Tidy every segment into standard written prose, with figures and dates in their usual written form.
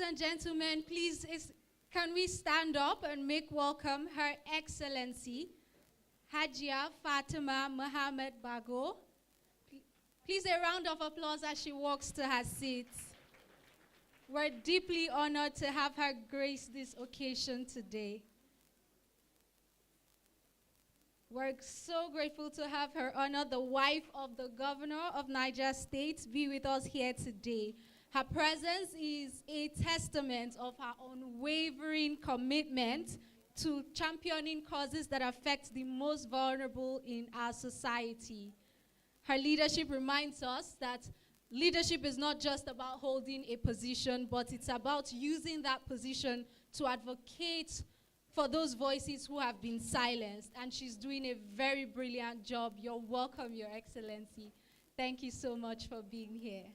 and gentlemen, please, can we stand up and make welcome Her Excellency Hajia Fatima Mohammed Bago. Please, a round of applause as she walks to her seat. We're deeply honored to have her grace this occasion today. We're so grateful to have her honor, the wife of the governor of Niger State, be with us here today. Her presence is a testament of her unwavering commitment to championing causes that affect the most vulnerable in our society. Her leadership reminds us that leadership is not just about holding a position, but it's about using that position to advocate for those voices who have been silenced. And she's doing a very brilliant job. You're welcome, Your Excellency. Thank you so much for being here.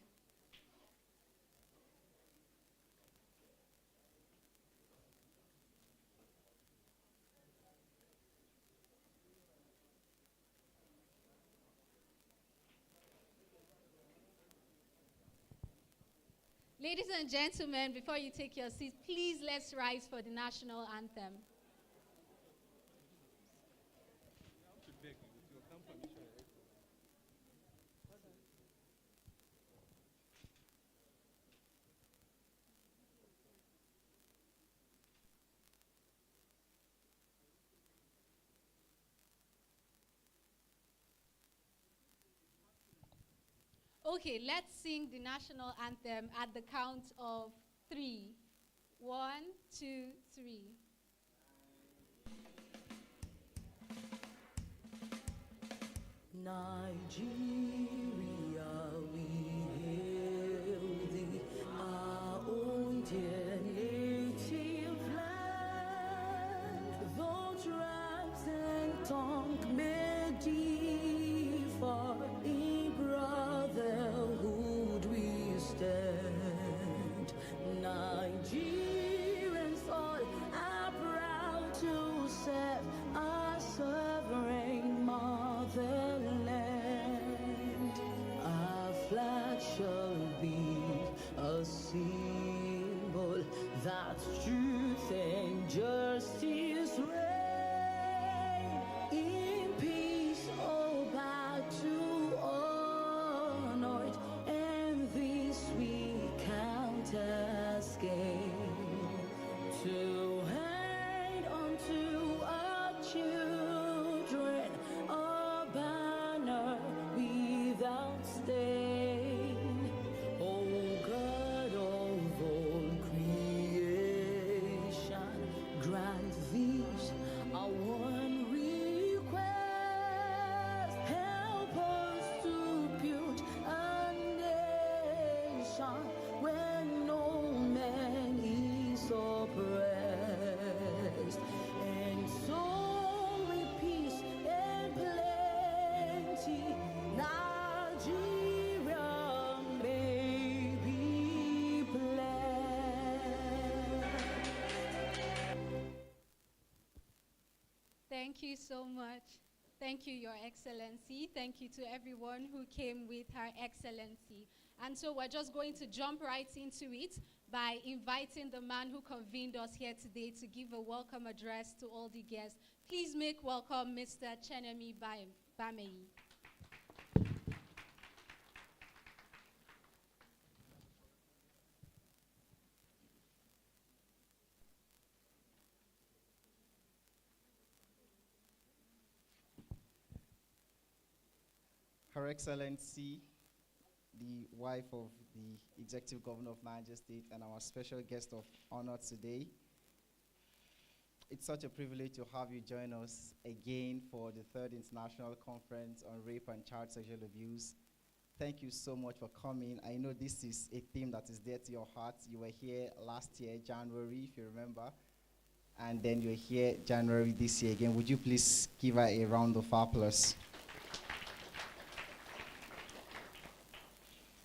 Ladies and gentlemen, before you take your seats, please let's rise for the national anthem. Okay, let's sing the national anthem at the count of 3. 1, 2, 3. Nigeria, we hail thee, our own dear native land. Though tribes and tongue may differ, in brotherhood we stand. Nigerians all are proud to serve our sovereign motherland. Our flag shall be a symbol that truth and justice reign. In peace, oh, back to honor it, and this we count as gain. To hand unto our children a banner without stain. O God of all creation, grant these our one request. Help us to build a nation where no man is oppressed, and so with peace and plenty, Nigeria may be blessed. Thank you so much. Thank you, Your Excellency. Thank you to everyone who came with Her Excellency. And so we're just going to jump right into it by inviting the man who convened us here today to give a welcome address to all the guests. Please make welcome Mr. Chenemi Bameyi. Her Excellency, the wife of the Executive Governor of Niger State and our special guest of honor today. It's such a privilege to have you join us again for the 3rd International Conference on Rape and Child Sexual Abuse. Thank you so much for coming. I know this is a theme that is dear to your heart. You were here last year, January, if you remember, and then you're here January this year again. Would you please give her a round of applause?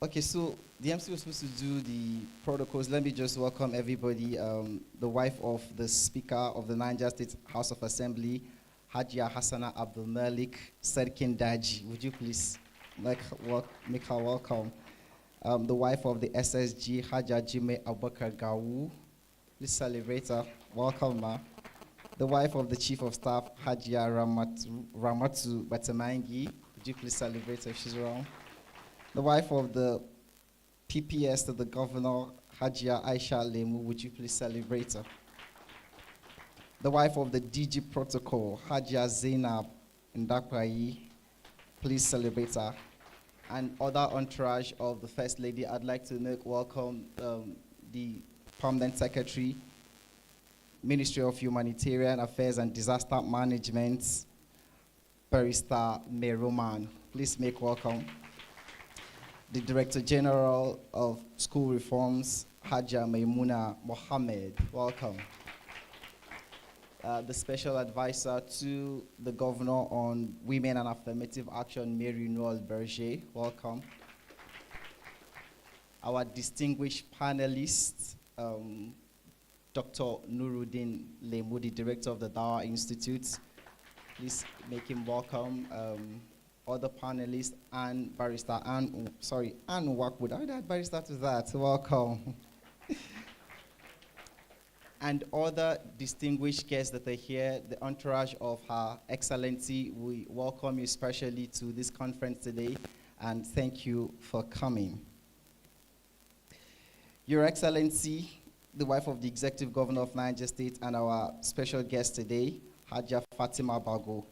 Okay, so the MC was supposed to do the protocols. Let me just welcome everybody. The wife of the Speaker of the Niger State House of Assembly, Hajia Hassana Abdul Malik Serkin Daji. Would you please make her welcome? The wife of the SSG, Haja Jime Abubakar Gawu. Please celebrate her. Welcome, ma. The wife of the Chief of Staff, Hajia Ramatu Batamangi. Would you please celebrate her if she's around? The wife of the PPS to the Governor, Hajia Aisha Lemu. Would you please celebrate her? The wife of the DG Protocol, Hajia Zainab Ndakwayi. Please celebrate her. And other entourage of the First Lady, I'd like to make welcome the Permanent Secretary, Ministry of Humanitarian Affairs and Disaster Management, Barrister Meroman. Please make welcome. The Director General of School Reforms, Haja Maimuna Mohammed. Welcome. The Special Advisor to the Governor on Women and Affirmative Action, Mary Noel Berger. Welcome. Our distinguished panelists, Dr. Nuruddin Lemudi, Director of the Dawa Institute. Please make him welcome. Other panelists, Anne Wakwood. How did I barrister to that? Welcome. And other distinguished guests that are here, the entourage of Her Excellency, we welcome you especially to this conference today, and thank you for coming. Your Excellency, the wife of the Executive Governor of Niger State, and our special guest today, Hajia Fatima Bago.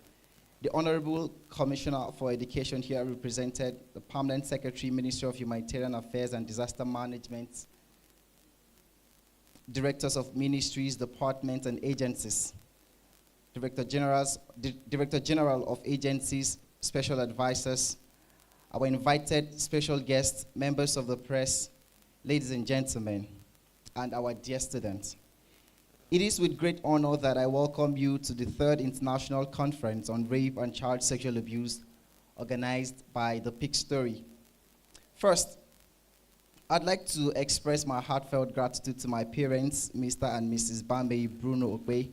The Honorable Commissioner for Education here represented the Permanent Secretary, Ministry of Humanitarian Affairs and Disaster Management, Directors of Ministries, Departments, and Agencies, Director General of Agencies, Special Advisors, our invited special guests, members of the press, ladies and gentlemen, and our dear students. It is with great honor that I welcome you to the 3rd International Conference on Rape and Child Sexual Abuse, organized by The Peak Story. First, I'd like to express my heartfelt gratitude to my parents, Mr. and Mrs. Bambe Bruno Okwe,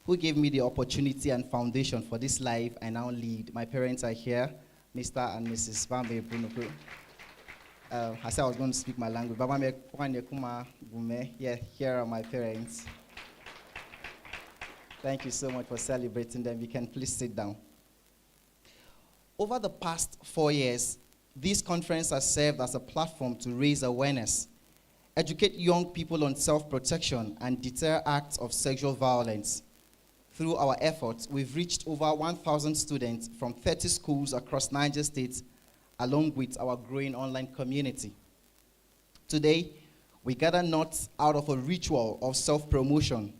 who gave me the opportunity and foundation for this life I now lead. My parents are here, Mr. and Mrs. Bambe Bruno Okwe. I said I was going to speak my language. Yeah, here are my parents. Thank you so much for celebrating them. You can please sit down. Over the past 4 years, this conference has served as a platform to raise awareness, educate young people on self-protection, and deter acts of sexual violence. Through our efforts, we've reached over 1,000 students from 30 schools across Niger State, along with our growing online community. Today, we gather not out of a ritual of self-promotion,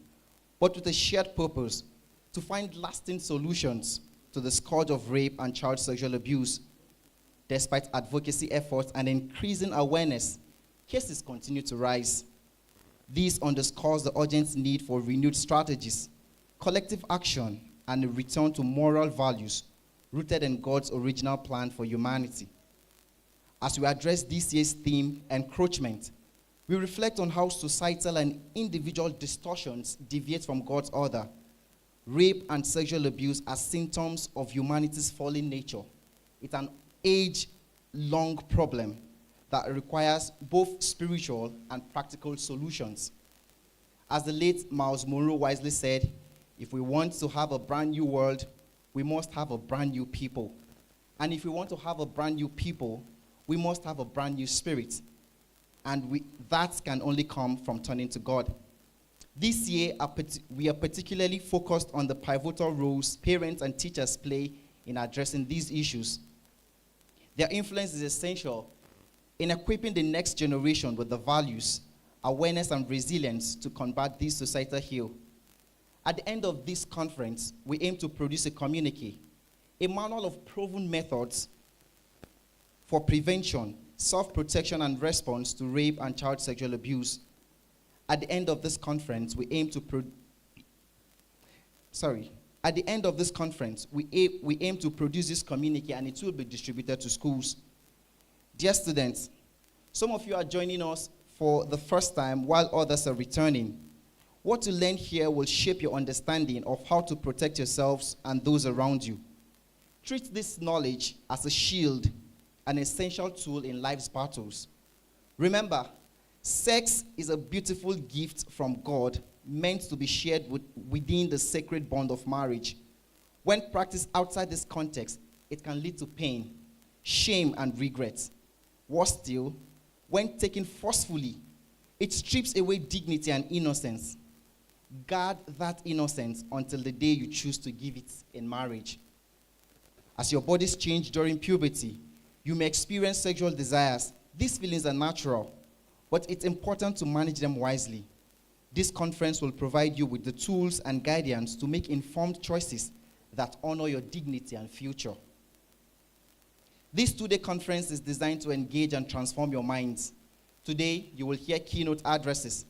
but with a shared purpose to find lasting solutions to the scourge of rape and child sexual abuse. Despite advocacy efforts and increasing awareness, cases continue to rise. This underscores the urgent need for renewed strategies, collective action, and a return to moral values rooted in God's original plan for humanity. As we address this year's theme, Encroachment, we reflect on how societal and individual distortions deviate from God's order. Rape and sexual abuse are symptoms of humanity's fallen nature. It's an age-long problem that requires both spiritual and practical solutions. As the late Miles Monroe wisely said, if we want to have a brand new world, we must have a brand new people. And if we want to have a brand new people, we must have a brand new spirit. And that can only come from turning to God. This year, we are particularly focused on the pivotal roles parents and teachers play in addressing these issues. Their influence is essential in equipping the next generation with the values, awareness, and resilience to combat this societal ill. At the end of this conference, we aim to produce a communique, a manual of proven methods for prevention, self-protection, and response to rape and child sexual abuse. At the end of this conference, we aim to produce this communique, and it will be distributed to schools. Dear students, some of you are joining us for the first time while others are returning. What you learn here will shape your understanding of how to protect yourselves and those around you. Treat this knowledge as a shield, an essential tool in life's battles. Remember, sex is a beautiful gift from God meant to be shared within the sacred bond of marriage. When practiced outside this context, it can lead to pain, shame, and regret. Worse still, when taken forcefully, it strips away dignity and innocence. Guard that innocence until the day you choose to give it in marriage. As your bodies change during puberty, you may experience sexual desires. These feelings are natural, but it's important to manage them wisely. This conference will provide you with the tools and guidance to make informed choices that honor your dignity and future. This two-day conference is designed to engage and transform your minds. Today, you will hear keynote addresses,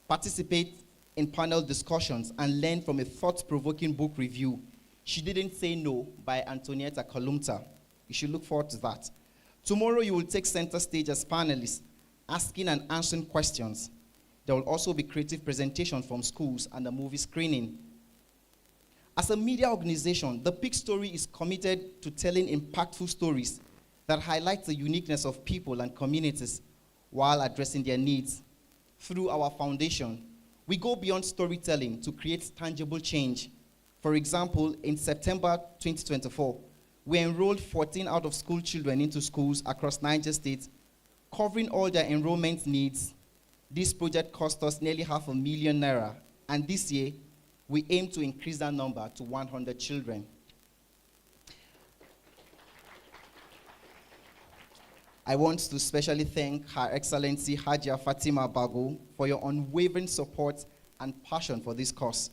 participate in panel discussions, and learn from a thought-provoking book review, She Didn't Say No by Antonietta Kolumta. You should look forward to that. Tomorrow, you will take center stage as panelists, asking and answering questions. There will also be creative presentations from schools and a movie screening. As a media organization, the Peak Story is committed to telling impactful stories that highlight the uniqueness of people and communities while addressing their needs. Through our foundation, we go beyond storytelling to create tangible change. For example, in September 2024, we enrolled 14 out-of-school children into schools across Niger State, covering all their enrollment needs. This project cost us nearly ₦500,000, and this year, we aim to increase that number to 100 children. I want to especially thank Her Excellency Hajia Fatima Bago for your unwavering support and passion for this cause.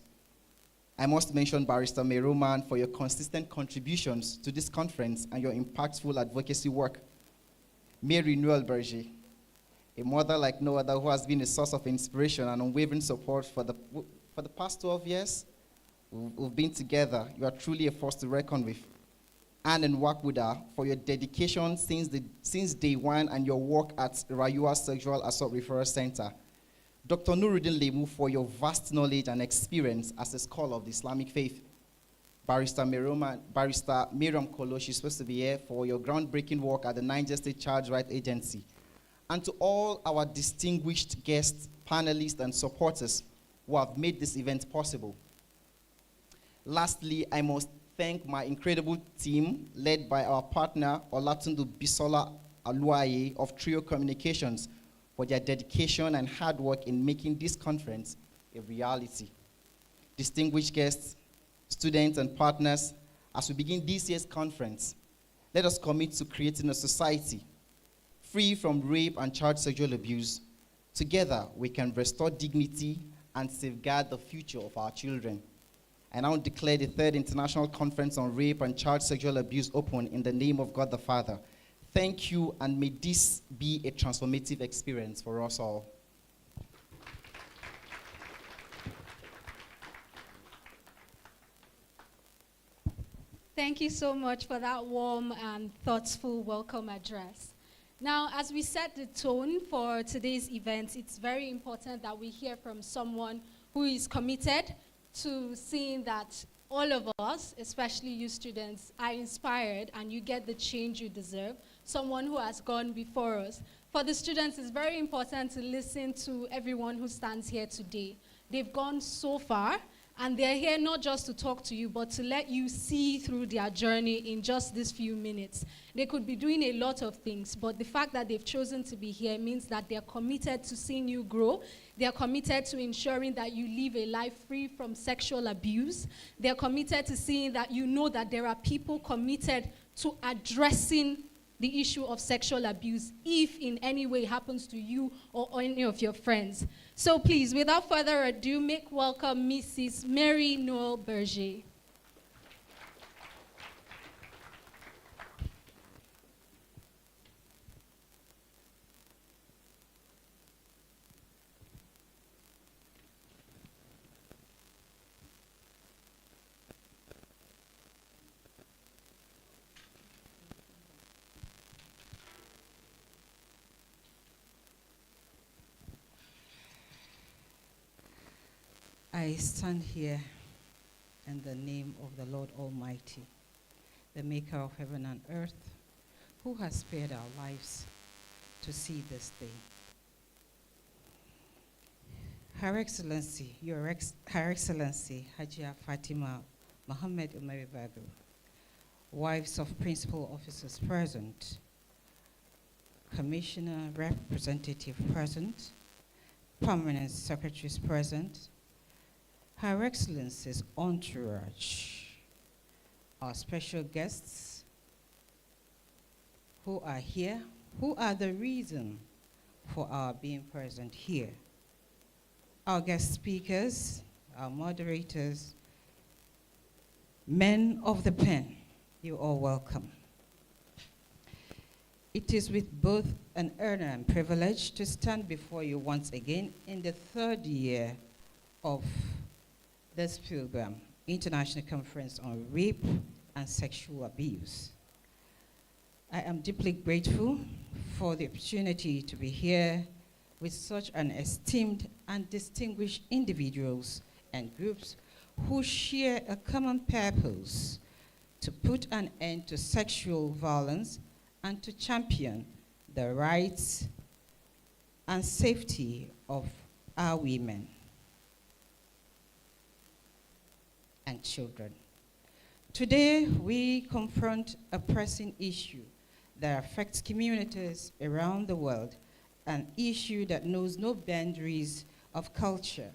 I must mention Barrister Meroman for your consistent contributions to this conference and your impactful advocacy work. Mary Noel Berger, a mother like no other who has been a source of inspiration and unwavering support for the past 12 years. We've been together. You are truly a force to reckon with. Anne and Wakuda, for your dedication since day one and your work at Rayua Sexual Assault Referral Center. Dr. Nuruddin Lemu, for your vast knowledge and experience as a scholar of the Islamic faith. Barrister Miriam Kolo, she's supposed to be here, for your groundbreaking work at the Niger State Child Rights Agency. And to all our distinguished guests, panelists, and supporters who have made this event possible. Lastly, I must thank my incredible team led by our partner, Olatundu Bisola Aluaye of Trio Communications, for their dedication and hard work in making this conference a reality. Distinguished guests, students, and partners, as we begin this year's conference, let us commit to creating a society free from rape and child sexual abuse. Together, we can restore dignity and safeguard the future of our children. I now declare the third International Conference on Rape and Child Sexual Abuse open in the name of God the Father. Thank you, and may this be a transformative experience for us all. Thank you so much for that warm and thoughtful welcome address. Now, as we set the tone for today's event, it's very important that we hear from someone who is committed to seeing that all of us, especially you students, are inspired and you get the change you deserve, someone who has gone before us. For the students, it's very important to listen to everyone who stands here today. They've gone so far, and they're here not just to talk to you, but to let you see through their journey in just these few minutes. They could be doing a lot of things, but the fact that they've chosen to be here means that they're committed to seeing you grow. They're committed to ensuring that you live a life free from sexual abuse. They're committed to seeing that you know that there are people committed to addressing the issue of sexual abuse if in any way happens to you or any of your friends. So please, without further ado, make welcome Mrs. Mary Noel Berger. I stand here in the name of the Lord Almighty, the maker of heaven and earth, who has spared our lives to see this day. Her Excellency, Her Excellency Hajia Fatima Mohammed Umaribadu, wives of principal officers present, Commissioner Representative present, Permanent Secretaries present, Her Excellency's entourage, our special guests who are here, who are the reason for our being present here, our guest speakers, our moderators, men of the pen, you're all welcome. It is with both an honor and privilege to stand before you once again in the third year of this program, International Conference on Rape and Sexual Abuse. I am deeply grateful for the opportunity to be here with such an esteemed and distinguished individuals and groups who share a common purpose to put an end to sexual violence and to champion the rights and safety of our women and children. Today, we confront a pressing issue that affects communities around the world, an issue that knows no boundaries of culture,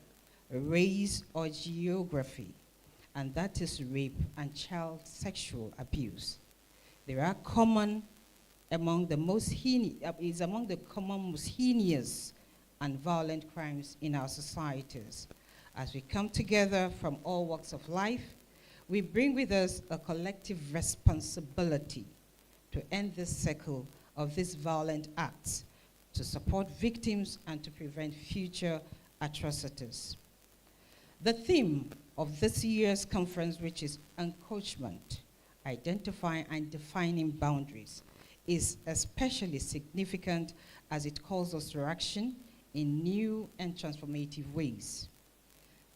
race, or geography, and that is rape and child sexual abuse. They are common among the most heinous and violent crimes in our societies. As we come together from all walks of life, we bring with us a collective responsibility to end this cycle of these violent acts, to support victims and to prevent future atrocities. The theme of this year's conference, which is Encroachment, Identifying and Defining Boundaries, is especially significant as it calls us to action in new and transformative ways.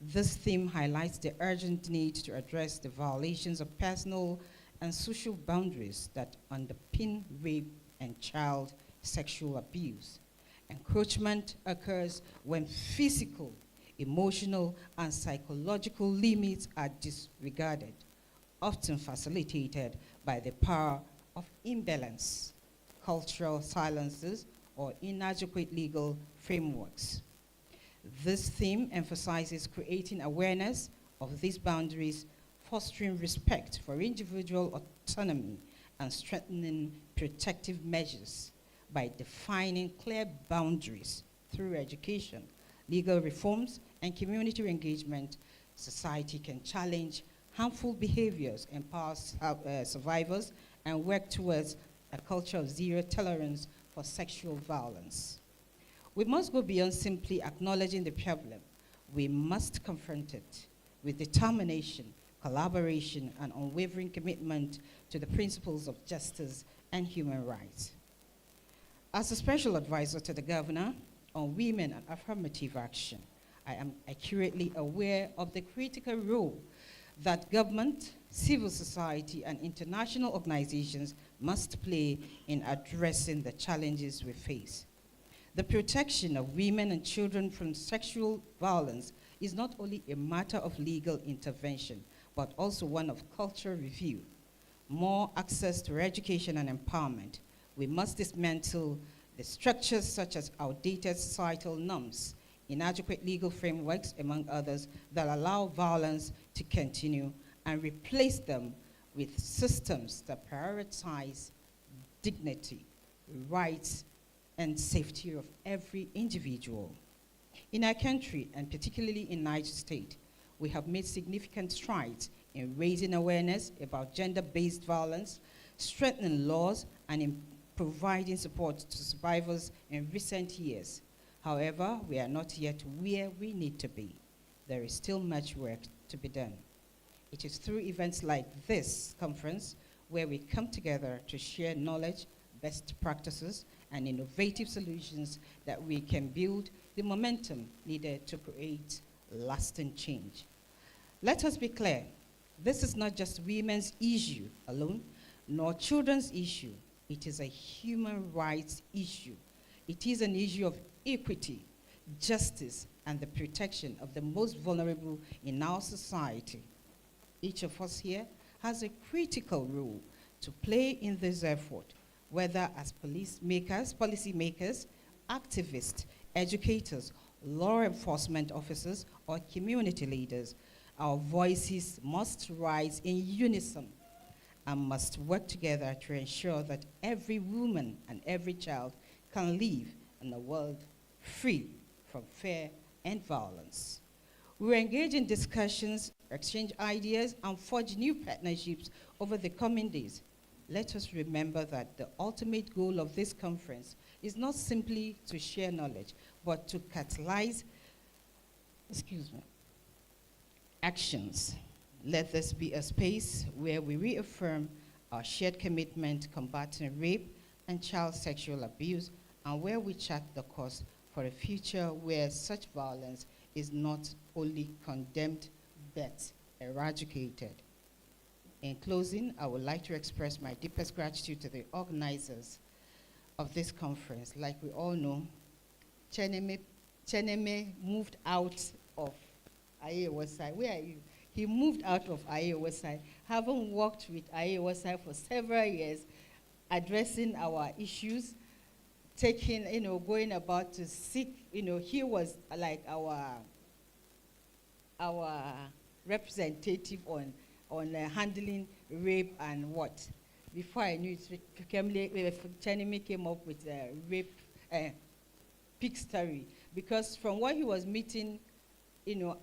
This theme highlights the urgent need to address the violations of personal and social boundaries that underpin rape and child sexual abuse. Encroachment occurs when physical, emotional, and psychological limits are disregarded, often facilitated by the power of imbalance, cultural silences, or inadequate legal frameworks. This theme emphasizes creating awareness of these boundaries, fostering respect for individual autonomy, and strengthening protective measures by defining clear boundaries through education, legal reforms, and community engagement. Society can challenge harmful behaviors, empower survivors, and work towards a culture of zero tolerance for sexual violence. We must go beyond simply acknowledging the problem. We must confront it with determination, collaboration, and unwavering commitment to the principles of justice and human rights. As a special advisor to the governor on women and affirmative action, I am accurately aware of the critical role that government, civil society, and international organizations must play in addressing the challenges we face. The protection of women and children from sexual violence is not only a matter of legal intervention, but also one of cultural review. More access to education and empowerment. We must dismantle the structures such as outdated societal norms, inadequate legal frameworks, among others, that allow violence to continue, and replace them with systems that prioritize dignity, rights, and safety of every individual. In our country, and particularly in Niger State, we have made significant strides in raising awareness about gender-based violence, strengthening laws, and in providing support to survivors in recent years. However, we are not yet where we need to be. There is still much work to be done. It is through events like this conference where we come together to share knowledge, best practices, and innovative solutions that we can build the momentum needed to create lasting change. Let us be clear, this is not just women's issue alone, nor children's issue. It is a human rights issue. It is an issue of equity, justice, and the protection of the most vulnerable in our society. Each of us here has a critical role to play in this effort, whether as policymakers, activists, educators, law enforcement officers, or community leaders. Our voices must rise in unison and must work together to ensure that every woman and every child can live in a world free from fear and violence. We will engage in discussions, exchange ideas, and forge new partnerships over the coming days. Let us remember that the ultimate goal of this conference is not simply to share knowledge, but to catalyze, actions. Let this be a space where we reaffirm our shared commitment combating rape and child sexual abuse, and where we chart the course for a future where such violence is not only condemned, but eradicated. In closing, I would like to express my deepest gratitude to the organizers of this conference. Like we all know, Cheneme moved out of Ayewasai. Where are you? He moved out of Ayewasai, having worked with Ayewasai for several years, addressing our issues, going about to seek, he was like our representative on handling rape and what. Before I knew it, Cheneme came up with rape pig story, because from what he was meeting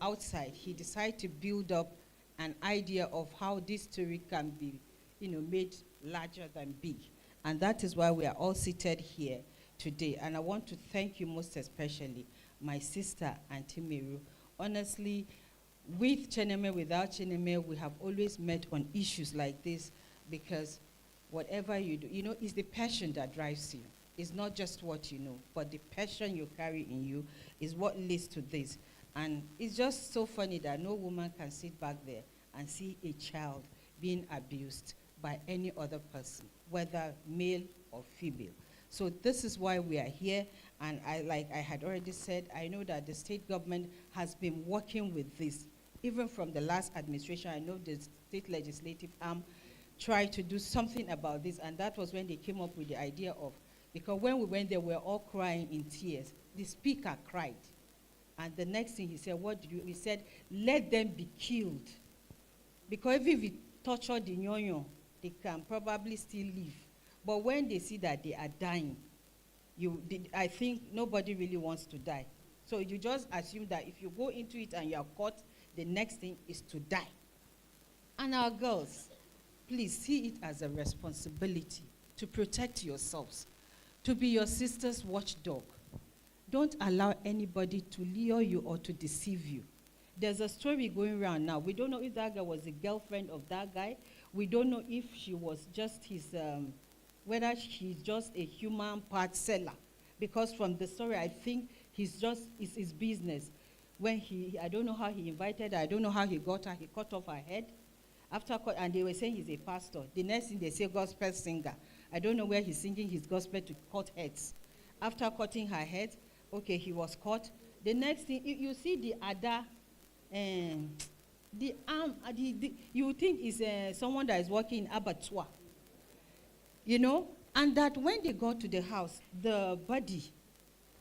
outside, he decided to build up an idea of how this story can be, made larger than big. And that is why we are all seated here today. And I want to thank you most especially, my sister, Auntie Meru. Honestly, with Cheneme, without Cheneme, we have always met on issues like this, because whatever you do, it's the passion that drives you. It's not just what you know, but the passion you carry in you is what leads to this. And it's just so funny that no woman can sit back there and see a child being abused by any other person, whether male or female. So this is why we are here. And like I had already said, I know that the state government has been working with this. Even from the last administration, I know the state legislative arm tried to do something about this. And that was when they came up with the idea of, because when we went there, we were all crying in tears. The speaker cried. And the next thing he said, what did you? He said, let them be killed. Because even if we torture the nyonyo, they can probably still live. But when they see that they are dying, I think nobody really wants to die. So you just assume that if you go into it and you are caught, the next thing is to die. And our girls, please see it as a responsibility to protect yourselves, to be your sister's watchdog. Don't allow anybody to lure you or to deceive you. There's a story going around now. We don't know if that girl was a girlfriend of that guy. We don't know if she was just his, whether she's just a human part seller. Because from the story, I think it's his business. When I don't know how he invited her, I don't know how he got her, he cut off her head. And they were saying he's a pastor. The next thing they say, gospel singer. I don't know where he's singing his gospel to cut heads. After cutting her head, okay, he was caught. The next thing, you see the other, the arm, you think is someone that is working in abattoir, and that when they got to the house, the body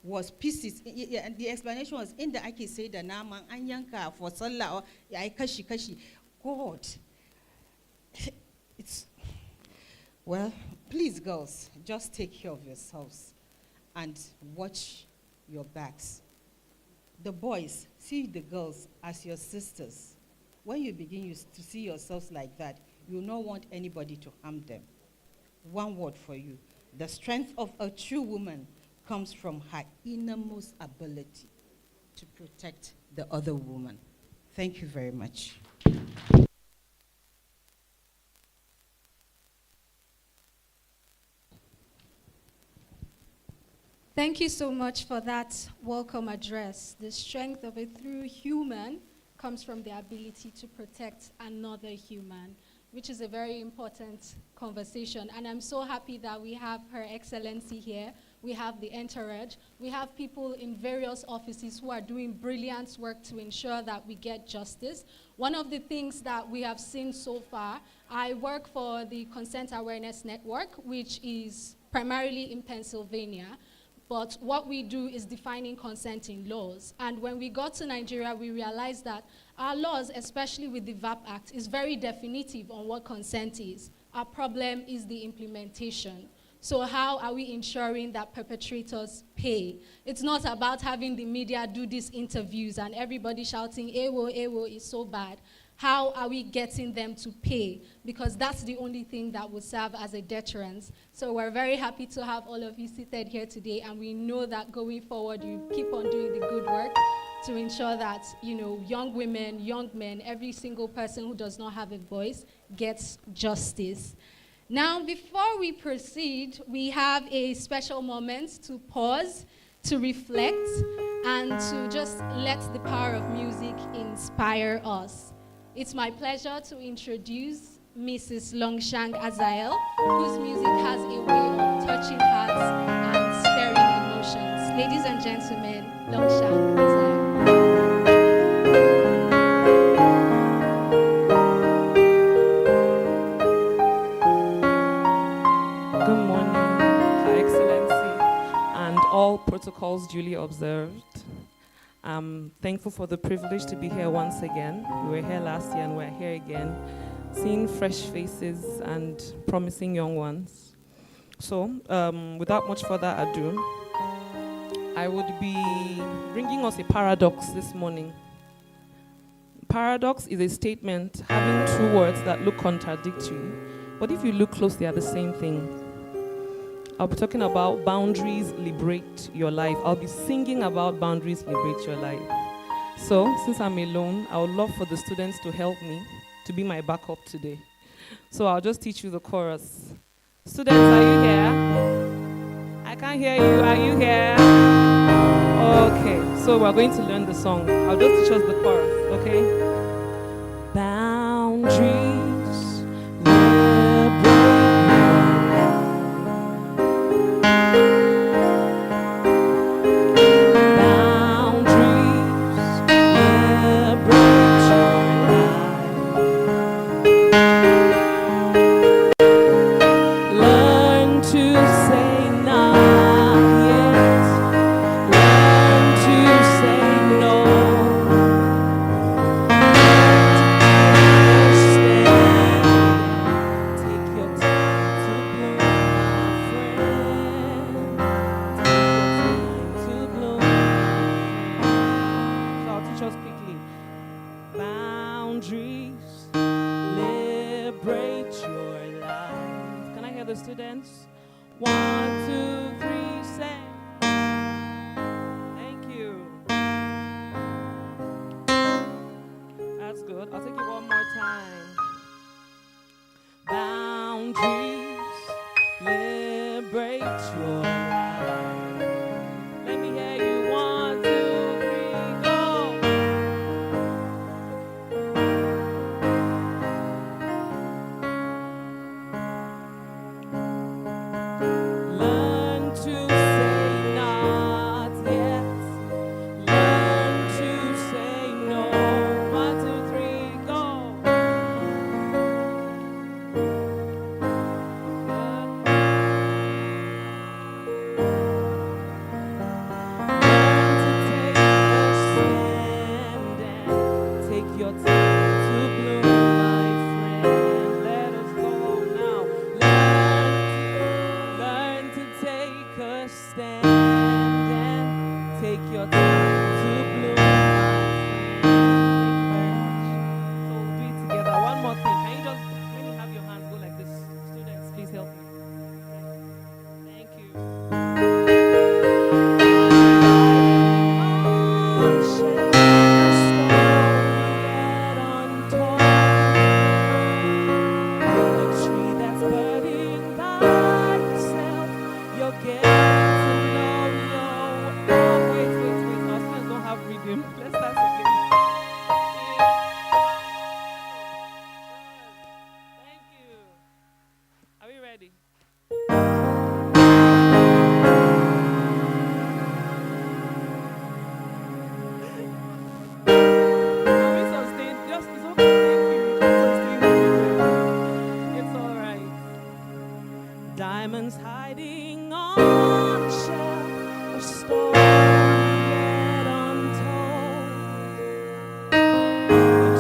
was pieces. And the explanation was in the Aki say the Naman Anyanka for Salah or Kashi. God, well, please, girls, just take care of yourselves and watch your backs. The boys, see the girls as your sisters. When you begin to see yourselves like that, you will not want anybody to harm them. One word for you. The strength of a true woman comes from her innermost ability to protect the other woman. Thank you very much. Thank you so much for that welcome address. The strength of a true human comes from the ability to protect another human, which is a very important conversation. And I'm so happy that we have Her Excellency here we have the entourage, we have people in various offices who are doing brilliant work to ensure that we get justice. One of the things that we have seen so far, I work for the Consent Awareness Network, which is primarily in Pennsylvania. But what we do is defining consent in laws. And when we got to Nigeria, we realized that our laws, especially with the VAP Act, is very definitive on what consent is. Our problem is the implementation. So how are we ensuring that perpetrators pay? It's not about having the media do these interviews and everybody shouting, "Ewo, Ewo is so bad." How are we getting them to pay? Because that's the only thing that will serve as a deterrent. So we're very happy to have all of you seated here today, and we know that going forward, you keep on doing the good work to ensure that, you know, young women, young men, every single person who does not have a voice gets justice. Now, before we proceed, we have a special moment to pause, to reflect, and to just let the power of music inspire us. It's my pleasure to introduce Mrs. Longshang Azael, whose music has a way of touching hearts and stirring emotions. Ladies and gentlemen, Longshang Azael. Good morning, Her Excellency, and all protocols duly observed. I'm thankful for the privilege to be here once again. We were here last year and we're here again, seeing fresh faces and promising young ones. So, without much further ado, I would be bringing us a paradox this morning. Paradox is a statement having two words that look contradictory, but if you look closely, they are the same thing. I'll be talking about boundaries liberate your life. I'll be singing about boundaries liberate your life. So, since I'm alone, I would love for the students to help me to be my backup today. So I'll just teach you the chorus. Students, are you here? I can't hear you. Are you here? Okay, so we're going to learn the song. I'll just teach us the chorus, okay? Boundaries. Diamonds hiding on a shelf, a story yet untold. A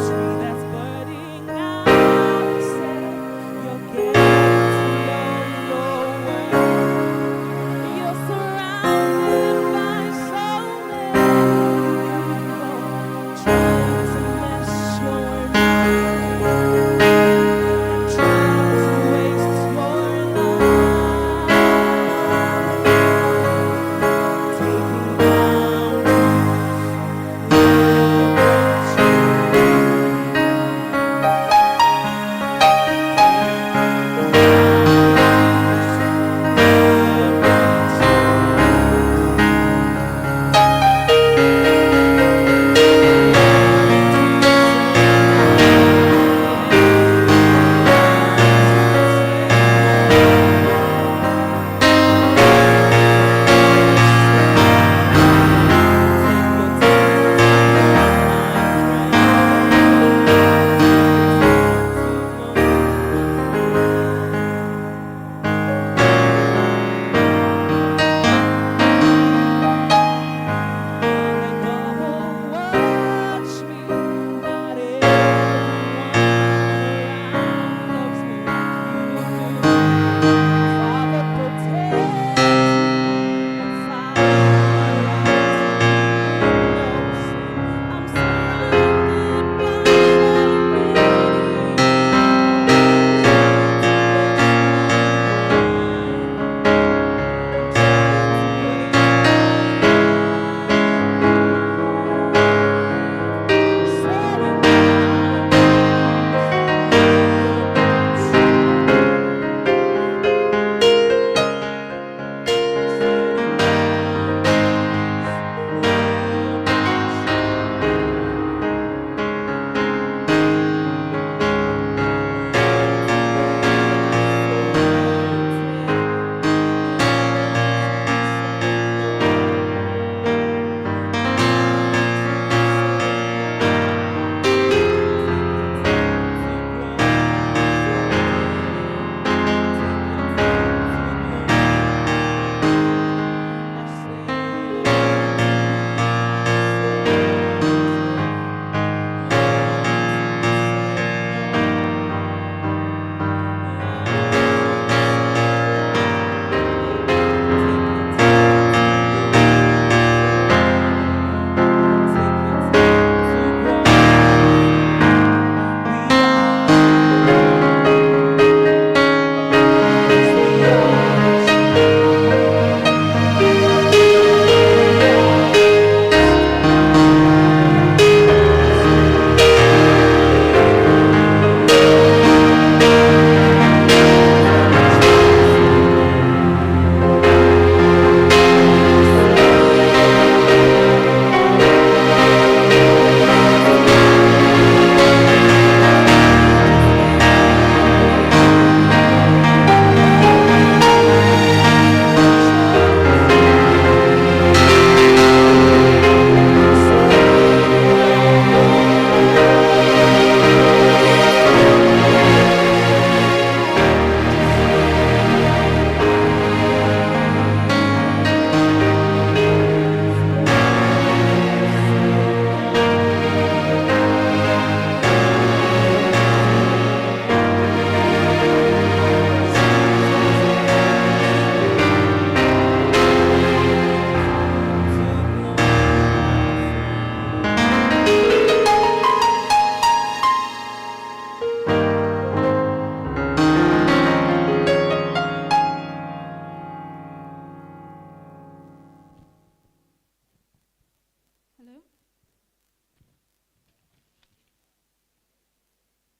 tree that's burning out, said, you're getting to know your worth. You're surrounded by so many people trying to mess your mind and trying to waste your love. Taking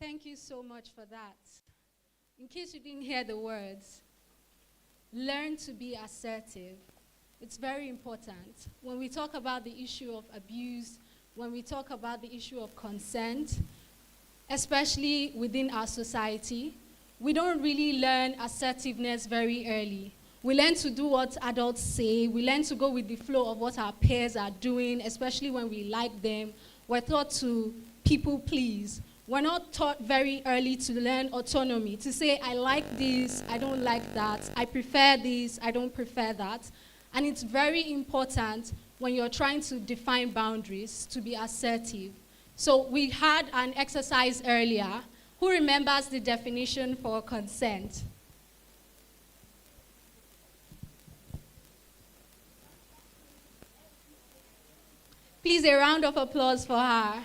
Thank you so much for that. In case you didn't hear the words, learn to be assertive. It's very important. When we talk about the issue of abuse, when we talk about the issue of consent, especially within our society, we don't really learn assertiveness very early. We learn to do what adults say. We learn to go with the flow of what our peers are doing, especially when we like them. We're taught to people please. we're not taught very early to learn autonomy, to say, I like this, I don't like that, I prefer this, I don't prefer that. And it's very important when you're trying to define boundaries to be assertive. So we had an exercise earlier. Who remembers the definition for consent? Please, a round of applause for her.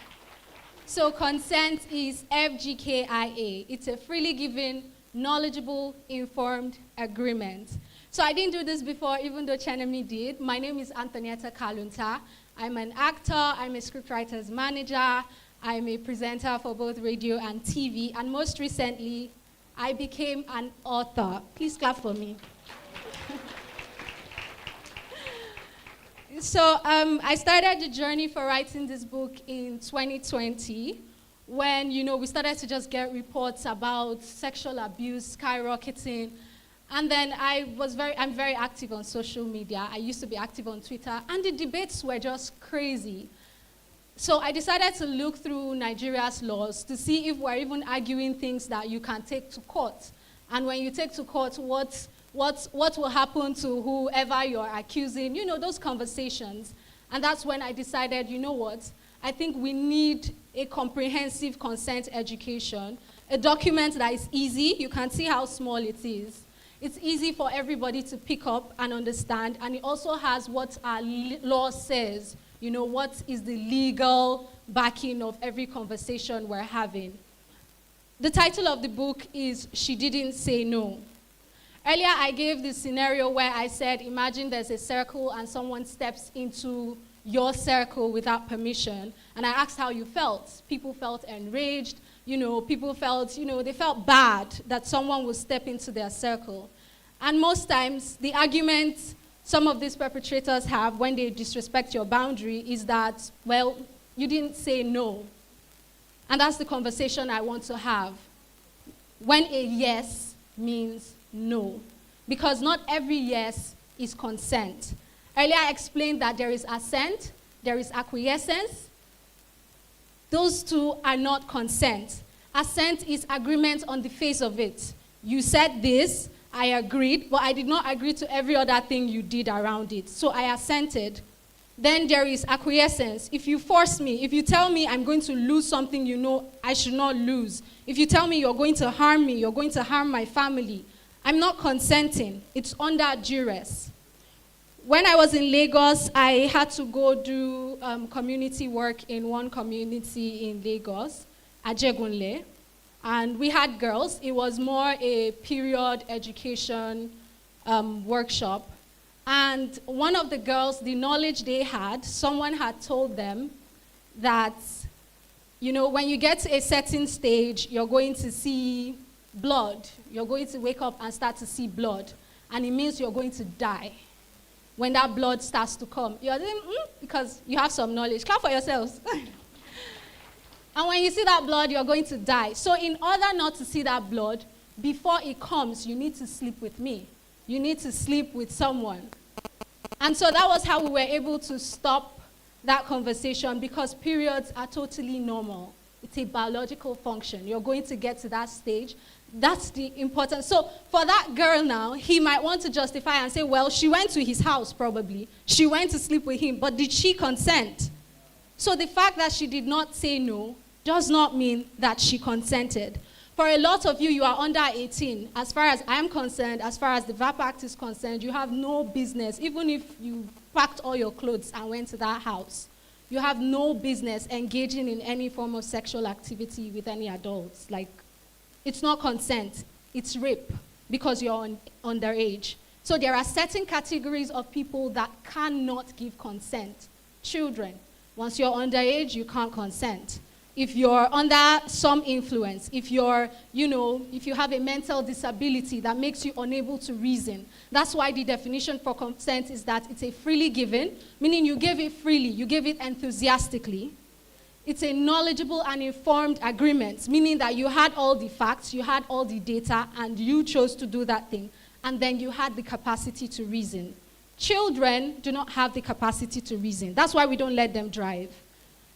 So consent is FGKIA. It's a freely given, knowledgeable, informed agreement. So I didn't do this before, even though Chenemi did. My name is Antonietta Kalunta. I'm an actor, I'm a scriptwriter's manager, I'm a presenter for both radio and TV, and most recently, I became an author. Please clap for me. So I started the journey for writing this book in 2020 when, we started to just get reports about sexual abuse skyrocketing. And then I'm very active on social media. I used to be active on Twitter, and the debates were just crazy. So I decided to look through Nigeria's laws to see if we're even arguing things that you can take to court. And when you take to court, what will happen to whoever you're accusing, those conversations. And that's when I decided, I think we need a comprehensive consent education, a document that is easy. You can see how small it is. It's easy for everybody to pick up and understand, and it also has what our law says, what is the legal backing of every conversation we're having. The title of the book is She Didn't Say No. Earlier, I gave this scenario where I said, imagine there's a circle and someone steps into your circle without permission. And I asked how you felt. People felt enraged. People felt, they felt bad that someone would step into their circle. And most times, the argument some of these perpetrators have when they disrespect your boundary is that, well, you didn't say no. And that's the conversation I want to have. When a yes means no. Because not every yes is consent. Earlier I explained that there is assent, there is acquiescence. Those two are not consent. Assent is agreement on the face of it. You said this, I agreed, but I did not agree to every other thing you did around it. So I assented. Then there is acquiescence. If you force me, if you tell me I'm going to lose something I should not lose, if you tell me you're going to harm me, you're going to harm my family, I'm not consenting. It's under duress. When I was in Lagos, I had to go do community work in one community in Lagos, Ajegunle. And we had girls. It was more a period education workshop. And one of the girls, the knowledge they had, someone had told them that, when you get to a certain stage, you're going to see blood. You're going to wake up and start to see blood. And it means you're going to die. When that blood starts to come, you're saying, because you have some knowledge. Clap for yourselves. And when you see that blood, you're going to die. So in order not to see that blood, before it comes, you need to sleep with me. You need to sleep with someone. And so that was how we were able to stop that conversation, because periods are totally normal. It's a biological function. You're going to get to that stage. That's the importance. So for that girl now, he might want to justify and say, well, she went to his house probably. She went to sleep with him, but did she consent? So the fact that she did not say no does not mean that she consented. For a lot of you, you are under 18. As far as I'm concerned, as far as the VAP Act is concerned, you have no business, even if you packed all your clothes and went to that house, you have no business engaging in any form of sexual activity with any adults. Like, it's not consent, it's rape, because you're underage. So there are certain categories of people that cannot give consent. Children. Once you're underage, you can't consent. If you're under some influence, if you're, if you have a mental disability that makes you unable to reason, that's why the definition for consent is that it's a freely given, meaning you gave it freely, you gave it enthusiastically. It's a knowledgeable and informed agreement, meaning that you had all the facts, you had all the data, and you chose to do that thing, and then you had the capacity to reason. Children do not have the capacity to reason. That's why we don't let them drive.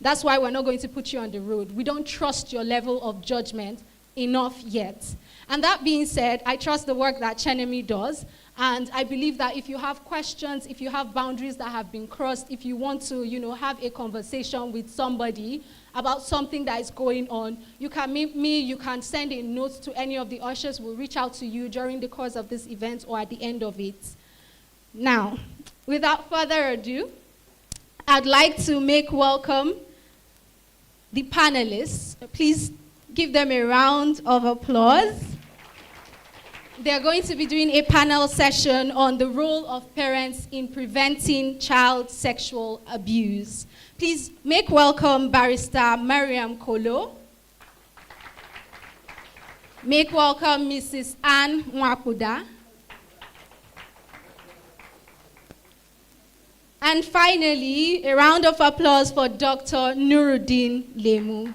That's why we're not going to put you on the road. We don't trust your level of judgment enough yet. And that being said, I trust the work that Chenemi does. And I believe that if you have questions, if you have boundaries that have been crossed, if you want to, have a conversation with somebody about something that is going on, you can meet me, you can send a note to any of the ushers. We'll reach out to you during the course of this event or at the end of it. Now, without further ado, I'd like to make welcome the panelists. Please give them a round of applause. They're going to be doing a panel session on the role of parents in preventing child sexual abuse. Please make welcome Barrister Mariam Kolo. Make welcome Mrs. Anne Mwakuda. And finally, a round of applause for Dr. Nuruddin Lemu.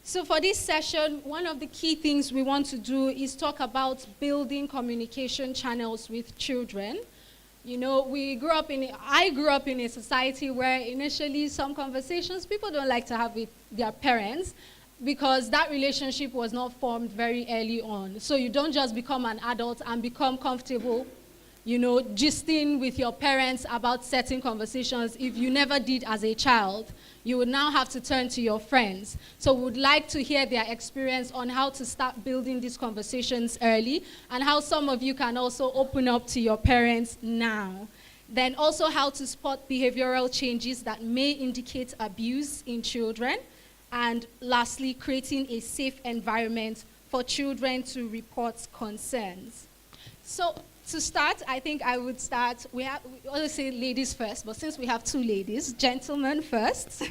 So for this session, one of the key things we want to do is talk about building communication channels with children. I grew up in a society where initially some conversations people don't like to have with their parents because that relationship was not formed very early on. So you don't just become an adult and become comfortable, gisting with your parents about certain conversations if you never did as a child. You would now have to turn to your friends. So we would like to hear their experience on how to start building these conversations early and how some of you can also open up to your parents now. Then also how to spot behavioral changes that may indicate abuse in children. And lastly, creating a safe environment for children to report concerns. So to start, I think I would start, we always say ladies first, but since we have two ladies, gentlemen first.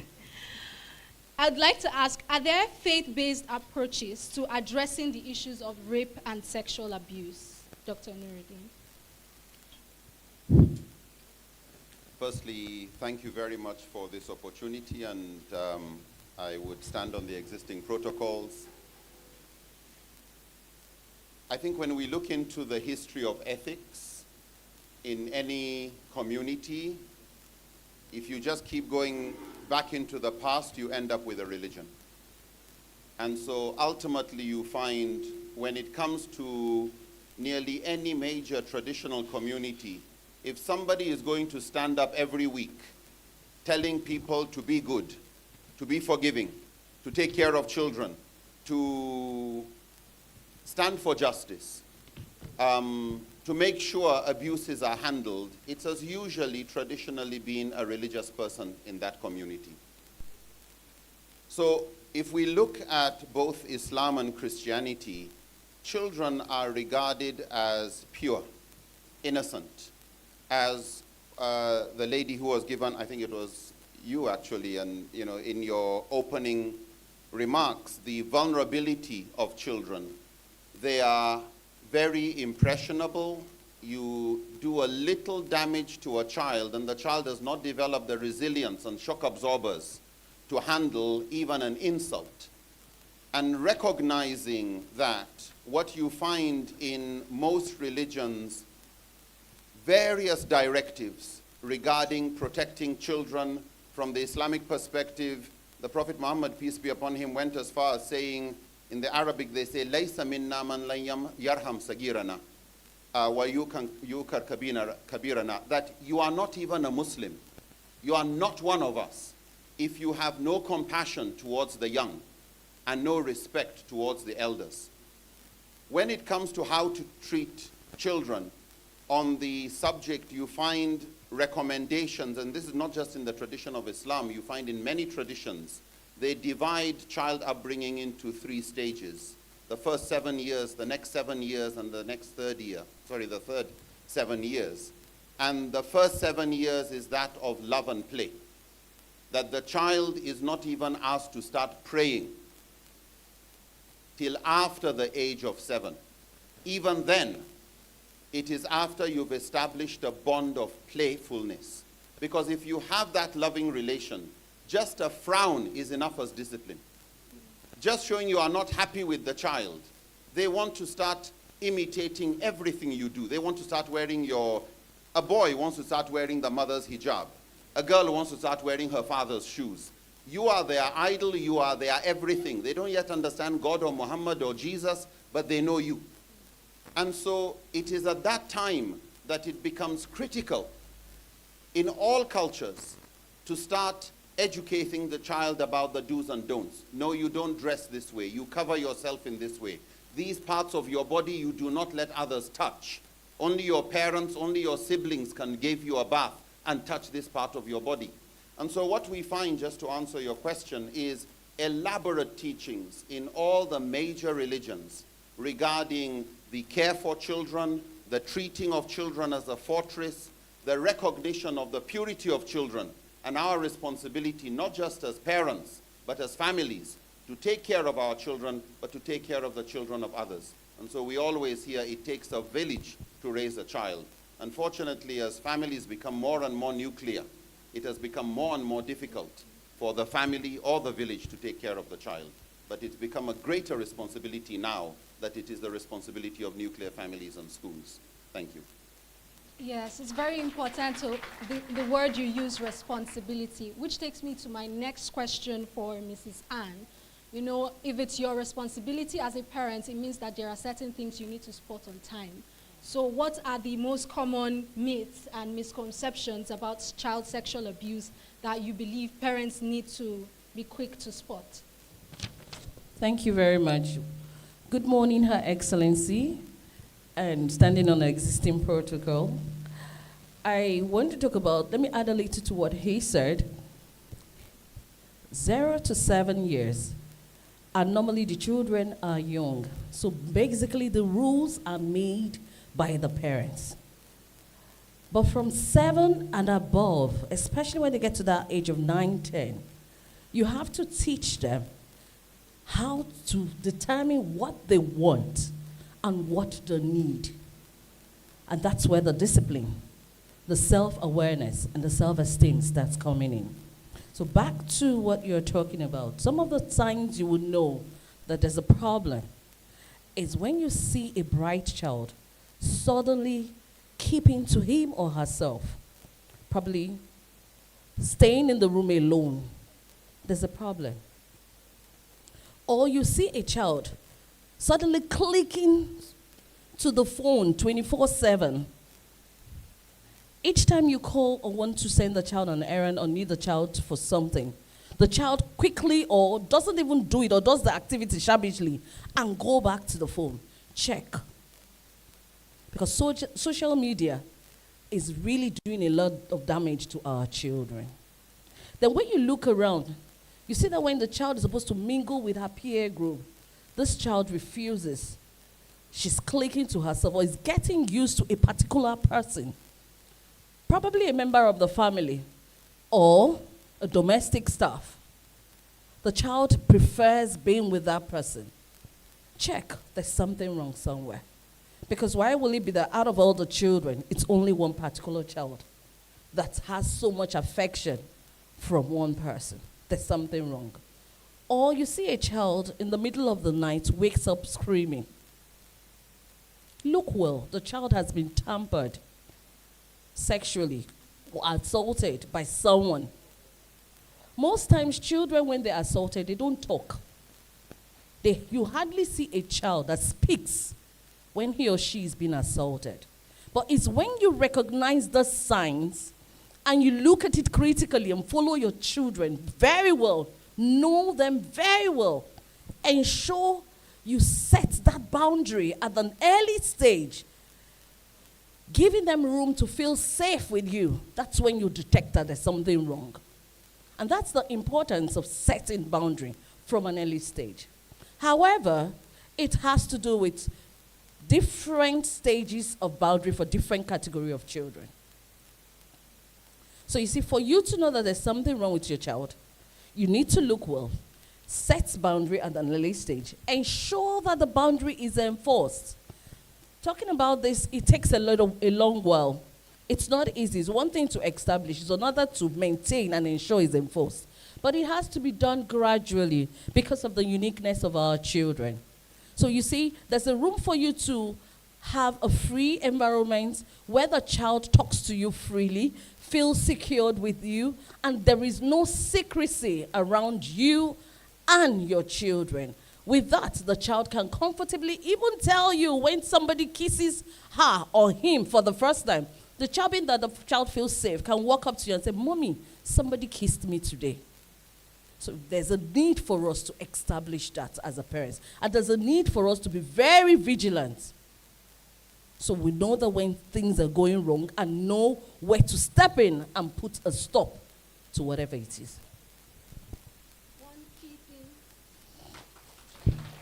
I'd like to ask, are there faith-based approaches to addressing the issues of rape and sexual abuse? Dr. Nuruddin. Firstly, thank you very much for this opportunity, and I would stand on the existing protocols. I think when we look into the history of ethics in any community, if you just keep going back into the past, you end up with a religion. And so ultimately you find when it comes to nearly any major traditional community, if somebody is going to stand up every week telling people to be good, to be forgiving, to take care of children, to stand for justice, to make sure abuses are handled, it has usually traditionally been a religious person in that community. So if we look at both Islam and Christianity, children are regarded as pure, innocent. As the lady who was given, I think it was you actually, and in your opening remarks, the vulnerability of children. They are very impressionable. You do a little damage to a child and the child does not develop the resilience and shock absorbers to handle even an insult. And recognizing that, what you find in most religions, various directives regarding protecting children from the Islamic perspective, the Prophet Muhammad, peace be upon him, went as far as saying, in the Arabic they say, "Laysa minna man la yarham sagirana, wa yukar kabirana," that you are not even a Muslim. You are not one of us if you have no compassion towards the young and no respect towards the elders. When it comes to how to treat children on the subject, you find recommendations, and this is not just in the tradition of Islam, you find in many traditions, they divide child upbringing into 3 stages. The first 7 years, the next 7 years, and the next the third 7 years. And the first 7 years is that of love and play. That the child is not even asked to start praying till after the age of 7. Even then, it is after you've established a bond of playfulness. Because if you have that loving relation, just a frown is enough as discipline. Just showing you are not happy with the child. They want to start imitating everything you do. They want to start wearing a boy wants to start wearing the mother's hijab. A girl wants to start wearing her father's shoes. You are their idol, you are their everything. They don't yet understand God or Muhammad or Jesus, but they know you. And so it is at that time that it becomes critical in all cultures to start educating the child about the do's and don'ts. No, you don't dress this way. You cover yourself in this way. These parts of your body you do not let others touch. Only your parents, only your siblings can give you a bath and touch this part of your body. And so what we find, just to answer your question, is elaborate teachings in all the major religions regarding the care for children, the treating of children as a fortress, the recognition of the purity of children, and our responsibility, not just as parents, but as families, to take care of our children, but to take care of the children of others. And so we always hear it takes a village to raise a child. Unfortunately, as families become more and more nuclear, it has become more and more difficult for the family or the village to take care of the child. But it's become a greater responsibility now that it is the responsibility of nuclear families and schools. Thank you. Yes, it's very important to the word you use, responsibility, which takes me to my next question for Mrs. Anne. You know, if it's your responsibility as a parent, it means that there are certain things you need to spot on time. So what are the most common myths and misconceptions about child sexual abuse that you believe parents need to be quick to spot? Thank you very much. Good morning, Her Excellency, and standing on the existing protocol. I want to talk about, let me add a little to what he said. 0 to 7 years, and normally the children are young. So basically the rules are made by the parents. But from 7 and above, especially when they get to that age of 9, 10, you have to teach them how to determine what they want and what they need. And that's where the discipline, the self-awareness, and the self-esteem starts coming in. So back to what you're talking about. Some of the signs you will know that there's a problem is when you see a bright child suddenly keeping to him or herself, probably staying in the room alone. There's a problem. Or you see a child suddenly clicking to the phone 24/7. Each time you call or want to send the child on an errand or need the child for something, the child quickly or doesn't even do it or does the activity shabbishly and go back to the phone. Check. Because social media is really doing a lot of damage to our children. Then when you look around, you see that when the child is supposed to mingle with her peer group, this child refuses. She's clicking to herself or is getting used to a particular person, probably a member of the family or a domestic staff. The child prefers being with that person. Check, there's something wrong somewhere. Because why will it be that out of all the children, it's only one particular child that has so much affection from one person? There's something wrong. Or you see a child in the middle of the night wakes up screaming. Look well, the child has been tampered sexually or assaulted by someone. Most times children, when they're assaulted, they don't talk. You hardly see a child that speaks when he or she is being assaulted. But it's when you recognize the signs and you look at it critically and follow your children very well, know them very well, ensure you set that boundary at an early stage, giving them room to feel safe with you. That's when you detect that there's something wrong. And that's the importance of setting boundary from an early stage. However, it has to do with different stages of boundary for different category of children. So you see, for you to know that there's something wrong with your child, you need to look well, set boundary at an early stage, ensure that the boundary is enforced. Talking about this, it takes a long while. It's not easy. It's one thing to establish, it's another to maintain and ensure it's enforced. But it has to be done gradually because of the uniqueness of our children. So you see, there's a room for you to have a free environment where the child talks to you freely, feels secured with you, and there is no secrecy around you and your children. With that, the child can comfortably even tell you when somebody kisses her or him for the first time. The child, being that the child feels safe, can walk up to you and say, "Mommy, somebody kissed me today." So there's a need for us to establish that as a parent. And there's a need for us to be very vigilant. So we know that when things are going wrong and know where to step in and put a stop to whatever it is.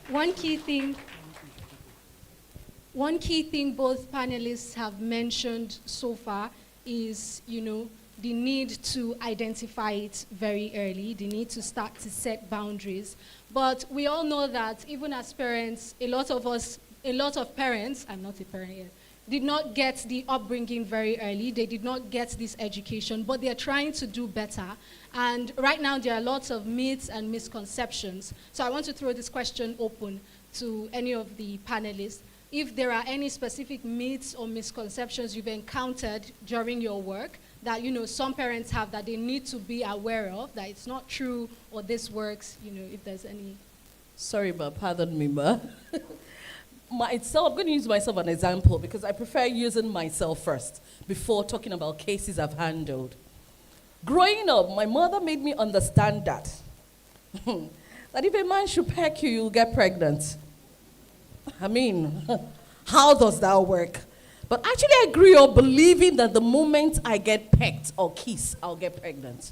One key thing both panelists have mentioned so far is, the need to identify it very early, the need to start to set boundaries. But we all know that even as parents, a lot of parents, I'm not a parent yet, did not get the upbringing very early. They did not get this education, but they're trying to do better. And right now, there are lots of myths and misconceptions. So I want to throw this question open to any of the panelists. If there are any specific myths or misconceptions you've encountered during your work that, some parents have that they need to be aware of, that it's not true or this works, if there's any. Sorry, but pardon me, ma. I'm going to use myself as an example because I prefer using myself first before talking about cases I've handled. Growing up, my mother made me understand that if a man should peck you, you'll get pregnant. I mean, how does that work? But actually, I grew up believing that the moment I get pecked or kissed, I'll get pregnant.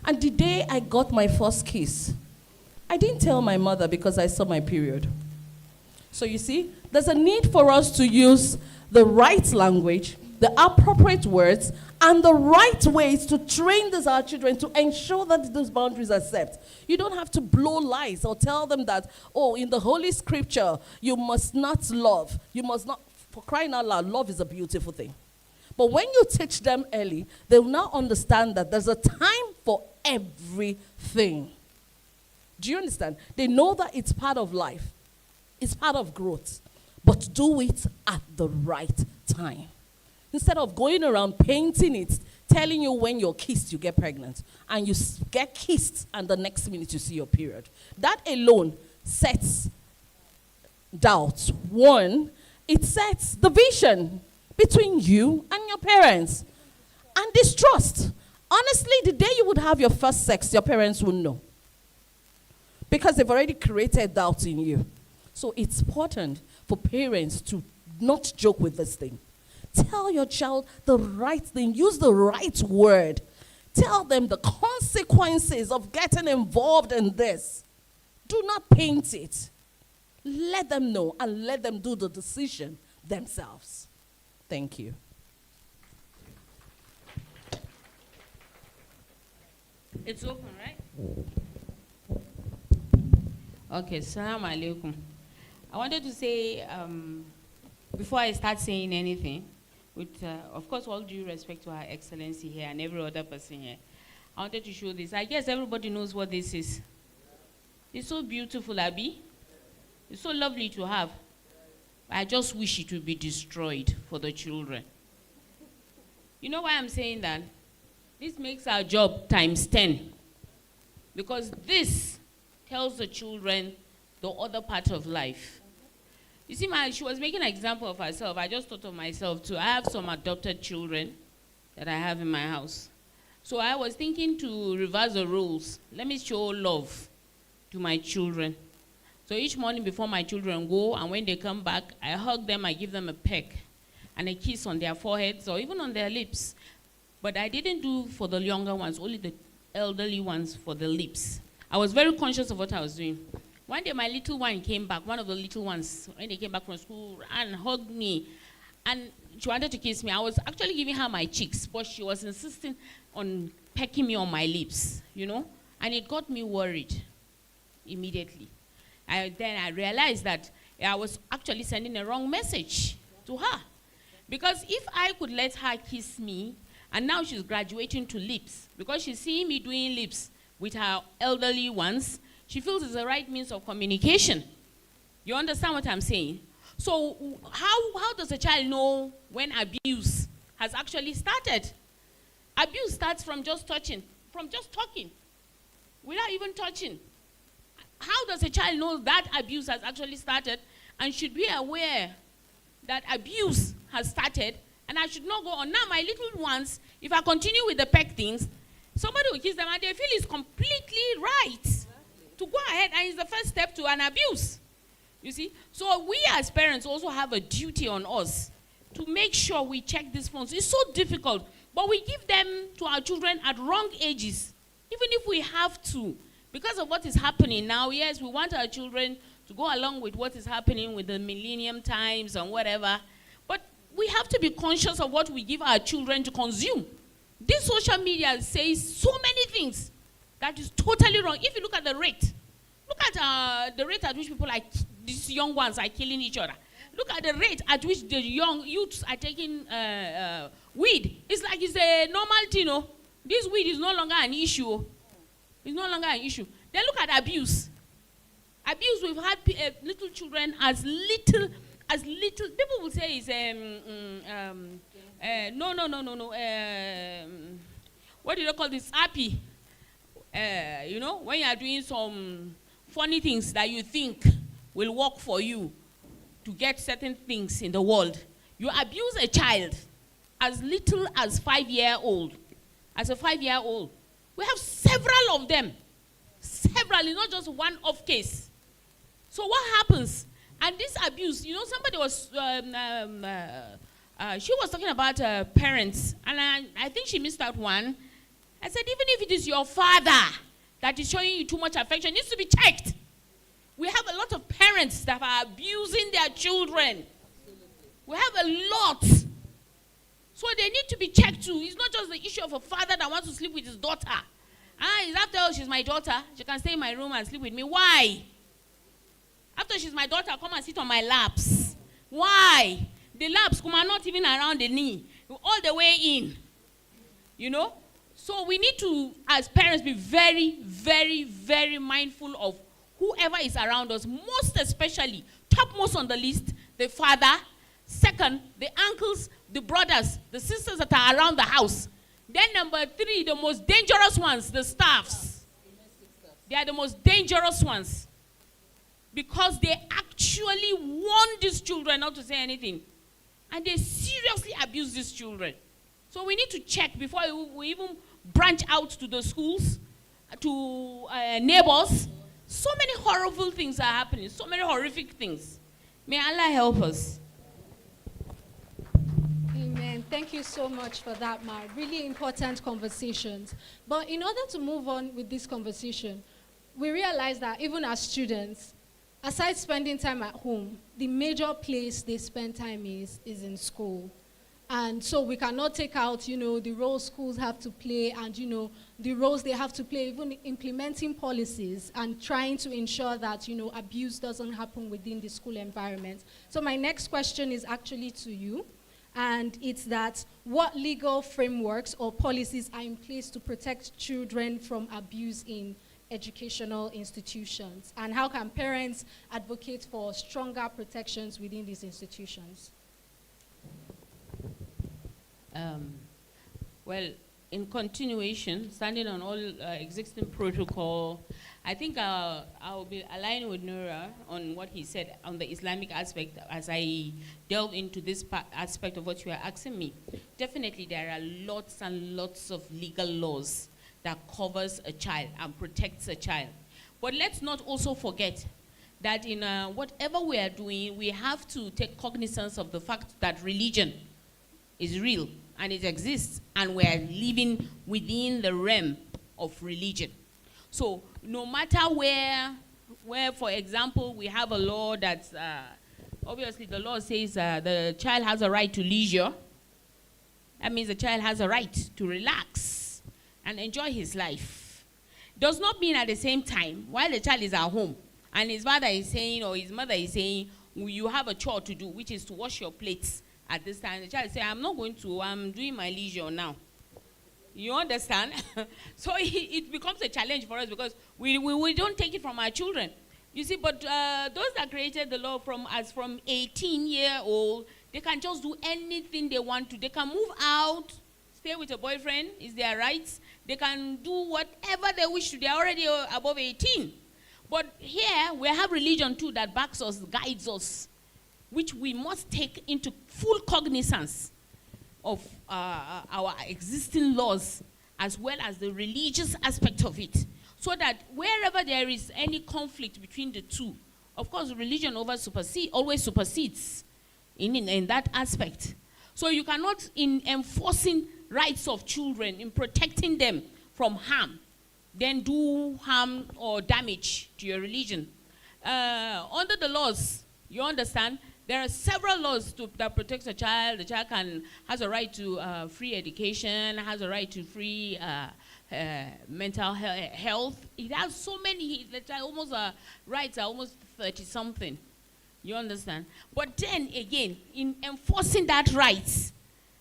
And the day I got my first kiss, I didn't tell my mother because I saw my period. So you see, there's a need for us to use the right language, the appropriate words, and the right ways to train our children to ensure that those boundaries are set. You don't have to blow lies or tell them that, in the Holy Scripture, you must not love. You must not, for crying out loud, love is a beautiful thing. But when you teach them early, they will now understand that there's a time for everything. Do you understand? They know that it's part of life. It's part of growth, but do it at the right time. Instead of going around painting it, telling you when you're kissed, you get pregnant, and you get kissed, and the next minute you see your period. That alone sets doubt. One, it sets division between you and your parents, and distrust. Honestly, the day you would have your first sex, your parents will know, because they've already created doubt in you. So it's important for parents to not joke with this thing. Tell your child the right thing. Use the right word. Tell them the consequences of getting involved in this. Do not paint it. Let them know and let them do the decision themselves. Thank you. It's open, right? Okay, salam alaikum. I wanted to say, before I start saying anything, with, of course, all due respect to Her Excellency here and every other person here, I wanted to show this. I guess everybody knows what this is. It's so beautiful, Abby. It's so lovely to have. I just wish it would be destroyed for the children. You know why I'm saying that? This makes our job times 10. Because this tells the children the other part of life. You see, she was making an example of herself. I just thought of myself too. I have some adopted children that I have in my house. So I was thinking to reverse the roles. Let me show love to my children. So each morning before my children go, and when they come back, I hug them, I give them a peck and a kiss on their foreheads or even on their lips. But I didn't do for the younger ones, only the elderly ones for the lips. I was very conscious of what I was doing. One day my little one came back, one of the little ones, when they came back from school, and hugged me. And she wanted to kiss me. I was actually giving her my cheeks, but she was insisting on pecking me on my lips, you know. And it got me worried immediately. Then I realized that I was actually sending a wrong message to her. Because if I could let her kiss me, and now she's graduating to lips, because she's seeing me doing lips with her elderly ones, she feels it's the right means of communication. You understand what I'm saying? So how does a child know when abuse has actually started? Abuse starts from just touching, from just talking, without even touching. How does a child know that abuse has actually started and should be aware that abuse has started and I should not go on? Now my little ones, if I continue with the peck things, somebody will kiss them and they feel it's completely right to go ahead, and it's the first step to an abuse. You see? So we as parents also have a duty on us to make sure we check these phones. It's so difficult, but we give them to our children at wrong ages, even if we have to. Because of what is happening now, yes, we want our children to go along with what is happening with the millennium times and whatever, but we have to be conscious of what we give our children to consume. This social media says so many things that is totally wrong. If you look at the rate, look at the rate at which people, like these young ones, are killing each other. Look at the rate at which the young youths are taking weed. It's like it's a normal thing, you know. This weed is no longer an issue. It's no longer an issue. Then look at abuse. Abuse, we've had little children as little, people will say is, no. What do they call this? Happy. You know, when you are doing some funny things that you think will work for you to get certain things in the world. You abuse a child as little as 5-year-old. As a 5-year-old. We have several of them. Several, it's not just one off case. So what happens? And this abuse, you know, somebody was, she was talking about parents, and I think she missed out one. I said, even if it is your father that is showing you too much affection, it needs to be checked. We have a lot of parents that are abusing their children. We have a lot. So they need to be checked too. It's not just the issue of a father that wants to sleep with his daughter. Is after all, she's my daughter, she can stay in my room and sleep with me. Why? After she's my daughter, come and sit on my laps. Why? The laps come are not even around the knee, all the way in. You know? So we need to, as parents, be very, very, very mindful of whoever is around us, most especially, topmost on the list, the father. Second, the uncles, the brothers, the sisters that are around the house. Then number 3, the most dangerous ones, the staffs. They are the most dangerous ones. Because they actually want these children not to say anything. And they seriously abuse these children. So we need to check before we even branch out to the schools, to neighbors. So many horrible things are happening. So many horrific things. May Allah help us. Amen. Thank you so much for that, Ma. Really important conversations. But in order to move on with this conversation, we realize that even as students, aside spending time at home, the major place they spend time is in school. And so we cannot take out, you know, the roles schools have to play and, you know, the roles they have to play, even implementing policies and trying to ensure that, you know, abuse doesn't happen within the school environment. So my next question is actually to you. And it's that what legal frameworks or policies are in place to protect children from abuse in educational institutions? And how can parents advocate for stronger protections within these institutions? Well, in continuation, standing on all existing protocol, I think I'll be aligning with Nura on what he said on the Islamic aspect as I delve into this aspect of what you are asking me. Definitely there are lots and lots of legal laws that covers a child and protects a child. But let's not also forget that in whatever we are doing, we have to take cognizance of the fact that religion is real and it exists, and we are living within the realm of religion. So no matter where where, for example, we have a law that's, obviously the law says the child has a right to leisure. That means the child has a right to relax and enjoy his life. Does not mean at the same time, while the child is at home, and his father is saying, or his mother is saying, you have a chore to do, which is to wash your plates at this time. The child says, I'm not going to, I'm doing my leisure now. You understand? So it becomes a challenge for us because we don't take it from our children. You see, but those that created the law from 18-year-old, they can just do anything they want to. They can move out, stay with a boyfriend, is their rights. They can do whatever they wish to. They are already above 18. But here, we have religion too that backs us, guides us, which we must take into full cognizance of our existing laws as well as the religious aspect of it. So that wherever there is any conflict between the two, of course, religion always supersedes in that aspect. So you cannot, in enforcing rights of children, in protecting them from harm, then do harm or damage to your religion. Under the laws, you understand, there are several laws that protect a child. The child has a right to free education, has a right to free mental health. It has so many, rights are almost 30-something. You understand? But then again, in enforcing that right,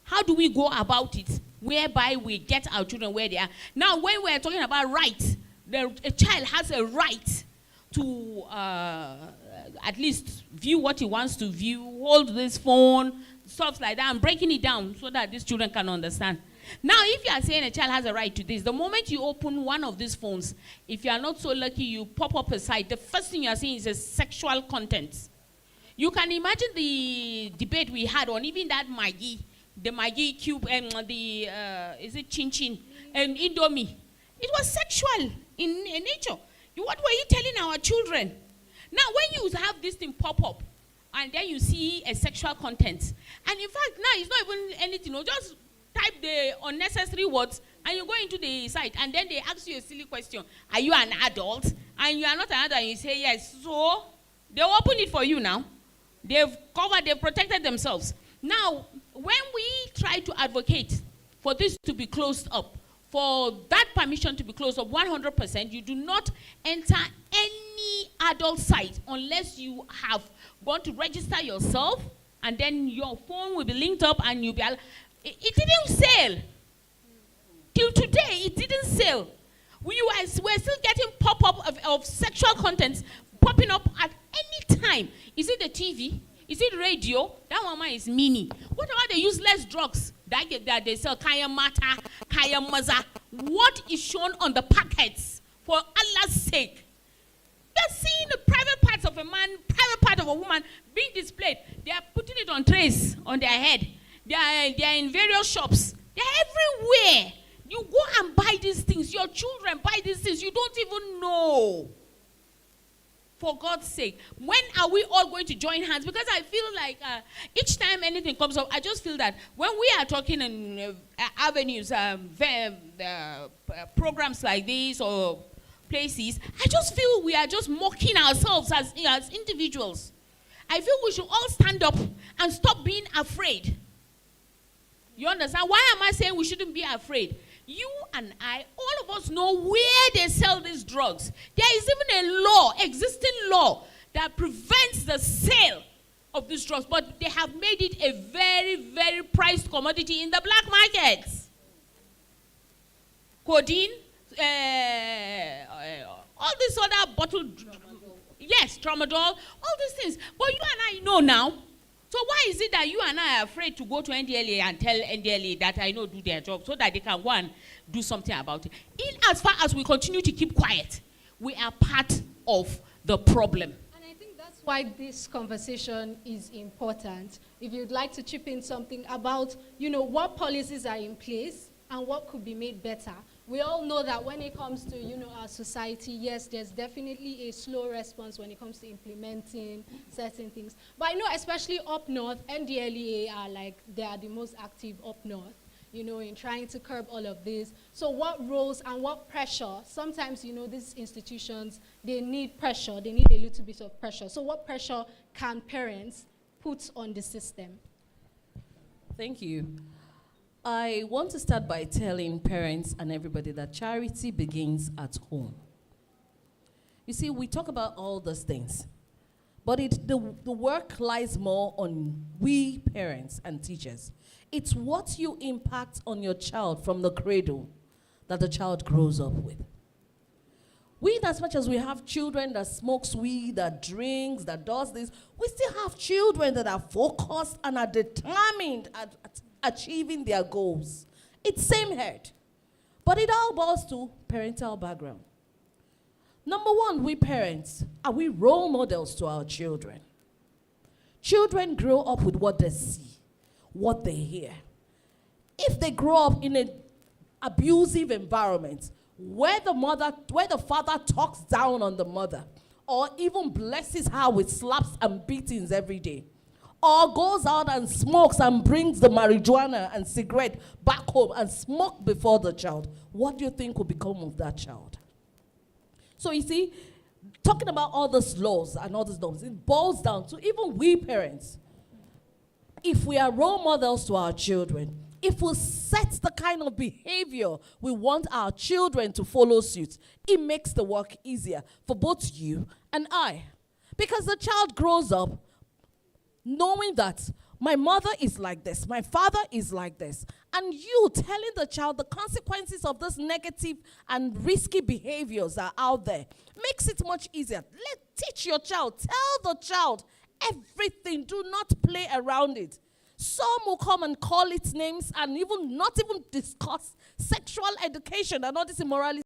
how do we go about it? Whereby we get our children where they are. Now, when we're talking about rights, a child has a right to at least view what he wants to view, hold this phone, stuff like that, and breaking it down so that these children can understand. Now, if you are saying a child has a right to this, the moment you open one of these phones, if you are not so lucky, you pop up a site, the first thing you are seeing is a sexual content. You can imagine the debate we had on even that Maggi, the Maggi cube, and is it Chin Chin, and Indomie. It was sexual in nature. What were you telling our children? Now, when you have this thing pop up, and then you see a sexual content, and in fact, now it's not even anything, you just type the unnecessary words, and you go into the site, and then they ask you a silly question. Are you an adult? And you are not an adult, and you say yes. So, they'll open it for you now. They've covered, they've protected themselves. Now, when we try to advocate for this to be closed up, for that permission to be closed up 100%, you do not enter any adult site unless you have gone to register yourself, and then your phone will be linked up and you'll be... It didn't sell. Till today, it didn't sell. We're still getting pop-up of sexual contents popping up at any time. Is it the TV? Is it radio? That one is mini. What about the useless drugs that they sell? Kaya Mata, Kaya Maza. What is shown on the packets? For Allah's sake. You're seeing the private parts of a man, private part of a woman being displayed. They are putting it on trays on their head. They are in various shops. They're everywhere. You go and buy these things. Your children buy these things. You don't even know. For God's sake, when are we all going to join hands? Because I feel like each time anything comes up, I just feel that when we are talking in avenues, programs like this or places, I just feel we are just mocking ourselves as individuals. I feel we should all stand up and stop being afraid. You understand? Why am I saying we shouldn't be afraid? You and I, all of us know where they sell these drugs. There is even a law, existing law, that prevents the sale of these drugs. But they have made it a very, very priced commodity in the black market. Codeine, all these other bottled, yes, tramadol, all these things. But you and I know now. So why is it that you and I are afraid to go to NDLA and tell NDLA that I know do their job so that they can go and do something about it? In as far as we continue to keep quiet, we are part of the problem. And I think that's why this conversation is important. If you'd like to chip in something about, what policies are in place and what could be made better. We all know that when it comes to, our society, yes, there's definitely a slow response when it comes to implementing certain things. But I know especially up north, NDLEA they are the most active up north. in trying to curb all of this. So what roles and what pressure, sometimes, these institutions, they need pressure, they need a little bit of pressure. So what pressure can parents put on the system? Thank you. I want to start by telling parents and everybody that charity begins at home. You see, we talk about all those things, but the work lies more on we parents and teachers. It's what you impact on your child from the cradle that the child grows up with. We, as much as we have children that smokes weed, that drinks, that does this, we still have children that are focused and are determined at achieving their goals. It's same head. But it all boils to parental background. Number one, we parents, are we role models to our children? Children grow up with what they see, what they hear. If they grow up in an abusive environment, where the father talks down on the mother, or even blesses her with slaps and beatings every day, or goes out and smokes and brings the marijuana and cigarette back home and smoke before the child, what do you think will become of that child? So you see, talking about all those laws and all these norms, it boils down to even we parents. If we are role models to our children, if we set the kind of behavior we want our children to follow suit, it makes the work easier for both you and I. Because the child grows up knowing that my mother is like this, my father is like this, and you telling the child the consequences of those negative and risky behaviors are out there makes it much easier. Teach your child, tell the child everything, do not play around it. Some will come and call it names and not even discuss sexual education and all this immorality.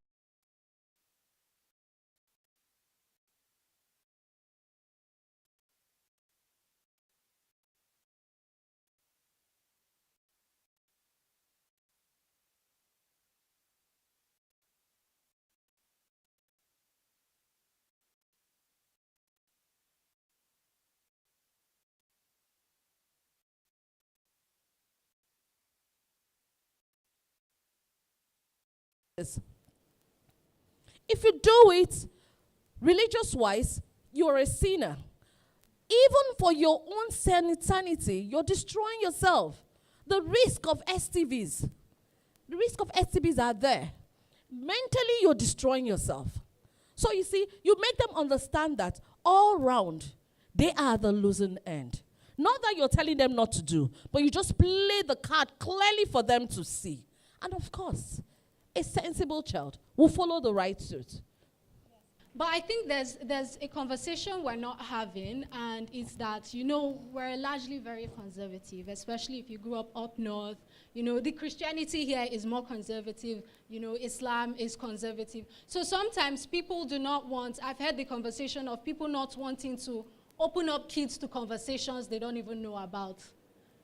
If you do it religious-wise, you're a sinner. Even for your own sanity, you're destroying yourself. The risk of STVs are there. Mentally, you're destroying yourself. So you see, you make them understand that all round, they are the losing end. Not that you're telling them not to do, but you just play the card clearly for them to see. And of course, a sensible child will follow the right suit. But I think there's a conversation we're not having, and it's that, we're largely very conservative, especially if you grew up north. The Christianity here is more conservative. Islam is conservative. So sometimes people do not want, I've heard the conversation of people not wanting to open up kids to conversations they don't even know about.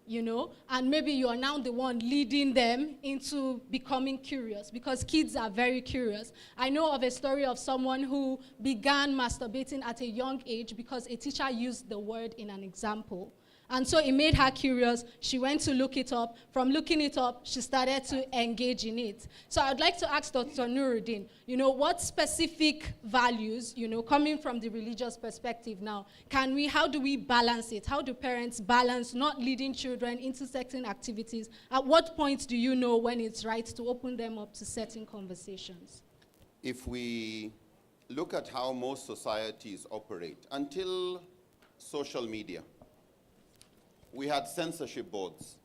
And maybe you are now the one leading them into becoming curious, because kids are very curious. I know of a story of someone who began masturbating at a young age because a teacher used the word in an example. And so it made her curious. She went to look it up. From looking it up, she started to engage in it. So I'd like to ask Dr. Nuruddin, what specific values, coming from the religious perspective now, how do we balance it? How do parents balance not leading children into certain activities? At what point do you know when it's right to open them up to certain conversations? If we look at how most societies operate, until social media, we had censorship boards.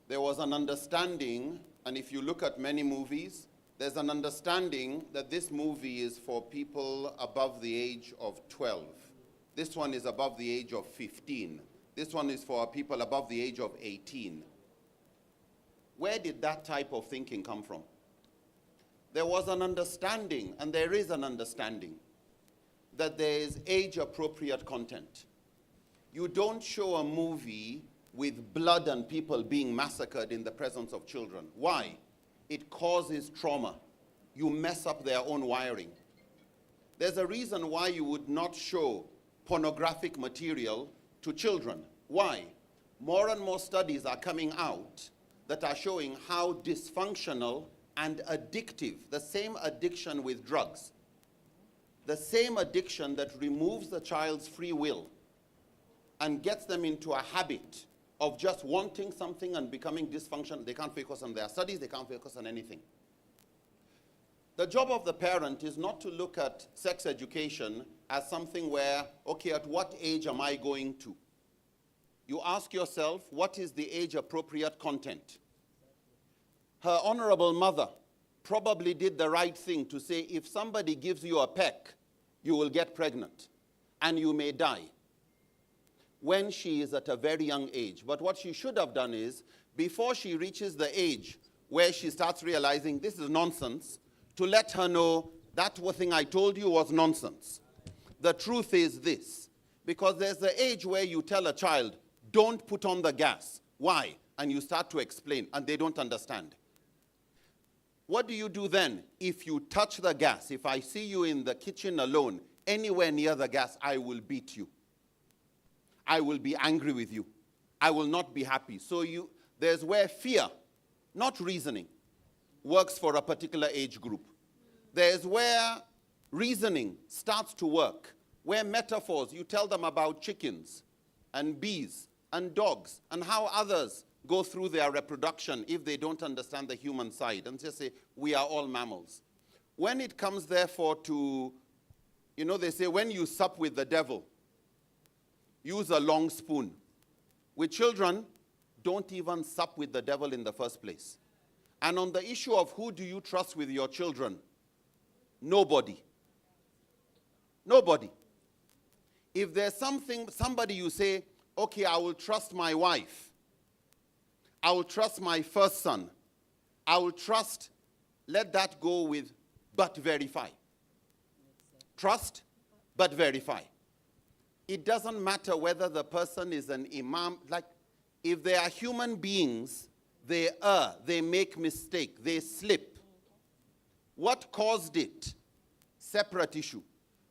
There was an understanding, and if you look at many movies, there's an understanding that this movie is for people above the age of 12. This one is above the age of 15. This one is for people above the age of 18. Where did that type of thinking come from? There was an understanding, and there is an understanding, that there is age-appropriate content. You don't show a movie with blood and people being massacred in the presence of children. Why? It causes trauma. You mess up their own wiring. There's a reason why you would not show pornographic material to children. Why? More and more studies are coming out that are showing how dysfunctional and addictive, the same addiction with drugs, the same addiction that removes the child's free will and gets them into a habit of just wanting something and becoming dysfunctional. They can't focus on their studies, they can't focus on anything. The job of the parent is not to look at sex education as something where, okay, at what age am I going to? You ask yourself, what is the age-appropriate content? Her honorable mother probably did the right thing to say, if somebody gives you a peck, you will get pregnant and you may die, when she is at a very young age. But what she should have done is, before she reaches the age where she starts realizing this is nonsense, to let her know that thing I told you was nonsense. The truth is this, because there's the age where you tell a child, don't put on the gas. Why? And you start to explain, and they don't understand. What do you do then? If you touch the gas, if I see you in the kitchen alone, anywhere near the gas, I will beat you. I will be angry with you. I will not be happy. So there's where fear, not reasoning, works for a particular age group. There's where reasoning starts to work, where metaphors, you tell them about chickens and bees and dogs and how others go through their reproduction if they don't understand the human side, and just say, we are all mammals. When it comes, therefore, to, they say, when you sup with the devil, use a long spoon. With children, don't even sup with the devil in the first place. And on the issue of who do you trust with your children, nobody. Nobody. If there's somebody you say, okay, I will trust my wife, I will trust my first son, I will trust, let that go with but verify. Trust, but verify. It doesn't matter whether the person is an imam. Like, if they are human beings, they err, they make mistake, they slip. What caused it? Separate issue.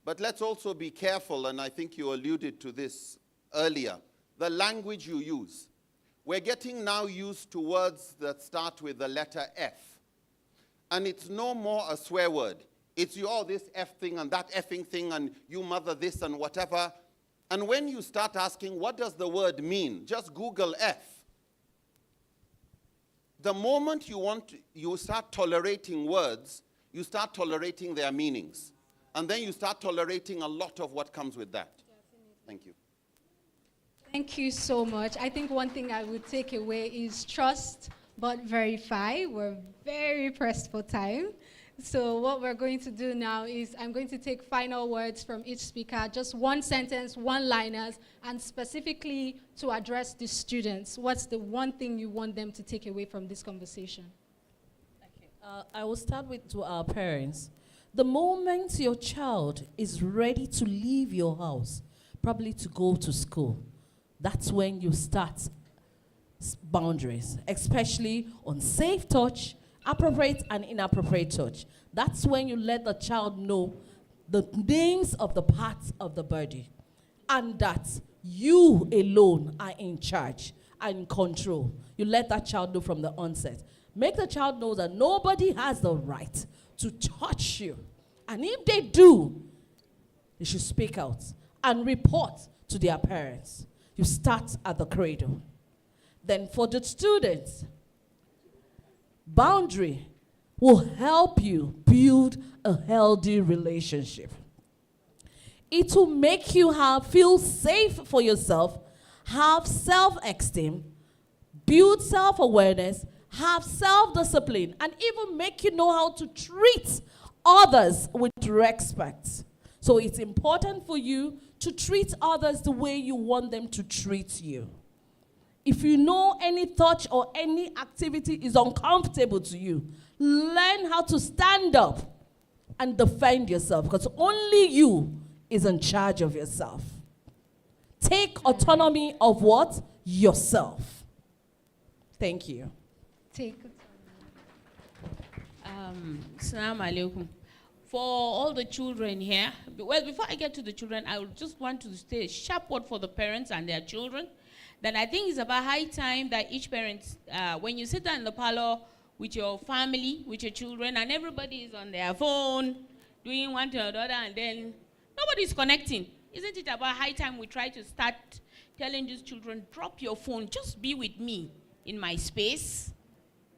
But let's also be careful, and I think you alluded to this earlier, the language you use. We're getting now used to words that start with the letter F. And it's no more a swear word. It's this F thing and that effing thing and you mother this and whatever. And when you start asking, what does the word mean? Just Google F. The moment you start tolerating words, you start tolerating their meanings. And then you start tolerating a lot of what comes with that. Thank you. Thank you so much. I think one thing I would take away is trust but verify. We're very pressed for time. So what we're going to do now is I'm going to take final words from each speaker, just one sentence, one-liners, and specifically to address the students. What's the one thing you want them to take away from this conversation? Okay. I will start with to our parents. The moment your child is ready to leave your house, probably to go to school, that's when you start boundaries, especially on safe touch, appropriate and inappropriate touch. That's when you let the child know the names of the parts of the body and that you alone are in charge and in control. You let that child know from the onset. Make the child know that nobody has the right to touch you. And if they do, they should speak out and report to their parents. You start at the cradle. Then for the students, boundary will help you build a healthy relationship. It will make you feel safe for yourself, have self-esteem, build self-awareness, have self-discipline, and even make you know how to treat others with respect. So it's important for you to treat others the way you want them to treat you. If you know any touch or any activity is uncomfortable to you, learn how to stand up and defend yourself, because only you is in charge of yourself. Take autonomy of what? Yourself. Thank you. Take Assalamu alaikum. For all the children here, well, before I get to the children, I would just want to say a sharp word for the parents and their children, then I think it's about high time that each parent, when you sit down in the parlor with your family, with your children, and everybody is on their phone, doing one to another, and then nobody's connecting. Isn't it about high time we try to start telling these children, drop your phone, just be with me in my space?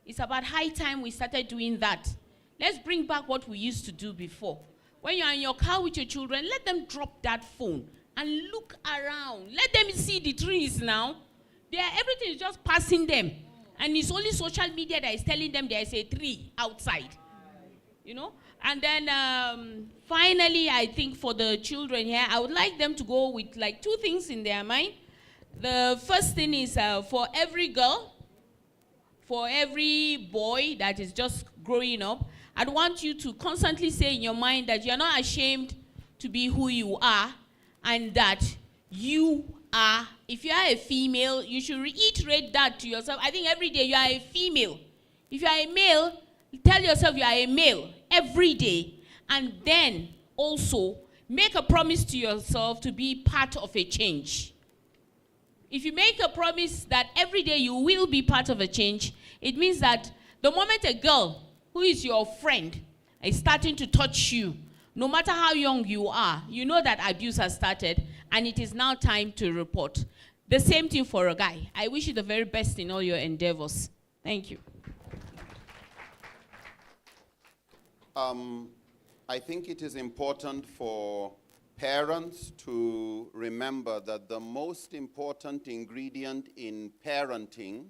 It's about high time we started doing that. Let's bring back what we used to do before. When you're in your car with your children, let them drop that phone and look around. Let them see the trees now. Everything is just passing them. And it's only social media that is telling them there's a tree outside. You know? And then finally, I think for the children here, I would like them to go with like 2 things in their mind. The first thing is for every girl, for every boy that is just growing up, I'd want you to constantly say in your mind that you're not ashamed to be who you are, and that you are, if you are a female, you should reiterate that to yourself. I think every day you are a female. If you are a male, tell yourself you are a male every day, and then also make a promise to yourself to be part of a change. If you make a promise that every day you will be part of a change, it means that the moment a girl who is your friend is starting to touch you, no matter how young you are, you know that abuse has started, and it is now time to report. The same thing for a guy. I wish you the very best in all your endeavors. Thank you. I think it is important for parents to remember that the most important ingredient in parenting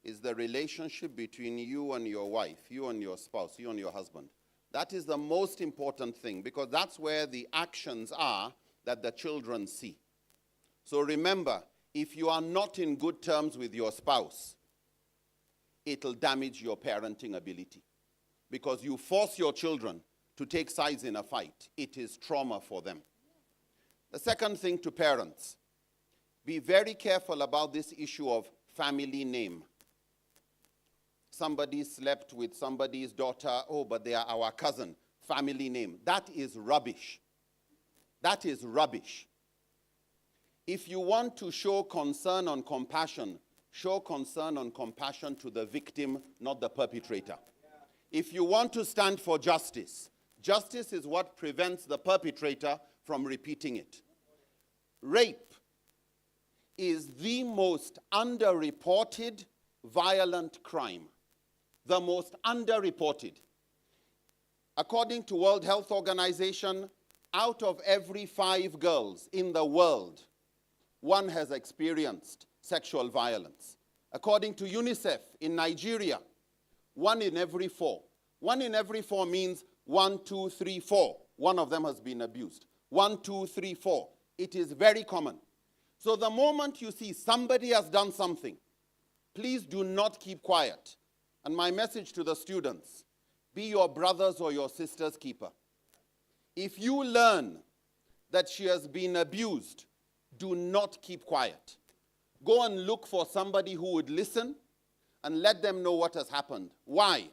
is the relationship between you and your wife, you and your spouse, you and your husband. That is the most important thing, because that's where the actions are that the children see. So remember, if you are not in good terms with your spouse, it'll damage your parenting ability. Because you force your children to take sides in a fight. It is trauma for them. The second thing to parents, be very careful about this issue of family name. Somebody slept with somebody's daughter, oh, but they are our cousin, family name. That is rubbish. That is rubbish. If you want to show concern and compassion, show concern and compassion to the victim, not the perpetrator. If you want to stand for justice, justice is what prevents the perpetrator from repeating it. Rape is the most underreported violent crime. The most underreported. According to World Health Organization, out of every 5 girls in the world, 1 has experienced sexual violence. According to UNICEF in Nigeria, 1 in every 4. 1 in every 4 means 1, 2, 3, 4. One of them has been abused. 1, 2, 3, 4. It is very common. So the moment you see somebody has done something, please do not keep quiet. And my message to the students, be your brother's or your sister's keeper. If you learn that she has been abused, do not keep quiet. Go and look for somebody who would listen and let them know what has happened. Why?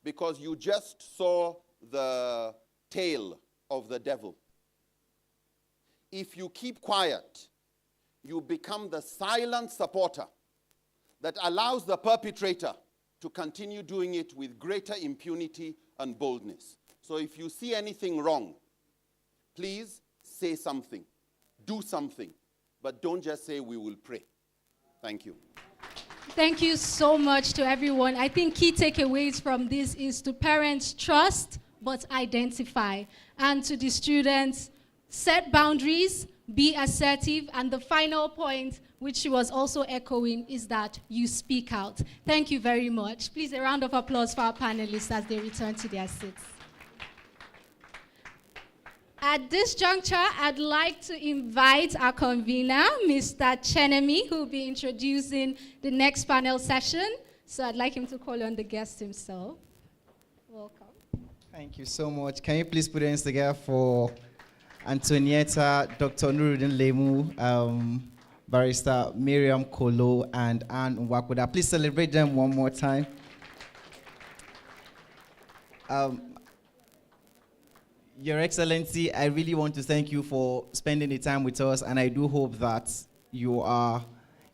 Because you just saw the tail of the devil. If you keep quiet, you become the silent supporter that allows the perpetrator to continue doing it with greater impunity and boldness. So if you see anything wrong, please say something, do something, but don't just say we will pray. Thank you. Thank you so much to everyone. I think key takeaways from this is to parents, trust but identify. And to the students, set boundaries, be assertive. And the final point, which she was also echoing, is that you speak out. Thank you very much. Please, a round of applause for our panelists as they return to their seats. At this juncture, I'd like to invite our convener, Mr. Chenemi, who will be introducing the next panel session. So I'd like him to call on the guest himself. Welcome. Thank you so much. Can you please put your hands together for Antonietta, Dr. Nuruddin Lemu, Barrister Miriam Kolo, and Anne Nwakoda. Please celebrate them one more time. Your Excellency, I really want to thank you for spending the time with us, and I do hope that you are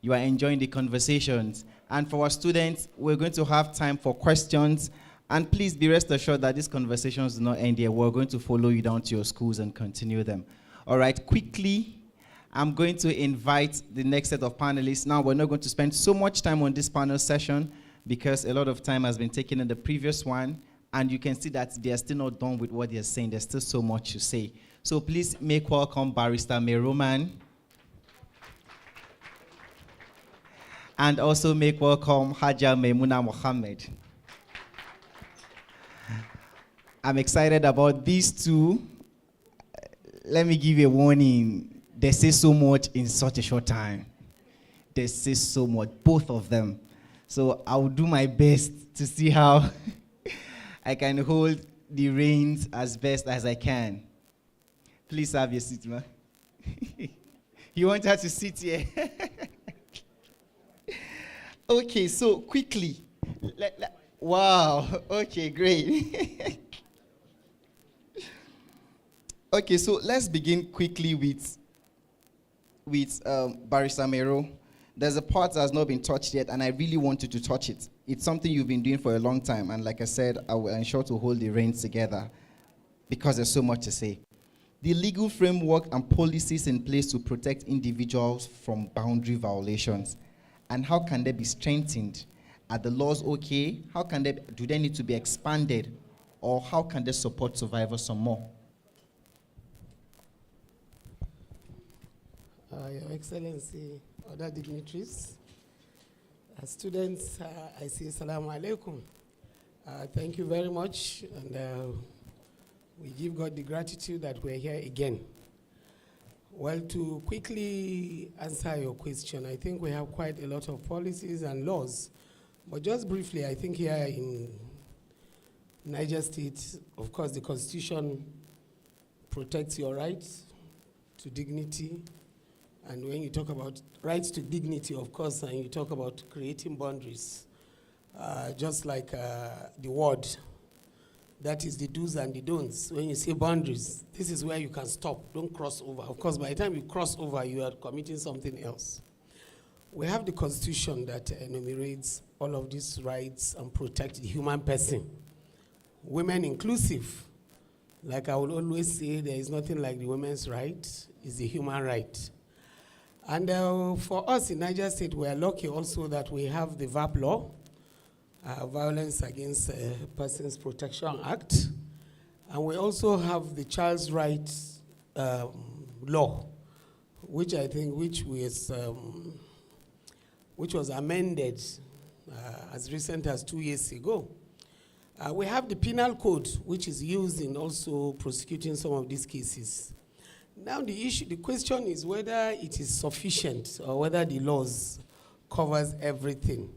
enjoying the conversations. And for our students, we're going to have time for questions. And please be rest assured that these conversations do not end here. We're going to follow you down to your schools and continue them. All right, quickly, I'm going to invite the next set of panelists. Now, we're not going to spend so much time on this panel session because a lot of time has been taken in the previous one. And you can see that they're still not done with what they're saying. There's still so much to say. So please make welcome Barrister Meroman. And also make welcome Haja Maimuna Mohammed. I'm excited about these two. Let me give you a warning. They say so much in such a short time. They say so much, both of them. So I will do my best to see how I can hold the reins as best as I can. Please have your seat, man. You want her to sit here? Okay, so quickly. Wow, okay, great. Okay, so let's begin quickly with Barrister Mero. There's a part that has not been touched yet, and I really want you to touch it. It's something you've been doing for a long time, and like I said, I will ensure to hold the reins together because there's so much to say. The legal framework and policies in place to protect individuals from boundary violations, and how can they be strengthened? Are the laws okay? Do they need to be expanded? Or how can they support survivors some more? Your Excellency, other dignitaries, students, I say Assalamu alaikum. Thank you very much, and we give God the gratitude that we're here again. Well, to quickly answer your question, I think we have quite a lot of policies and laws. But just briefly, I think here in Niger State, of course, the Constitution protects your rights to dignity. And when you talk about rights to dignity, of course, and you talk about creating boundaries, just like the word, that is the do's and the don'ts. When you say boundaries, this is where you can stop. Don't cross over. Of course, by the time you cross over, you are committing something else. We have the Constitution that enumerates all of these rights and protect the human person, women inclusive. Like I will always say, there is nothing like the women's right. It's the human right. And for us in Niger State, we are lucky also that we have the VAP law, Violence Against Persons Protection Act. And we also have the Child's Rights Law, which I think which was amended as recent as 2 years ago. We have the Penal Code, which is used in also prosecuting some of these cases. Now the question is whether it is sufficient or whether the laws covers everything.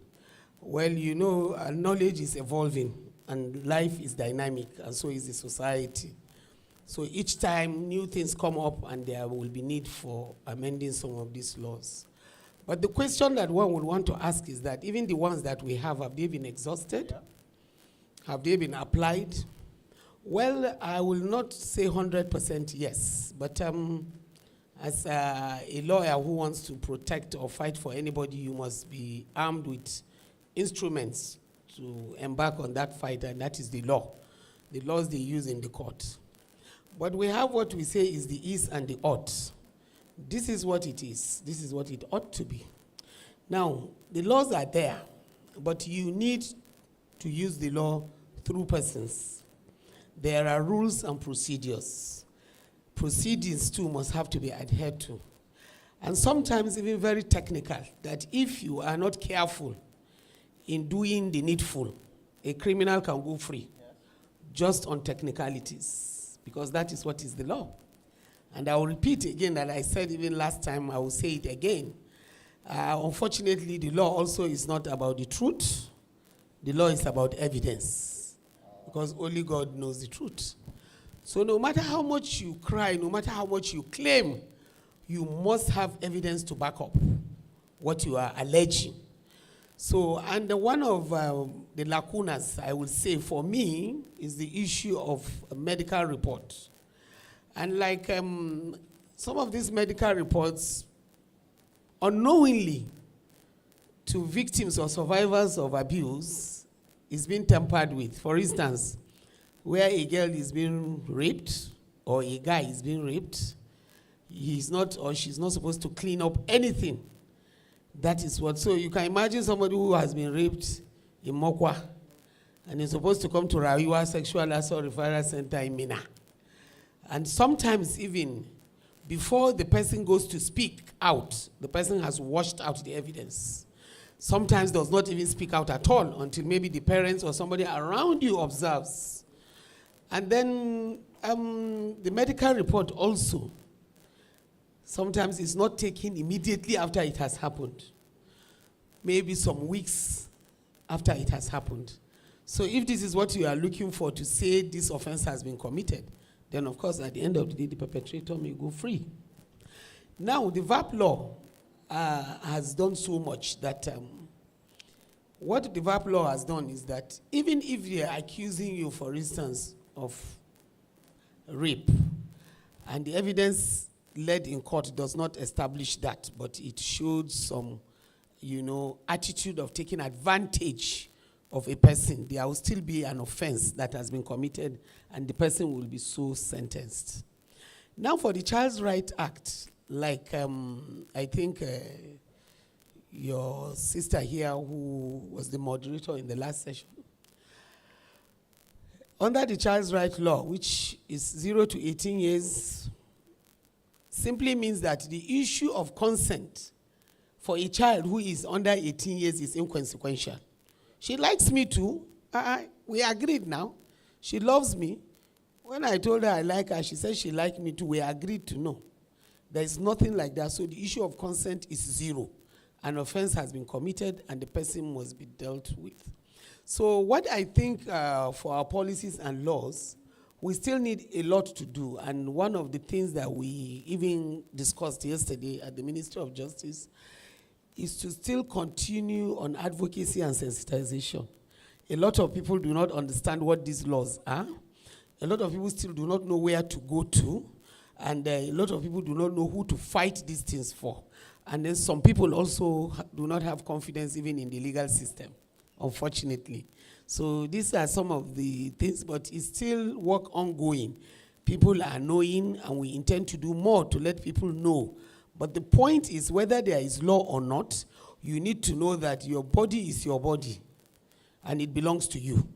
Well, you know, knowledge is evolving and life is dynamic, and so is the society. So each time new things come up and there will be need for amending some of these laws. But the question that one would want to ask is that even the ones that we have they been exhausted? Yeah. Have they been applied? Well, I will not say 100% yes, but as a lawyer who wants to protect or fight for anybody, you must be armed with instruments to embark on that fight, and that is the law, the laws they use in the court. But we have what we say is the is and the ought. This is what it is. This is what it ought to be. Now, the laws are there, but you need to use the law through persons. There are rules and procedures. Proceedings, too, must have to be adhered to. And sometimes even very technical, that if you are not careful in doing the needful, a criminal can go free, just on technicalities, because that is what is the law. And I will repeat again that I said even last time, I will say it again. Unfortunately, the law also is not about the truth. The law is about evidence, because only God knows the truth. So no matter how much you cry, no matter how much you claim, you must have evidence to back up what you are alleging. So, and one of the lacunas, I would say, for me, is the issue of a medical report. And like some of these medical reports unknowingly to victims or survivors of abuse is being tampered with. For instance, where a girl is being raped or a guy is being raped, he's not or she's not supposed to clean up anything. That is what. So you can imagine somebody who has been raped in Mokwa and is supposed to come to Raiwa Sexual Assault Referral Center in Mina. And sometimes even before the person goes to speak out, the person has washed out the evidence. Sometimes does not even speak out at all until maybe the parents or somebody around you observes. And then the medical report also sometimes is not taken immediately after it has happened. Maybe some weeks after it has happened. So if this is what you are looking for to say this offense has been committed, then of course at the end of the day, the perpetrator may go free. Now, the VAP law has done so much that what the VAP law has done is that even if they are accusing you, for instance, of rape, and the evidence led in court does not establish that, but it showed some, attitude of taking advantage of a person, there will still be an offense that has been committed, and the person will be so sentenced. Now, for the Child's Right Act, like I think your sister here, who was the moderator in the last session, under the Child's Right Law, which is 0 to 18 years, simply means that the issue of consent for a child who is under 18 years is inconsequential. She likes me too. We agreed now. She loves me. When I told her I like her, she said she liked me too. We agreed to know. There is nothing like that. So the issue of consent is 0. An offense has been committed and the person must be dealt with. So what I think for our policies and laws, we still need a lot to do. And one of the things that we even discussed yesterday at the Ministry of Justice is to still continue on advocacy and sensitization. A lot of people do not understand what these laws are. A lot of people still do not know where to go to. And a lot of people do not know who to fight these things for. And then some people also do not have confidence even in the legal system, unfortunately. So these are some of the things, but it's still work ongoing. People are knowing, and we intend to do more to let people know. But the point is, whether there is law or not, you need to know that your body is your body, and it belongs to you.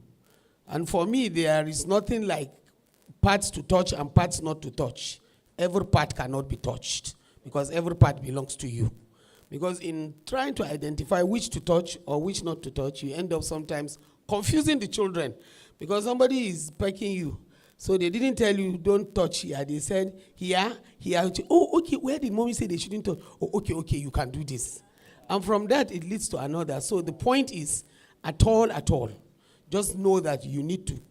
And for me, there is nothing like parts to touch and parts not to touch. Every part cannot be touched, because every part belongs to you. Because in trying to identify which to touch or which not to touch, you end up sometimes confusing the children, because somebody is pecking you. So they didn't tell you, don't touch here. They said, here. Oh, okay, where did mommy say they shouldn't touch? Oh, okay, you can do this. And from that, it leads to another. So the point is, at all, just know that you need to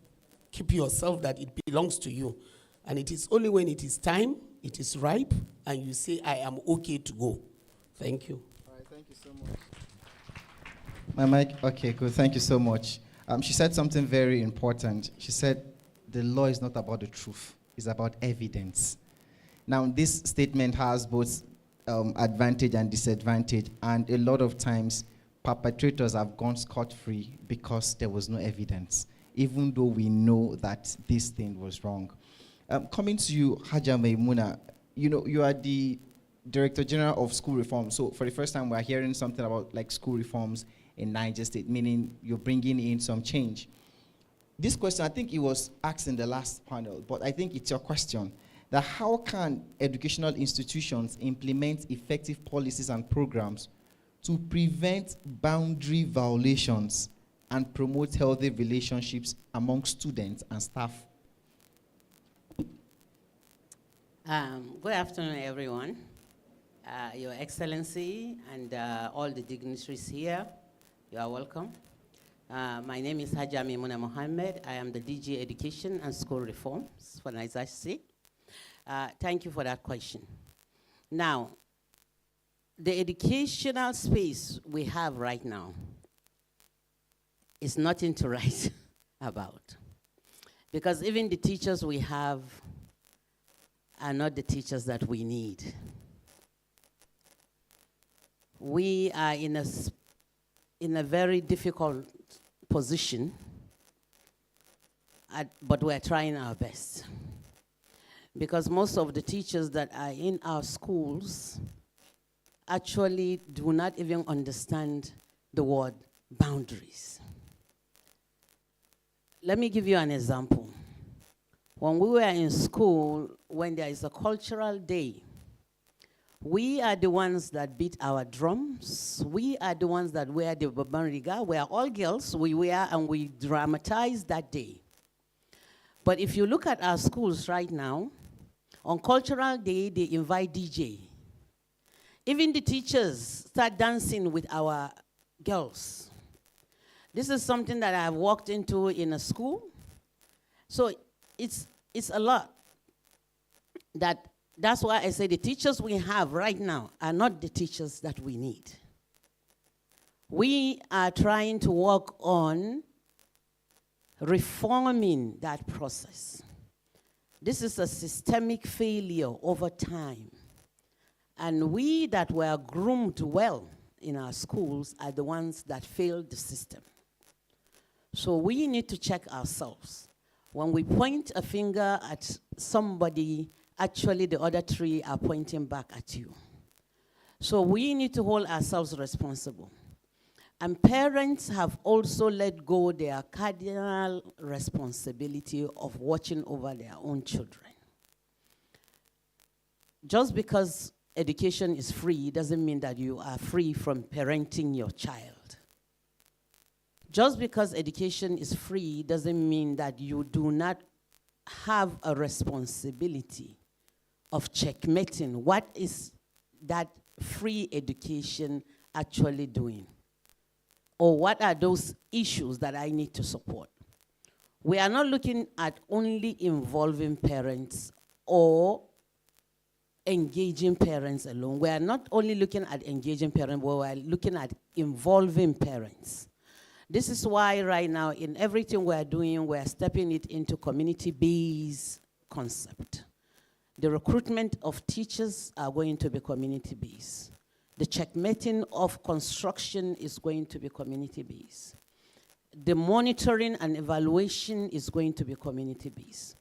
keep yourself, that it belongs to you. And it is only when it is time, it is ripe, and you say, I am okay to go. Thank you. All right, thank you so much. My mic, okay, good, thank you so much. She said something very important. She said, the law is not about the truth, it's about evidence. Now, this statement has both advantage and disadvantage, and a lot of times, perpetrators have gone scot-free because there was no evidence, even though we know that this thing was wrong. Coming to you, Haja Maimuna, you are the Director General of School Reform. So for the first time, we're hearing something about like school reforms in Niger State, meaning you're bringing in some change. This question, I think it was asked in the last panel, but I think it's your question, that how can educational institutions implement effective policies and programs to prevent boundary violations and promote healthy relationships among students and staff? Good afternoon, everyone. Your Excellency and all the dignitaries here, you are welcome. My name is Haja Maimuna Mohammed. I am the DG Education and School Reforms for Niger State. Thank you for that question. Now, the educational space we have right now is nothing to write about, because even the teachers we have are not the teachers that we need. we are in a very difficult position, but we're trying our best. Because most of the teachers that are in our schools actually do not even understand the word boundaries. Let me give you an example. When we were in school, when there is a cultural day, we are the ones that beat our drums. We are the ones that wear the babariga. We are all girls. We wear and we dramatize that day. But if you look at our schools right now, on cultural day, they invite DJ. Even the teachers start dancing with our girls. This is something that I've walked into in a school. So it's a lot. That's why I say the teachers we have right now are not the teachers that we need. We are trying to work on reforming that process. This is a systemic failure over time. And we that were groomed well in our schools are the ones that failed the system. So we need to check ourselves. When we point a finger at somebody, actually the other three are pointing back at you. So we need to hold ourselves responsible. And parents have also let go their cardinal responsibility of watching over their own children. Just because education is free doesn't mean that you are free from parenting your child. Just because education is free doesn't mean that you do not have a responsibility of checkmating what is that free education actually doing, or what are those issues that I need to support. We are not looking at only involving parents or engaging parents alone. We are not only looking at engaging parents, but we are looking at involving parents. This is why right now in everything we're doing, we're stepping it into community-based concept. The recruitment of teachers are going to be community-based. The checkmating of construction is going to be community-based. The monitoring and evaluation is going to be community-based.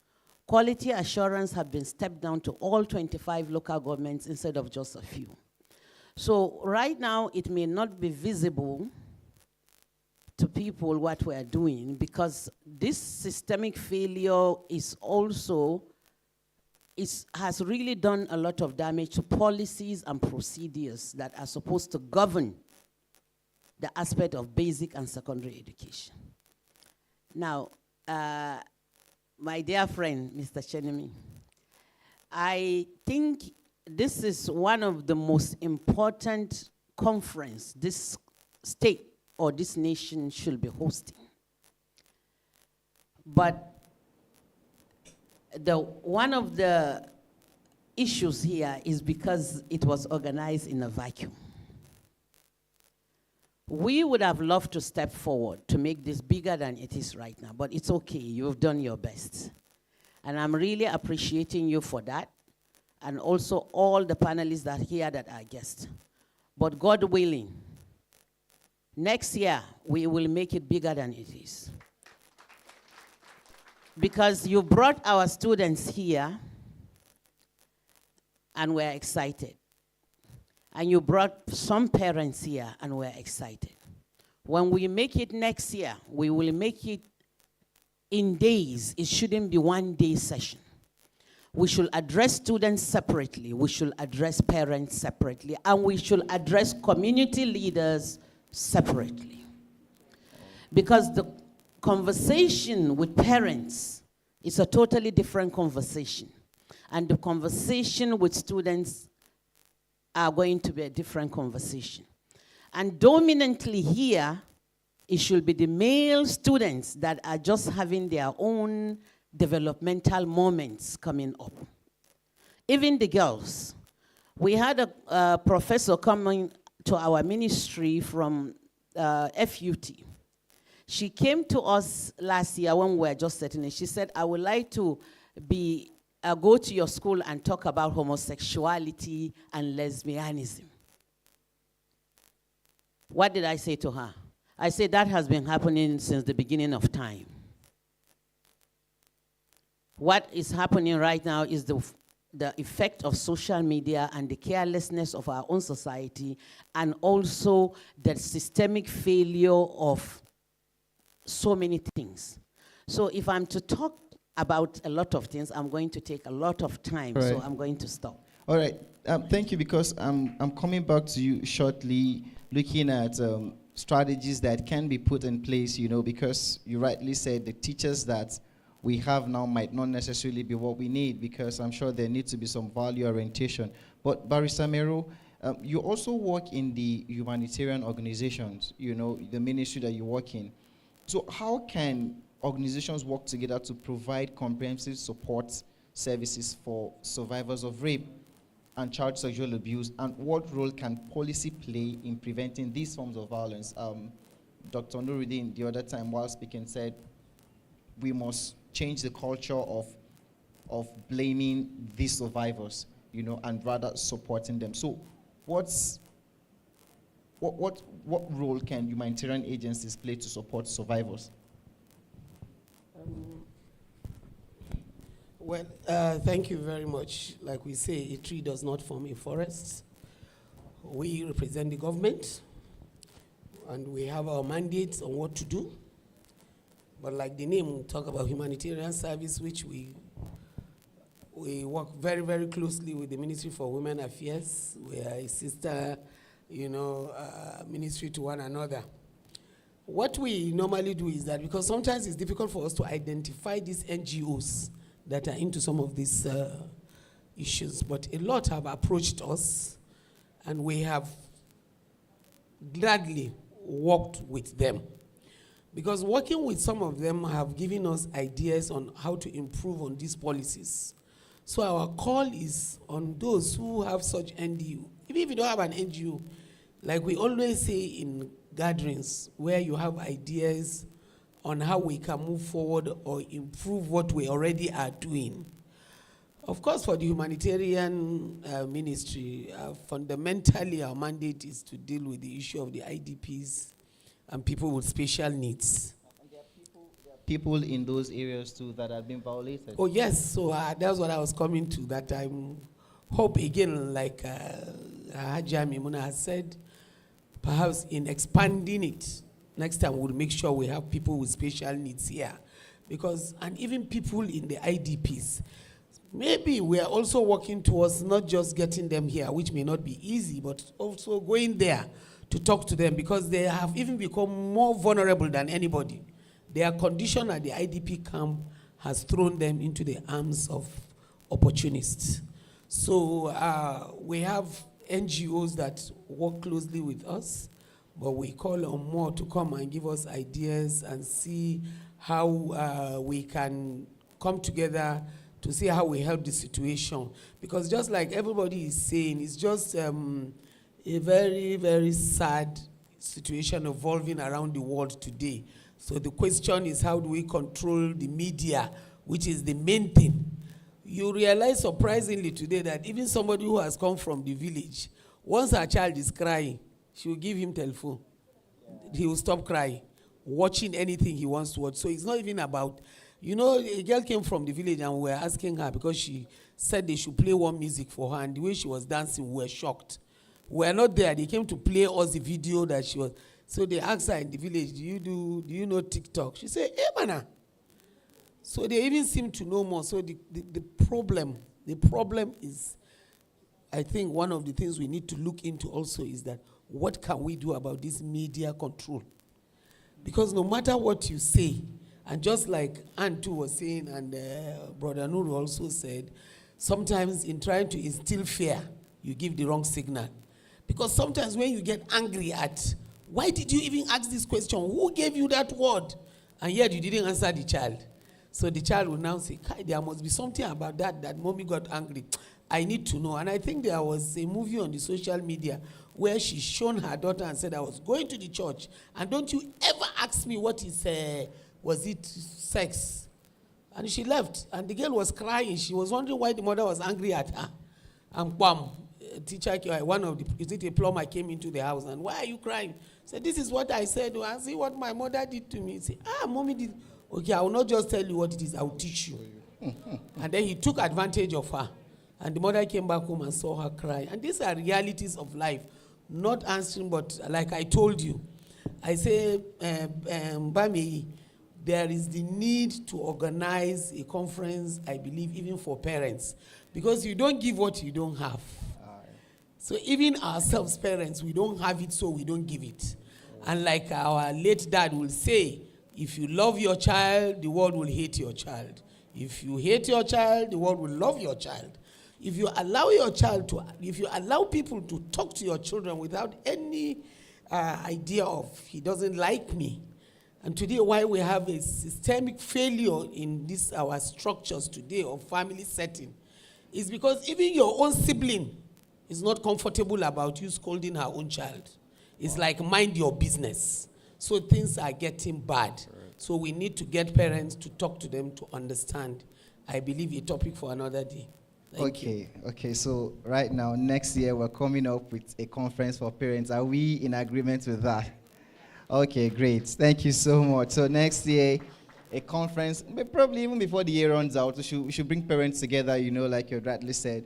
Quality assurance have been stepped down to all 25 local governments instead of just a few. So right now, it may not be visible to people what we're doing, because this systemic failure is also, has really done a lot of damage to policies and procedures that are supposed to govern the aspect of basic and secondary education. Now, my dear friend, Mr. Chenemi, I think this is one of the most important conference this state or this nation should be hosting. But one of the issues here is because it was organized in a vacuum. We would have loved to step forward to make this bigger than it is right now, but it's okay, you've done your best. And I'm really appreciating you for that, and also all the panelists that are here that are guests. But God willing, next year, we will make it bigger than it is. Because you brought our students here, and we're excited. And you brought some parents here, and we're excited. When we make it next year, we will make it in days. It shouldn't be one-day session. We should address students separately. We should address parents separately. And we should address community leaders separately. Because the conversation with parents is a totally different conversation. And the conversation with students are going to be a different conversation. And dominantly here, it should be the male students that are just having their own developmental moments coming up. Even the girls. We had a professor coming to our ministry from FUT. She came to us last year when we were just setting it. She said, I would like to go to your school and talk about homosexuality and lesbianism. What did I say to her? I said that has been happening since the beginning of time. What is happening right now is the effect of social media and the carelessness of our own society, and also the systemic failure of so many things. So if I'm to talk about a lot of things, I'm going to take a lot of time, Right. so I'm going to stop. All right. Thank you, because I'm coming back to you shortly, looking at strategies that can be put in place, because you rightly said the teachers that we have now might not necessarily be what we need, because I'm sure there needs to be some value orientation. But Barrister Mero, you also work in the humanitarian organizations, the ministry that you work in. So how can organizations work together to provide comprehensive support services for survivors of rape and child sexual abuse, and what role can policy play in preventing these forms of violence? Dr. Nuruddin, the other time while speaking, said we must change the culture of blaming these survivors, and rather supporting them. So what role can humanitarian agencies play to support survivors? Well, thank you very much. Like we say, a tree does not form a forest. We represent the government, and we have our mandates on what to do. But like the name, we talk about humanitarian service, which we work very, very closely with the Ministry for Women Affairs. We are a sister, ministry to one another. What we normally do is that, because sometimes it's difficult for us to identify these NGOs that are into some of these issues, but a lot have approached us, and we have gladly worked with them. Because working with some of them have given us ideas on how to improve on these policies. So our call is on those who have such NGO. Even if you don't have an NGO, like we always say in gatherings, where you have ideas on how we can move forward or improve what we already are doing. Of course, for the humanitarian ministry, fundamentally our mandate is to deal with the issue of the IDPs and people with special needs. And there are people in those areas too that have been violated. Oh yes, so that's what I was coming to, that I hope again, like Hajia Mimuna has said, perhaps in expanding it, next time we'll make sure we have people with special needs here. Because, and even people in the IDPs, maybe we are also working towards not just getting them here, which may not be easy, but also going there to talk to them, because they have even become more vulnerable than anybody. Their condition at the IDP camp has thrown them into the arms of opportunists. So we have NGOs that work closely with us, but we call on more to come and give us ideas and see how we can come together to see how we help the situation. Because just like everybody is saying, it's just a very, very sad situation evolving around the world today. So the question is, how do we control the media, which is the main thing? You realize surprisingly today that even somebody who has come from the village, once her child is crying, she will give him telephone. He will stop crying, watching anything he wants to watch. So it's not even about, a girl came from the village and we were asking her, because she said they should play one music for her, and the way she was dancing, we were shocked. We were not there. They came to play us the video that she was. So they asked her in the village, do you know TikTok? She said, hey, mana. So they even seem to know more. So the problem is, I think one of the things we need to look into also is that, what can we do about this media control? Because no matter what you say, and just like Antu was saying, and Brother Nuru also said, sometimes in trying to instill fear, you give the wrong signal. Because sometimes when you get angry at, why did you even ask this question? Who gave you that word? And yet you didn't answer the child. So the child will now say, Kai, there must be something about that mommy got angry. I need to know. And I think there was a movie on the social media where she shown her daughter and said, I was going to the church, and don't you ever ask me what is, was it sex? And she left, and the girl was crying. She was wondering why the mother was angry at her. And bam, teacher, one of the, is it a plumber came into the house and, why are you crying? Said, this is what I said. I see what my mother did to me. Say, mommy did. Okay, I will not just tell you what it is. I will teach you. And then he took advantage of her. And the mother came back home and saw her cry. And these are realities of life. Not answering, but like I told you, I say, Bami, there is the need to organize a conference, I believe, even for parents. Because you don't give what you don't have. So even ourselves, parents, we don't have it, so we don't give it. And like our late dad will say, if you love your child, the world will hate your child. If you hate your child, the world will love your child. If you allow your child to, if you allow people to talk to your children without any idea of, he doesn't like me. And today, why we have a systemic failure in this, our structures today of family setting, is because even your own sibling is not comfortable about you scolding her own child. It's like, mind your business. So things are getting bad. So we need to get parents to talk to them to understand. I believe a topic for another day. Thank you. Okay, so right now, next year, we're coming up with a conference for parents. Are we in agreement with that? Okay, great. Thank you so much. So next year, a conference, probably even before the year runs out, we should bring parents together, you know, like you rightly said.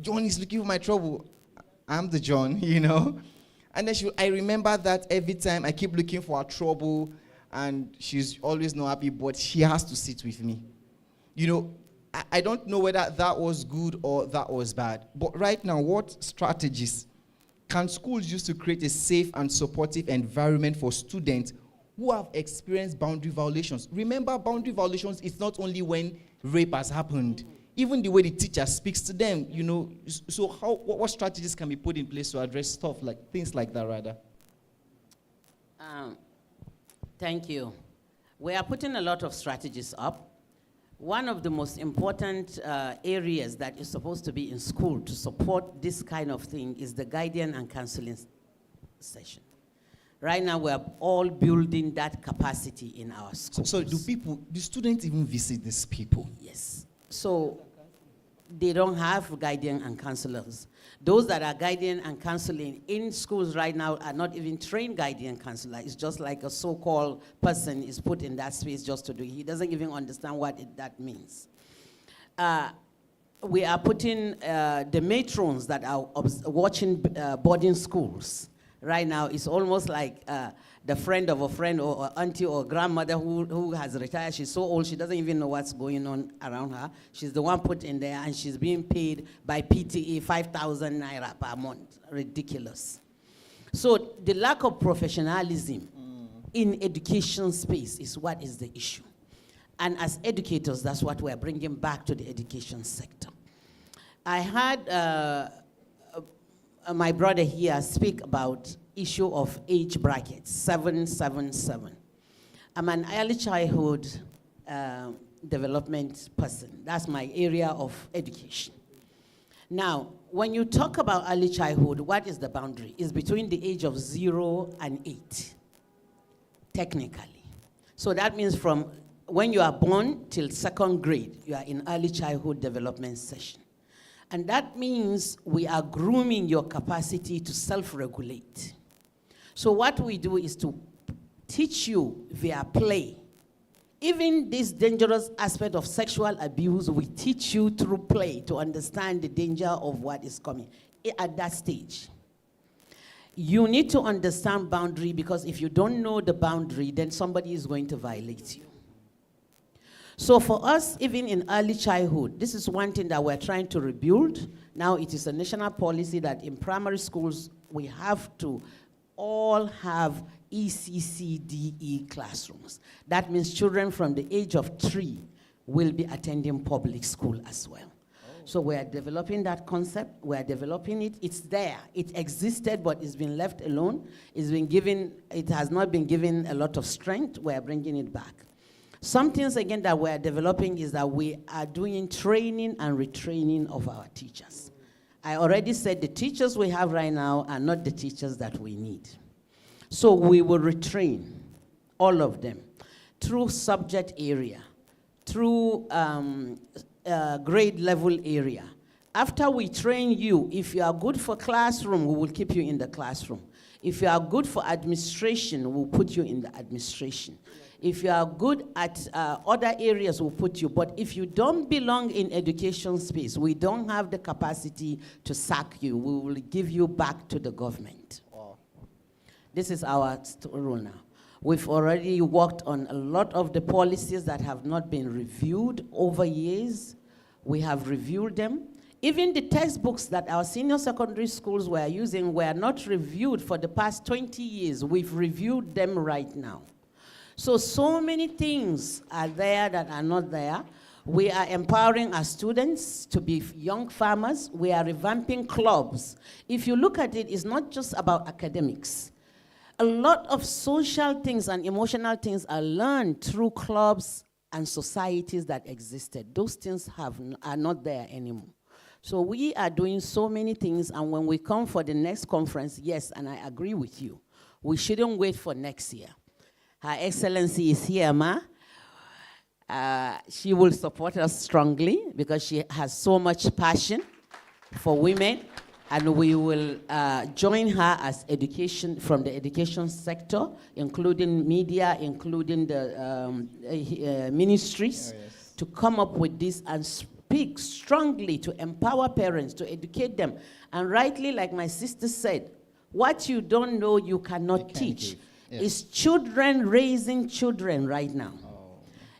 John is looking for my trouble. I'm the John, you know. And then I remember that every time I keep looking for her trouble, and she's always not happy, but she has to sit with me. You know, I don't know whether that was good or that was bad. But right now, what strategies can schools use to create a safe and supportive environment for students who have experienced boundary violations? Remember, boundary violations is not only when rape has happened. Even the way the teacher speaks to them, you know. So what strategies can be put in place to address stuff like, things like that, rather? Thank you. We are putting a lot of strategies up. One of the most important areas that is supposed to be in school to support this kind of thing is the guardian and counseling session. Right now, we are all building that capacity in our schools. So do students even visit these people? Yes. So they don't have guardian and counselors. Those that are guardian and counseling in schools right now are not even trained guardian counselor. It's just like a so-called person is put in that space just to do it. He doesn't even understand what that means. We are putting the matrons that are watching boarding schools. Right now, it's almost like the friend of a friend or auntie or grandmother who has retired. She's so old, she doesn't even know what's going on around her. She's the one put in there, and she's being paid by PTA 5,000 naira per month. Ridiculous. So the lack of professionalism in education space is what is the issue. And as educators, that's what we're bringing back to the education sector. I had my brother here speak about issue of age brackets, 777. I'm an early childhood development person. That's my area of education. Now, when you talk about early childhood, what is the boundary? It's between the age of 0 and 8, technically. So that means from when you are born till 2nd grade, you are in early childhood development session. And that means we are grooming your capacity to self-regulate. So what we do is to teach you via play. Even this dangerous aspect of sexual abuse, we teach you through play to understand the danger of what is coming at that stage. You need to understand boundary, because if you don't know the boundary, then somebody is going to violate you. So for us, even in early childhood, this is one thing that we're trying to rebuild. Now it is a national policy that in primary schools, we have to all have ECCDE classrooms. That means children from the age of 3 will be attending public school as well. So we are developing that concept. We are developing it. It's there. It existed, but it's been left alone. It has not been given a lot of strength. We are bringing it back. Some things, again, that we are developing is that we are doing training and retraining of our teachers. I already said the teachers we have right now are not the teachers that we need. So we will retrain all of them through subject area, through grade level area. After we train you, if you are good for classroom, we will keep you in the classroom. If you are good for administration, we'll put you in the administration. If you are good at other areas, we'll put you. But if you don't belong in education space, we don't have the capacity to sack you. We will give you back to the government. Wow. This is our rule now. We've already worked on a lot of the policies that have not been reviewed over years. We have reviewed them. Even the textbooks that our senior secondary schools were using were not reviewed for the past 20 years. We've reviewed them right now. So many things are there that are not there. We are empowering our students to be young farmers. We are revamping clubs. If you look at it, it's not just about academics. A lot of social things and emotional things are learned through clubs and societies that existed. Those things are not there anymore. So we are doing so many things, and when we come for the next conference, yes, and I agree with you, we shouldn't wait for next year. Her Excellency is here, ma. She will support us strongly because she has so much passion for women, and we will join her as from the education sector, including media, including the ministries, to come up with this and speak strongly to empower parents, to educate them. And rightly, like my sister said, what you don't know, you cannot teach. Yes. It's children raising children right now.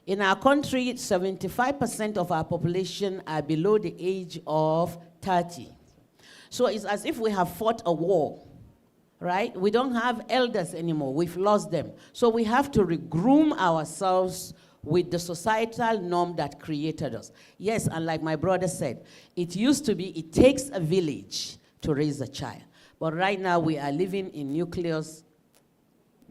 In our country, 75% of our population are below the age of 30. So it's as if we have fought a war, right? We don't have elders anymore. We've lost them. So we have to regroom ourselves with the societal norm that created us. Yes, and like my brother said, it used to be it takes a village to raise a child. But right now we are living in nucleus.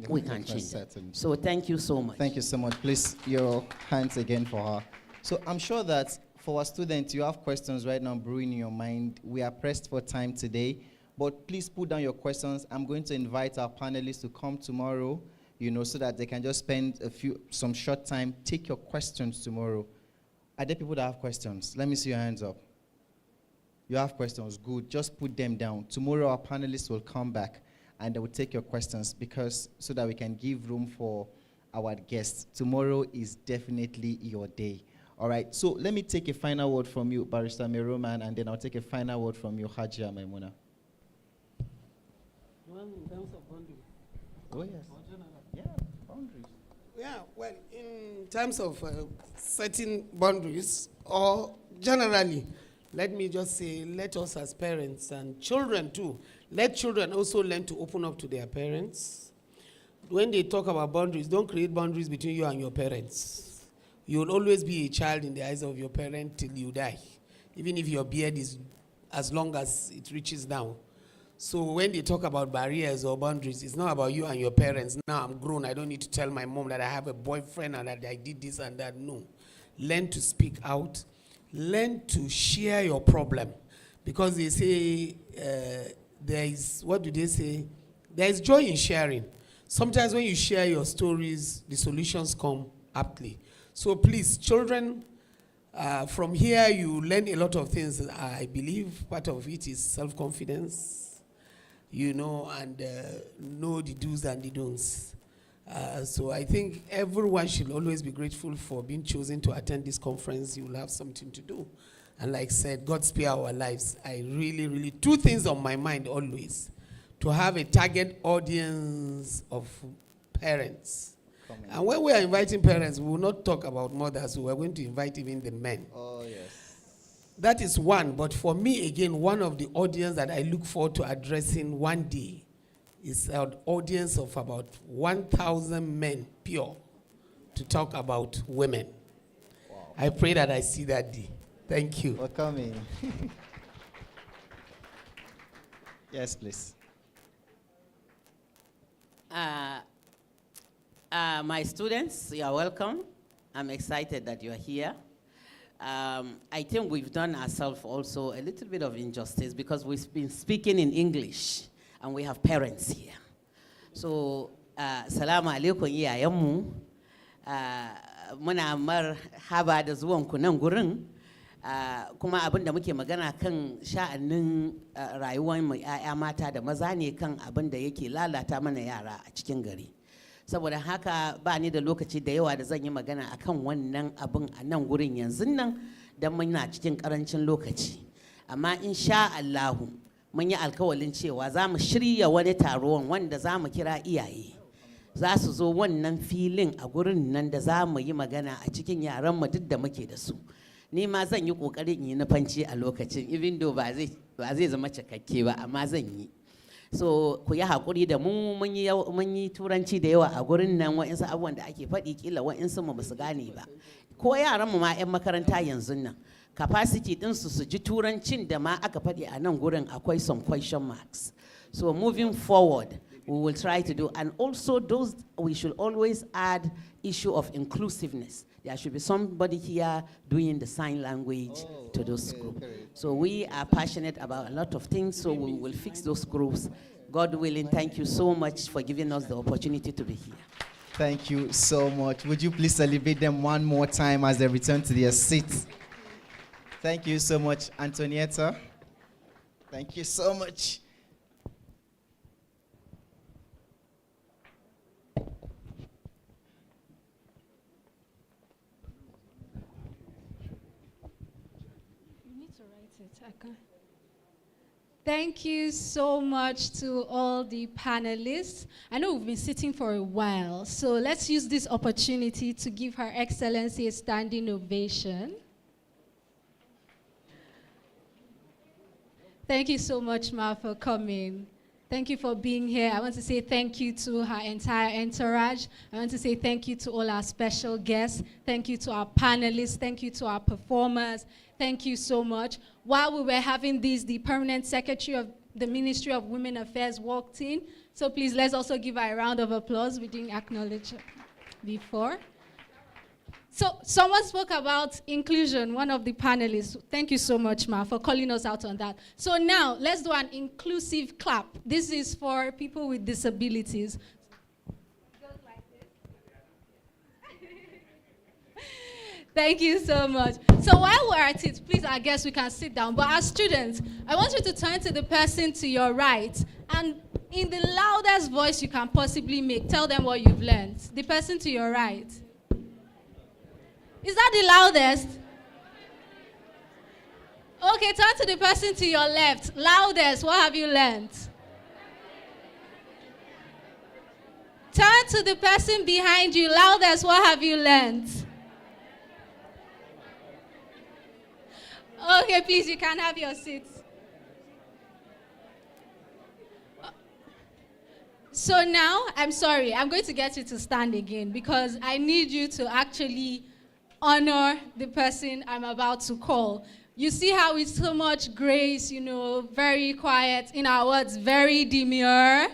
We can change it. So thank you so much. Thank you so much. Please, your hands again for her. So I'm sure that for our students, you have questions right now brewing in your mind. We are pressed for time today, but please put down your questions. I'm going to invite our panelists to come tomorrow, so that they can just spend some short time. Take your questions tomorrow. Are there people that have questions? Let me see your hands up. You have questions, good. Just put them down. Tomorrow our panelists will come back and they will take your questions so that we can give room for our guests. Tomorrow is definitely your day. All right, so let me take a final word from you, Barrister Meroman, and then I'll take a final word from you, Hajia Maimuna. Well, in terms of boundaries. Oh, yes. Yeah, boundaries. Yeah, well, in terms of setting boundaries, or generally, let me just say, let us as parents and children too, let children also learn to open up to their parents. When they talk about boundaries, don't create boundaries between you and your parents. You will always be a child in the eyes of your parent till you die, even if your beard is as long as it reaches down. So when they talk about barriers or boundaries, it's not about you and your parents. Now I'm grown, I don't need to tell my mom that I have a boyfriend and that I did this and that. No. Learn to speak out. Learn to share your problem. Because they say, what do they say? There is joy in sharing. Sometimes when you share your stories, the solutions come aptly. So please, children, from here you learn a lot of things. I believe part of it is self-confidence, and know the do's and the don'ts. So I think everyone should always be grateful for being chosen to attend this conference. You will have something to do. And like I said, God spare our lives. I really, two things on my mind always. To have a target audience of parents. And when we are inviting parents, we will not talk about mothers. We are going to invite even the men. Oh, yes. That is one. But for me, again, one of the audience that I look forward to addressing one day It's an audience of about 1,000 men pure to talk about women. Wow. I pray that I see that day. Thank you. For coming. Yes, please. My students, you are welcome. I'm excited that you're here. I think we've done ourselves also a little bit of injustice because we've been speaking in English and we have parents here. So, salamu alaikum iyayenmu. Muna marhaba da zuwanku nan gurin. Kuma abin da muke magana kan sha'anin rayuwar mu 'ya'ya mata da maza ne kan abin da yake lalata mana yara a cikin gari. Saboda haka ba ni da lokaci da yawa da zan yi magana akan wannan abin a nan gurin yanzu nan don muna cikin karancin lokaci. Amma insha Allahu mun yi alkawalin cewa za mu shirya wani taron wanda za mu kira iyaye. Za su zo wannan filin a gurin nan da za mu yi magana a cikin yaran mu duk da muke da su. Ni ma zan yi kokarin in yi nufanci a lokacin, even though ba zai zama cikakke ba, amma zan yi. So ku yi haƙuri da mu mun yi turanci da yawa a gurin nan wa'insu abubuwan da ake faɗi kila wa'insu mu basu gane ba. Ko yaran mu ma 'yan makaranta yanzu nan capacity ɗinsu su ji turancin da ma aka faɗi a nan gurin akwai some question marks. So moving forward, we will try to do, and also those we should always add issue of inclusiveness. There should be somebody here doing the sign language to those groups. So we are passionate about a lot of things, so we will fix those groups. God willing, thank you so much for giving us the opportunity to be here. Thank you so much. Would you please celebrate them one more time as they return to their seats? Thank you so much, Antonietta. Thank you so much. Thank you so much to all the panelists. I know we've been sitting for a while, so let's use this opportunity to give Her Excellency a standing ovation. Thank you so much, Ma, for coming. Thank you for being here. I want to say thank you to her entire entourage. I want to say thank you to all our special guests. Thank you to our panelists. Thank you to our performers. Thank you so much. While we were having this, the permanent secretary of the Ministry of Women Affairs walked in. So please, let's also give her a round of applause. We didn't acknowledge her before. So someone spoke about inclusion, one of the panelists. Thank you so much, Ma, for calling us out on that. So now, let's do an inclusive clap. This is for people with disabilities. Thank you so much. So while we're at it, please, I guess we can sit down. But as students, I want you to turn to the person to your right and in the loudest voice you can possibly make, tell them what you've learned. The person to your right. Is that the loudest? Okay, turn to the person to your left. Loudest, what have you learned? Turn to the person behind you. Loudest, what have you learned? Okay, please, you can have your seats. So now, I'm sorry, I'm going to get you to stand again because I need you to actually honor the person I'm about to call. You see how with so much grace, you know, very quiet, in our words, very demure.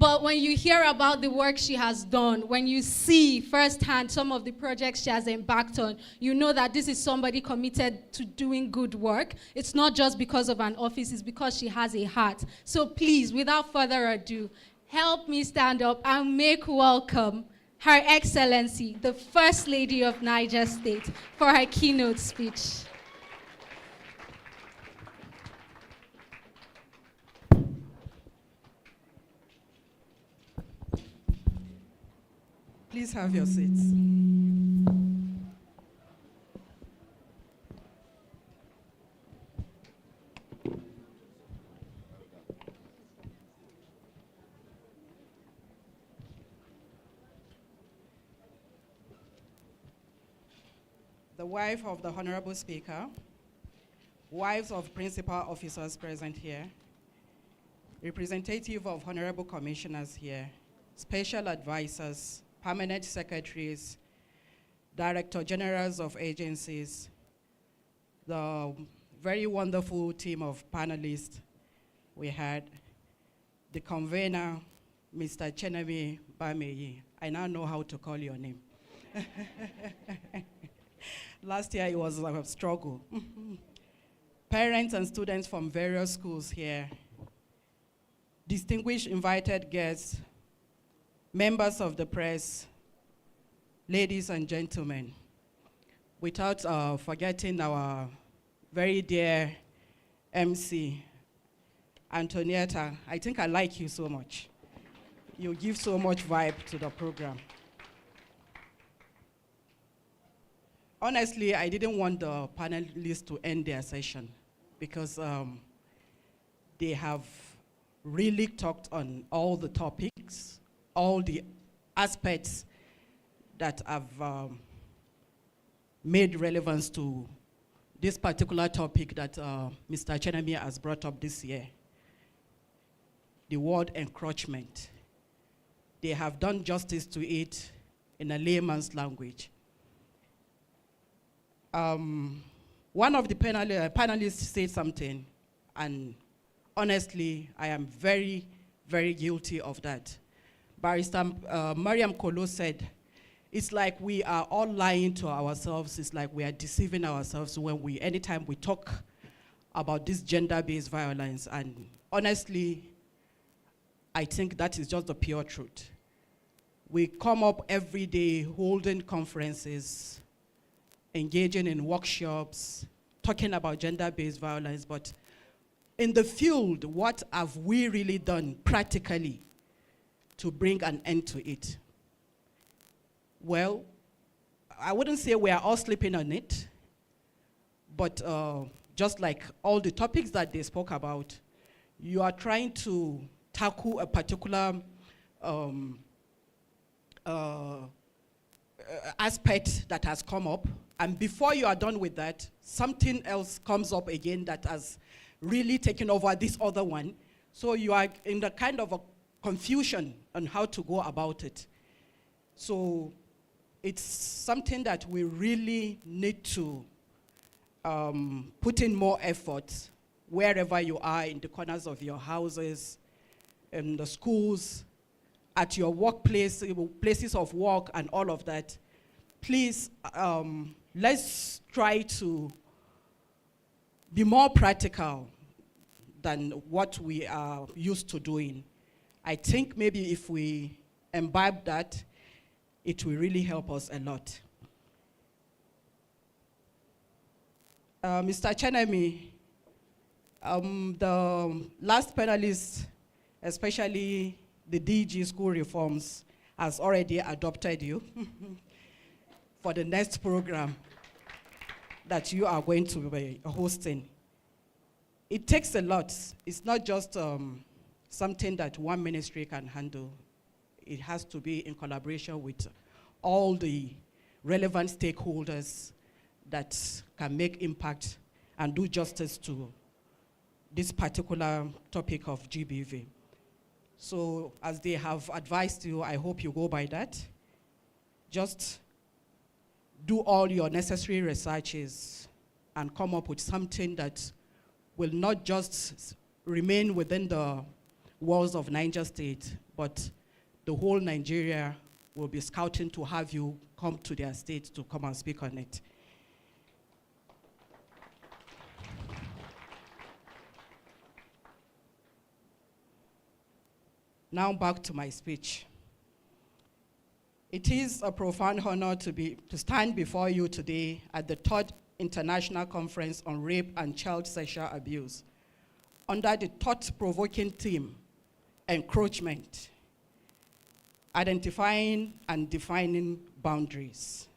But when you hear about the work she has done, when you see firsthand some of the projects she has embarked on, you know that this is somebody committed to doing good work. It's not just because of an office, it's because she has a heart. So please, without further ado, help me stand up and make welcome Her Excellency, the First Lady of Niger State, for her keynote speech. Please have your seats. The wife of the Honorable Speaker, wives of principal officers present here, representative of honorable commissioners here, special advisors, permanent secretaries, director generals of agencies, the very wonderful team of panelists we had, the convener, Mr. Chenami Bameyi. I now know how to call your name. Last year it was a struggle. Parents and students from various schools here, distinguished invited guests, members of the press, ladies and gentlemen, without forgetting our very dear MC, Antonietta. I think I like you so much. You give so much vibe to the program. Honestly, I didn't want the panelists to end their session because they have really talked on all the topics, all the aspects that have made relevance to this particular topic that Mr. Chenami has brought up this year, the word encroachment. They have done justice to it in a layman's language. One of the panelists said something, and honestly, I am very, very guilty of that. Barrister Mariam Kolo said, it's like we are all lying to ourselves. It's like we are deceiving ourselves when anytime we talk about this gender-based violence. And honestly, I think that is just the pure truth. We come up every day holding conferences, engaging in workshops, talking about gender-based violence, but in the field, what have we really done practically to bring an end to it? Well, I wouldn't say we are all sleeping on it, but just like all the topics that they spoke about, you are trying to tackle a particular aspect that has come up, and before you are done with that, something else comes up again that has really taken over this other one. So you are in the kind of a confusion on how to go about it. So it's something that we really need to put in more effort wherever you are, in the corners of your houses, in the schools, at your workplace, places of work and all of that. Please, let's try to be more practical than what we are used to doing. I think maybe if we imbibe that, it will really help us a lot. Mr. Chenami, the last panelist, especially the DG school reforms, has already adopted you for the next program that you are going to be hosting. It takes a lot. It's not just something that one ministry can handle. It has to be in collaboration with all the relevant stakeholders that can make impact and do justice to this particular topic of GBV. So as they have advised you, I hope you go by that. Just do all your necessary researches and come up with something that will not just remain within the walls of Niger State, but the whole Nigeria will be scouting to have you come to their state to come and speak on it. Now back to my speech. It is a profound honor to stand before you today at the 3rd International Conference on Rape and Child Sexual Abuse under the thought-provoking theme, Encroachment, Identifying and Defining Boundaries.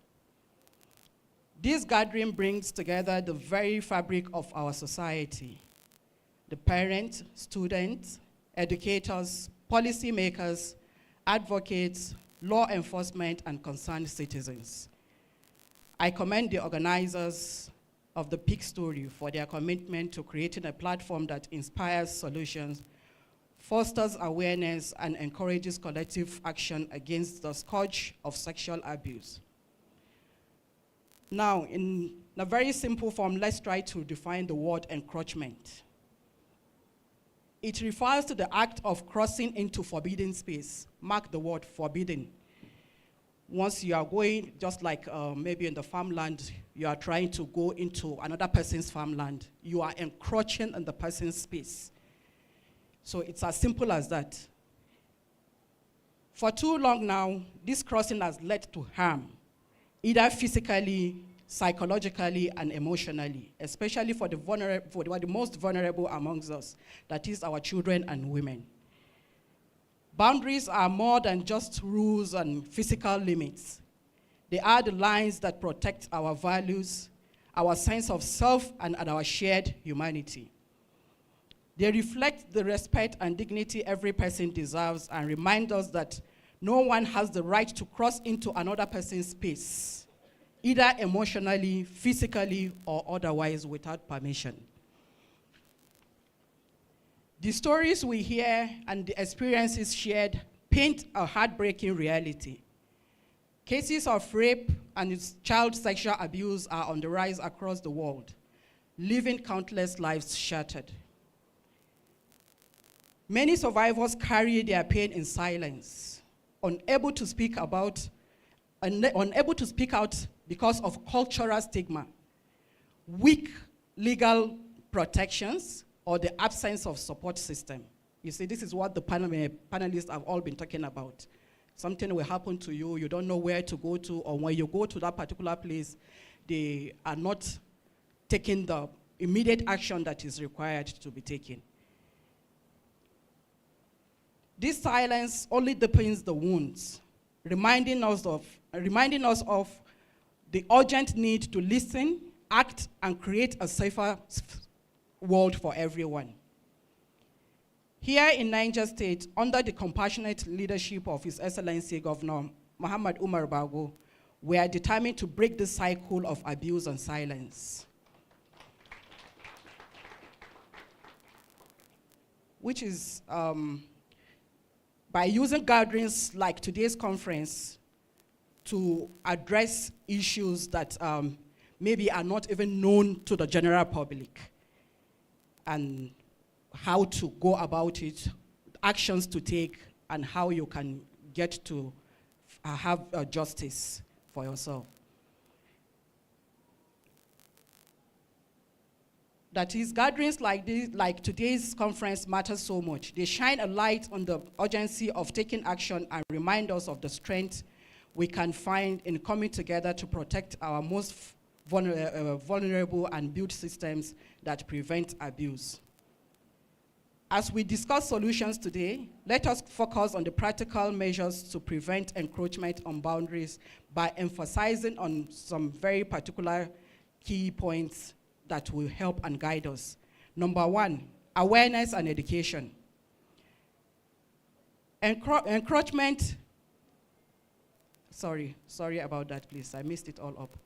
This gathering brings together the very fabric of our society, the parents, students, educators, policymakers, advocates, law enforcement, and concerned citizens. I commend the organizers of the Peak Story for their commitment to creating a platform that inspires solutions fosters awareness, and encourages collective action against the scourge of sexual abuse. Now, in a very simple form, let's try to define the word encroachment. It refers to the act of crossing into forbidden space. Mark the word forbidden. Once you are going, just like maybe in the farmland, you are trying to go into another person's farmland, you are encroaching on the person's space. So it's as simple as that. For too long now, this crossing has led to harm, either physically, psychologically, and emotionally, especially for the most vulnerable amongst us, that is our children and women. Boundaries are more than just rules and physical limits. They are the lines that protect our values, our sense of self, and our shared humanity. They reflect the respect and dignity every person deserves and remind us that no one has the right to cross into another person's space, either emotionally, physically, or otherwise without permission. The stories we hear and the experiences shared paint a heartbreaking reality. Cases of rape and child sexual abuse are on the rise across the world, leaving countless lives shattered. Many survivors carry their pain in silence, unable to speak out because of cultural stigma, weak legal protections, or the absence of support system. You see, this is what the panelists have all been talking about. Something will happen to you, you don't know where to go to, or when you go to that particular place, they are not taking the immediate action that is required to be taken. This silence only deepens the wounds, reminding us of the urgent need to listen, act, and create a safer world for everyone. Here in Niger State, under the compassionate leadership of His Excellency Governor Muhammad Umar Bago, we are determined to break the cycle of abuse and silence, which is by using gatherings like today's conference to address issues that maybe are not even known to the general public, and how to go about it, actions to take, and how you can get to have justice for yourself. That is, gatherings like this, like today's conference, matter so much. They shine a light on the urgency of taking action and remind us of the strength we can find in coming together to protect our most vulnerable and build systems that prevent abuse. As we discuss solutions today, let us focus on the practical measures to prevent encroachment on boundaries by emphasizing on some very particular key points that will help and guide us. Number one, awareness and education. Encroachment, sorry about that, please, I messed it all up.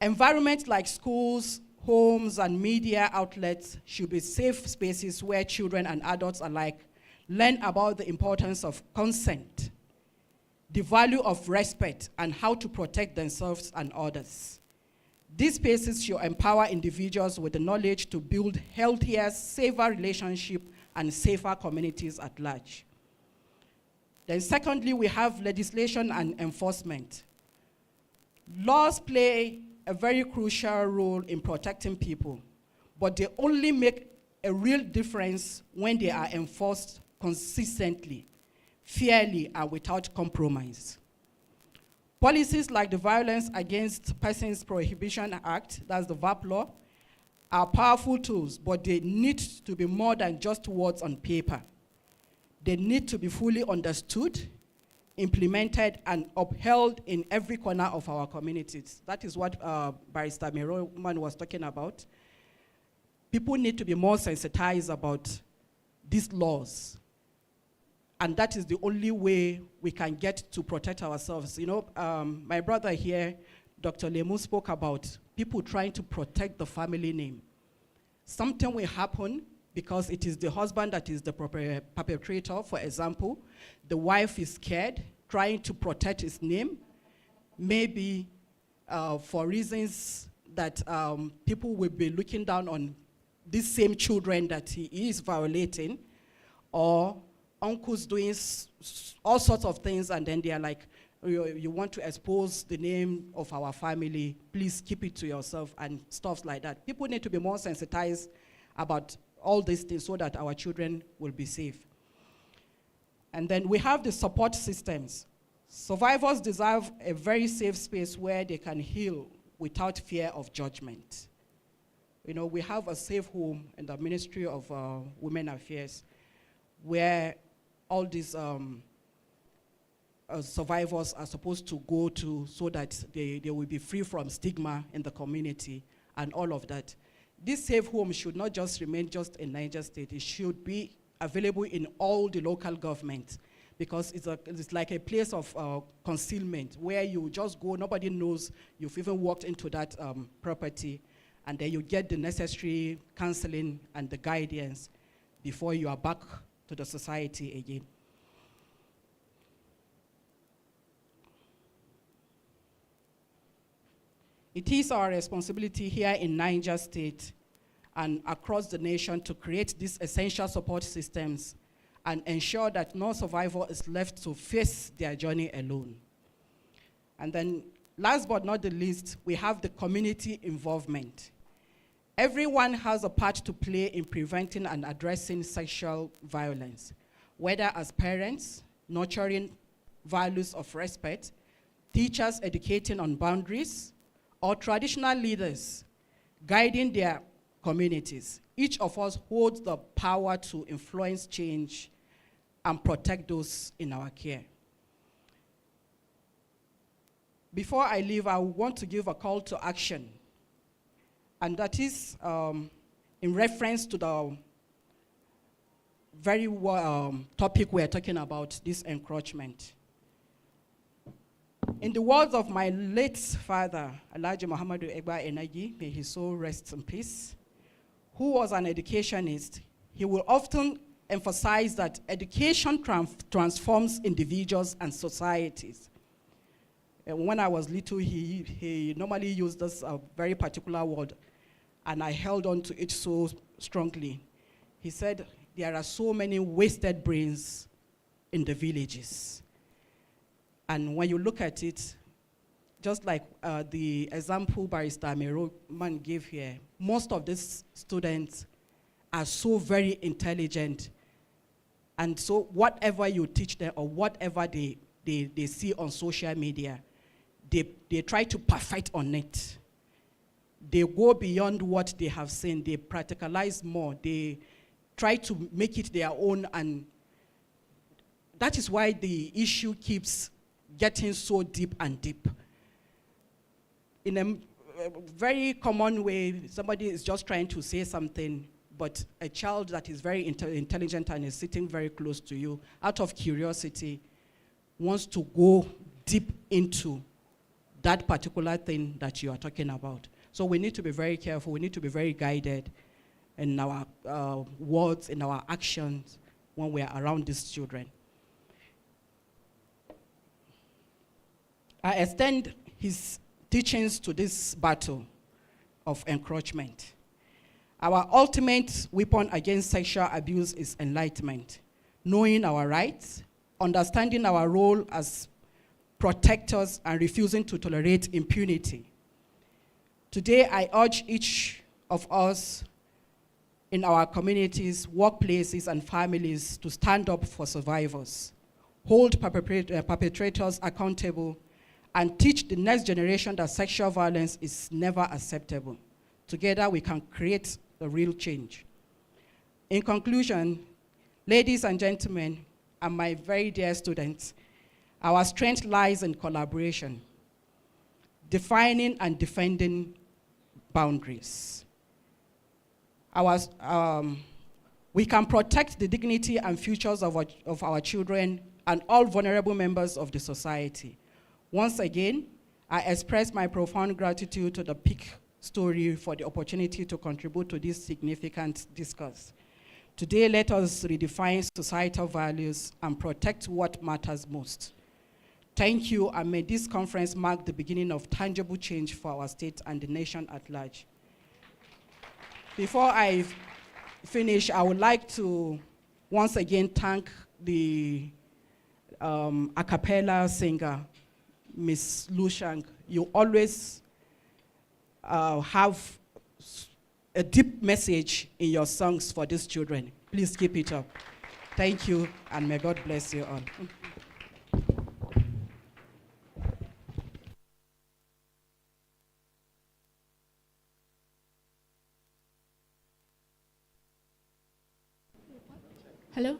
Environments like schools, homes, and media outlets should be safe spaces where children and adults alike learn about the importance of consent, the value of respect, and how to protect themselves and others. These spaces should empower individuals with the knowledge to build healthier, safer relationships and safer communities at large. Then secondly, we have legislation and enforcement. Laws play a very crucial role in protecting people, but they only make a real difference when they are enforced consistently, fairly, and without compromise. Policies like the Violence Against Persons Prohibition Act, that's the VAP law, are powerful tools, but they need to be more than just words on paper. They need to be fully understood, implemented, and upheld in every corner of our communities. That is what Barrister Meroman was talking about. People need to be more sensitized about these laws. And that is the only way we can get to protect ourselves. You know, my brother here, Dr. Lemu, spoke about people trying to protect the family name. Something will happen, because it is the husband that is the perpetrator. For example, the wife is scared, trying to protect his name, maybe for reasons that people will be looking down on these same children that he is violating, or uncles doing all sorts of things, and then they are like, you want to expose the name of our family, please keep it to yourself, and stuff like that. People need to be more sensitized about all these things so that our children will be safe. And then we have the support systems. Survivors deserve a very safe space where they can heal without fear of judgment. You know, we have a safe home in the Ministry of Women Affairs where all these survivors are supposed to go to so that they will be free from stigma in the community and all of that. This safe home should not just remain just in Niger State. It should be available in all the local governments, because it's like a place of concealment where you just go, nobody knows you've even walked into that property, and then you get the necessary counseling and the guidance before you are back to the society again. It is our responsibility here in Niger State and across the nation to create these essential support systems and ensure that no survivor is left to face their journey alone. And then, last but not the least, we have the community involvement. Everyone has a part to play in preventing and addressing sexual violence, whether as parents, nurturing values of respect, teachers educating on boundaries, or traditional leaders guiding their communities. Each of us holds the power to influence change and protect those in our care. Before I leave, I want to give a call to action, and that is in reference to the very topic we're talking about, this encroachment. In the words of my late father, Alhaji Muhammadu Egba Enagi, may his soul rest in peace, who was an educationist, he will often emphasize that education transforms individuals and societies. And when I was little, he normally used this very particular word, and I held on to it so strongly. He said, there are so many wasted brains in the villages. And when you look at it, just like the example Barrister Meroman gave here, most of these students are so very intelligent. And so whatever you teach them or whatever they see on social media, they try to perfect on it. They go beyond what they have seen. They practicalize more. They try to make it their own, and that is why the issue keeps getting so deep and deep. In a very common way, somebody is just trying to say something, but a child that is very intelligent and is sitting very close to you, out of curiosity, wants to go deep into that particular thing that you are talking about. So we need to be very careful. We need to be very guided in our words, in our actions when we are around these children. I extend his teachings to this battle of encroachment. Our ultimate weapon against sexual abuse is enlightenment, knowing our rights, understanding our role as protectors, and refusing to tolerate impunity. Today, I urge each of us in our communities, workplaces, and families to stand up for survivors, hold perpetrators accountable, and teach the next generation that sexual violence is never acceptable. Together, we can create a real change. In conclusion, ladies and gentlemen, and my very dear students, our strength lies in collaboration, defining and defending boundaries. We can protect the dignity and futures of our children and all vulnerable members of the society. Once again, I express my profound gratitude to the Peak Story for the opportunity to contribute to this significant discourse. Today, let us redefine societal values and protect what matters most. Thank you, and may this conference mark the beginning of tangible change for our state and the nation at large. Before I finish, I would like to once again thank the a cappella singer, Miss Lushang. You always have a deep message in your songs for these children. Please keep it up. Thank you, and may God bless you all. Hello?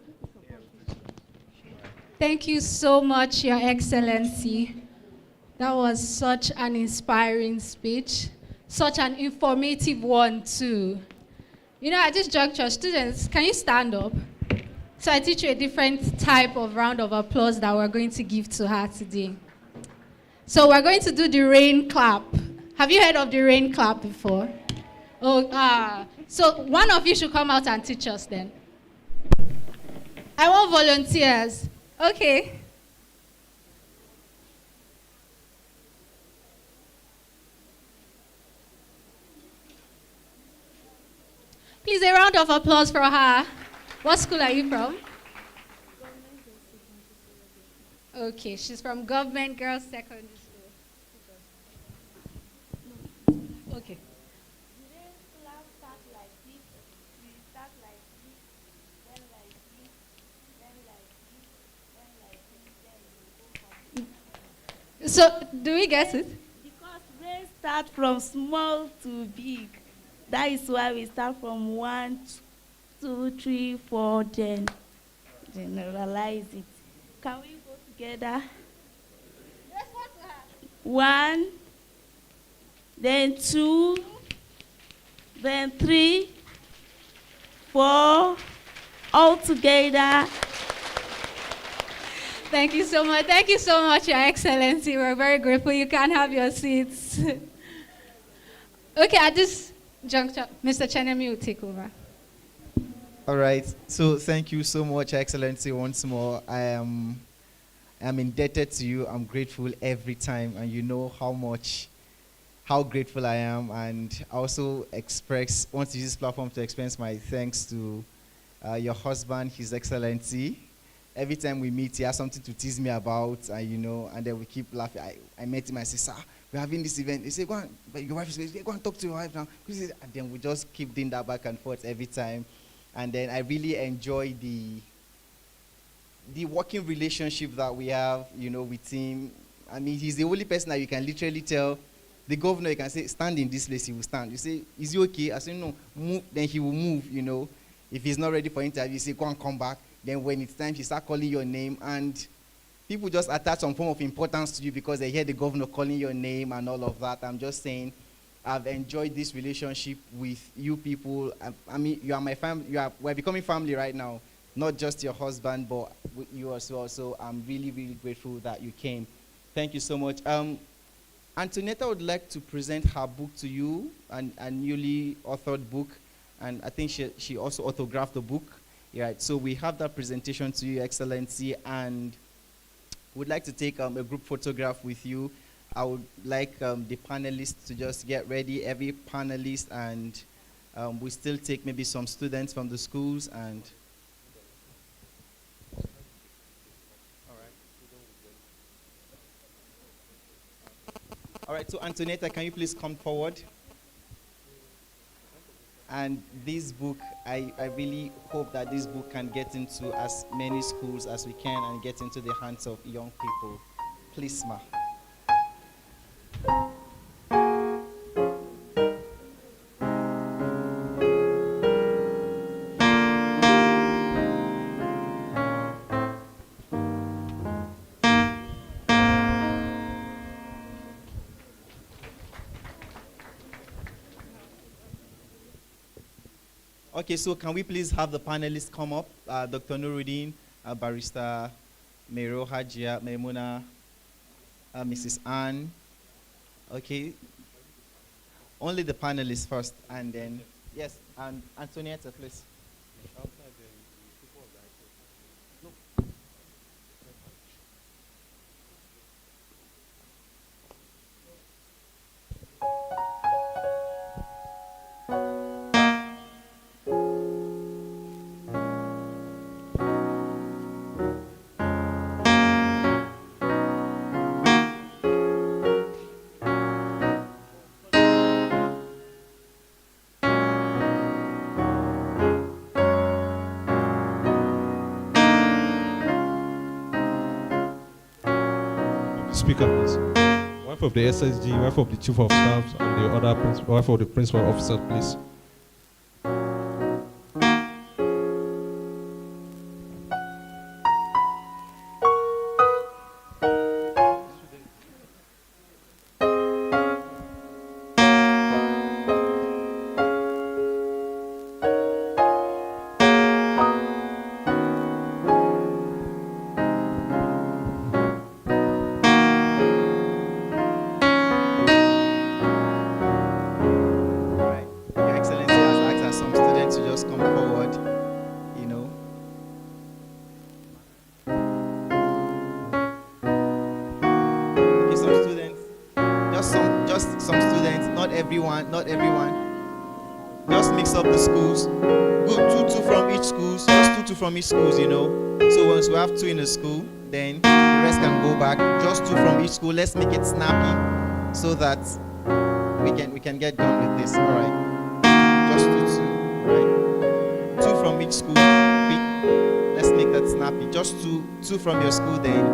Thank you so much, Your Excellency. That was such an inspiring speech, such an informative one, too. You know, at this juncture, students, can you stand up? So I teach you a different type of round of applause that we're going to give to her today. So we're going to do the rain clap. Have you heard of the rain clap before? Oh, so one of you should come out and teach us then. I want volunteers. Okay. Please, a round of applause for her. What school are you from? Okay, she's from Government Girls Secondary School. Okay. So, do we get it? Because rain start from small to big. That is why we start from 1, 2, 3, 4, then generalize it. Can we go together? Yes, what to have? 1, then 2, then 3, 4, all together. Thank you so much. Thank you so much, Your Excellency. We're very grateful. You can have your seats. Okay, at this juncture, Mr. Chenemi will take over. All right. So thank you so much, Your Excellency, once more. I'm indebted to you. I'm grateful every time, and you know how grateful I am. And I also want to use this platform to express my thanks to your husband, His Excellency. Every time we meet, he has something to tease me about, and then we keep laughing. I met him, I say, sir, we're having this event. He said, go on, but your wife is go and talk to your wife now. And then we just keep doing that back and forth every time. And then I really enjoy the working relationship that we have, with him. I mean, he's the only person that you can literally tell. The governor, you can say, stand in this place, he will stand. You say, is he okay? I say, no, move, then he will move, If he's not ready for interview, you say, go and come back. Then when it's time, she start calling your name, and people just attach some form of importance to you because they hear the governor calling your name and all of that. I'm just saying, I've enjoyed this relationship with you people. I mean, you are my family. We're becoming family right now, not just your husband, but with you as well. So I'm really, really grateful that you came. Thank you so much. Antonetta would like to present her book to you, a newly authored book, and I think she also autographed the book. Right, so we have that presentation to you, Excellency, and we'd like to take a group photograph with you. I would like the panelists to just get ready, every panelist, and we still take maybe some students from the schools. And all right, so Antonetta, can you please come forward? And this book, I really hope that this book can get into as many schools as we can and get into the hands of young people. Please, ma. Okay, so can we please have the panelists come up? Dr. Nuruddin, Barrister Mero Hajia, Maimuna, Mrs. Ann. Okay. Only the panelists first, and then, yes, and Antonietta, please. speaker, please. Wife of the SSG, wife of the chief of staff, and the other wife of the principal officer, please. Right. Your Excellency has asked us some students to just come forward, you know. Okay, some students, just some students, not everyone, not everyone. Just mix up the schools. Good, two from each schools, just two from each schools, you know. So once we have two in a school, then the rest can go back. Just two from each school. Let's make it snappy so that we can get done with this. All right. Just two, right? Two from each school. Let's make that snappy. Just two from your school then.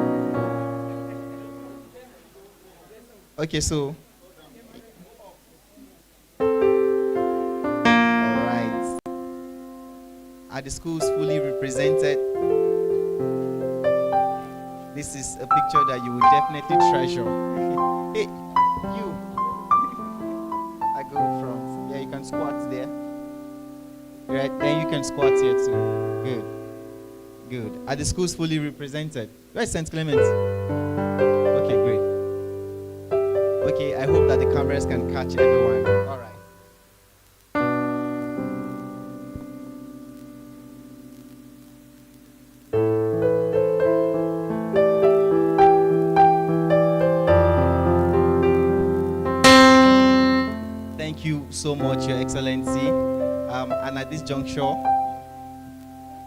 Okay, so. All right. Are the schools fully represented? This is a picture that you will definitely treasure. Hey, you. I go front. Yeah, you can squat there. Right, then you can squat here too. Good. Good. Are the schools fully represented? Where's St. Clement? Okay, great. Okay, I hope that the cameras can catch everyone. All right. Thank you so much, Your Excellency. And at this juncture, all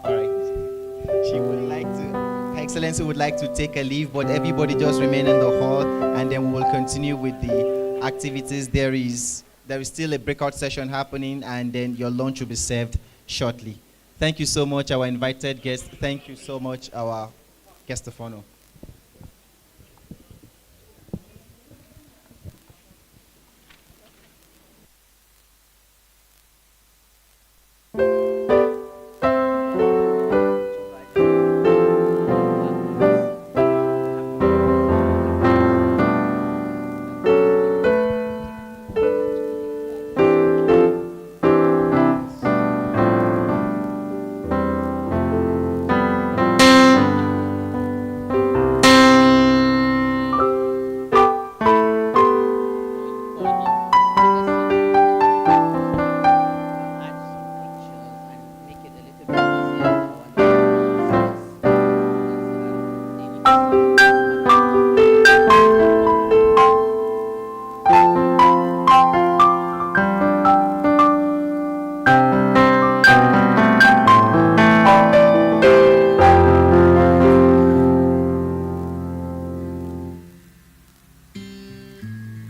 right, she would like to, Her Excellency would like to take a leave, but everybody just remain in the hall, and then we will continue with the activities. There is still a breakout session happening, and then your lunch will be served shortly. Thank you so much, our invited guests. Thank you so much, our guest of honor.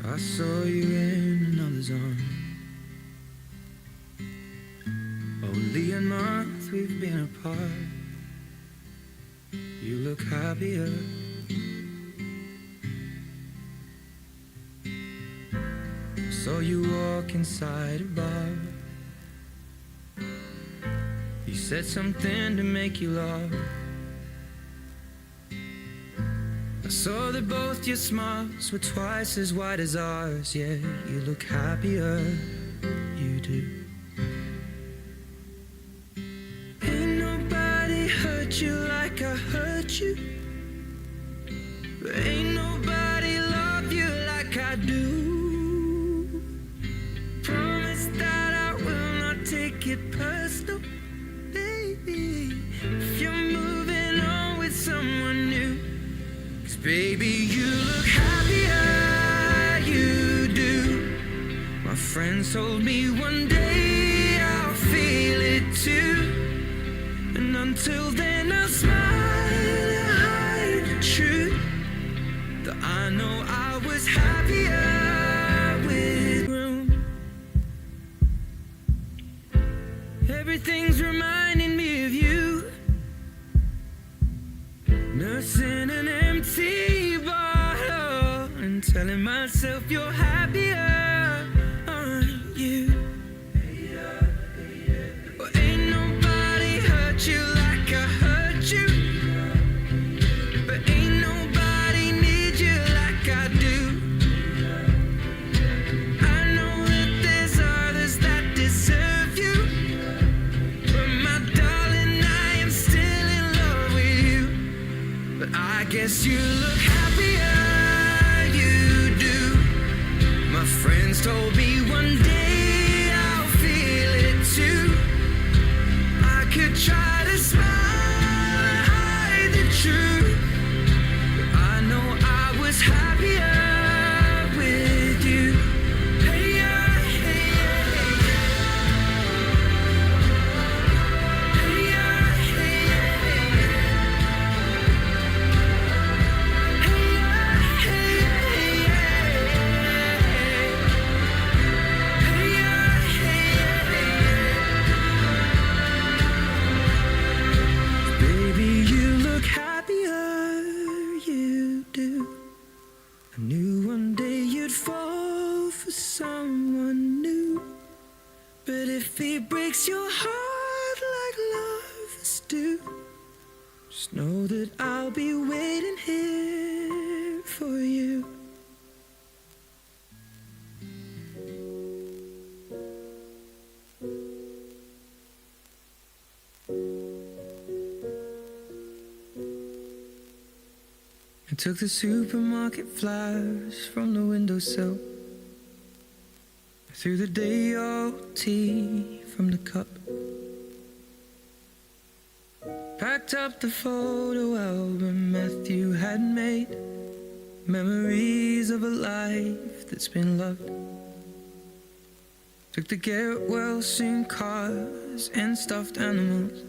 I saw you in another's arms. Only a month we've been apart. You look happier. Saw you walk inside a bar. You said something to make you laugh. I saw that both your smiles were twice as wide as ours. Yeah, you look happier, you do. Ain't nobody hurt you like I hurt you. Ain't nobody love you like I do. Promise that I will not take it personal, baby, if you're moving on with someone new. Baby, you look happier, you do. My friends told me one day I'll feel it too. And until then I'll smile and hide the truth, that I know I was happier with room. Everything's reminding me of you, nursing an empty bottle. yourself you're happier, aren't you? Well, ain't nobody hurt you like I hurt you, but ain't nobody need you like I do. I know that there's others that deserve you, but my darling, I am still in love with you. But I guess you look happier, you do. My friends told me one day I'll feel it too. I could try to smile and hide the truth, but I know I was happier with you. Hey, yeah, hey, yeah, hey, yeah. Hey, yeah, hey, yeah, hey, yeah. Hey, yeah, hey, yeah, hey, yeah. Hey, yeah, hey, yeah, hey, yeah. Baby, you look happier, you do. I knew one day you'd fall for someone new, but if he breaks your heart like lovers do, just know that I'll be waiting here for you. I took the supermarket flowers from the windowsill, threw the day old tea from the cup, packed up the photo album Matthew had made, memories of a life that's been loved. Took the get well soon cars and stuffed animals,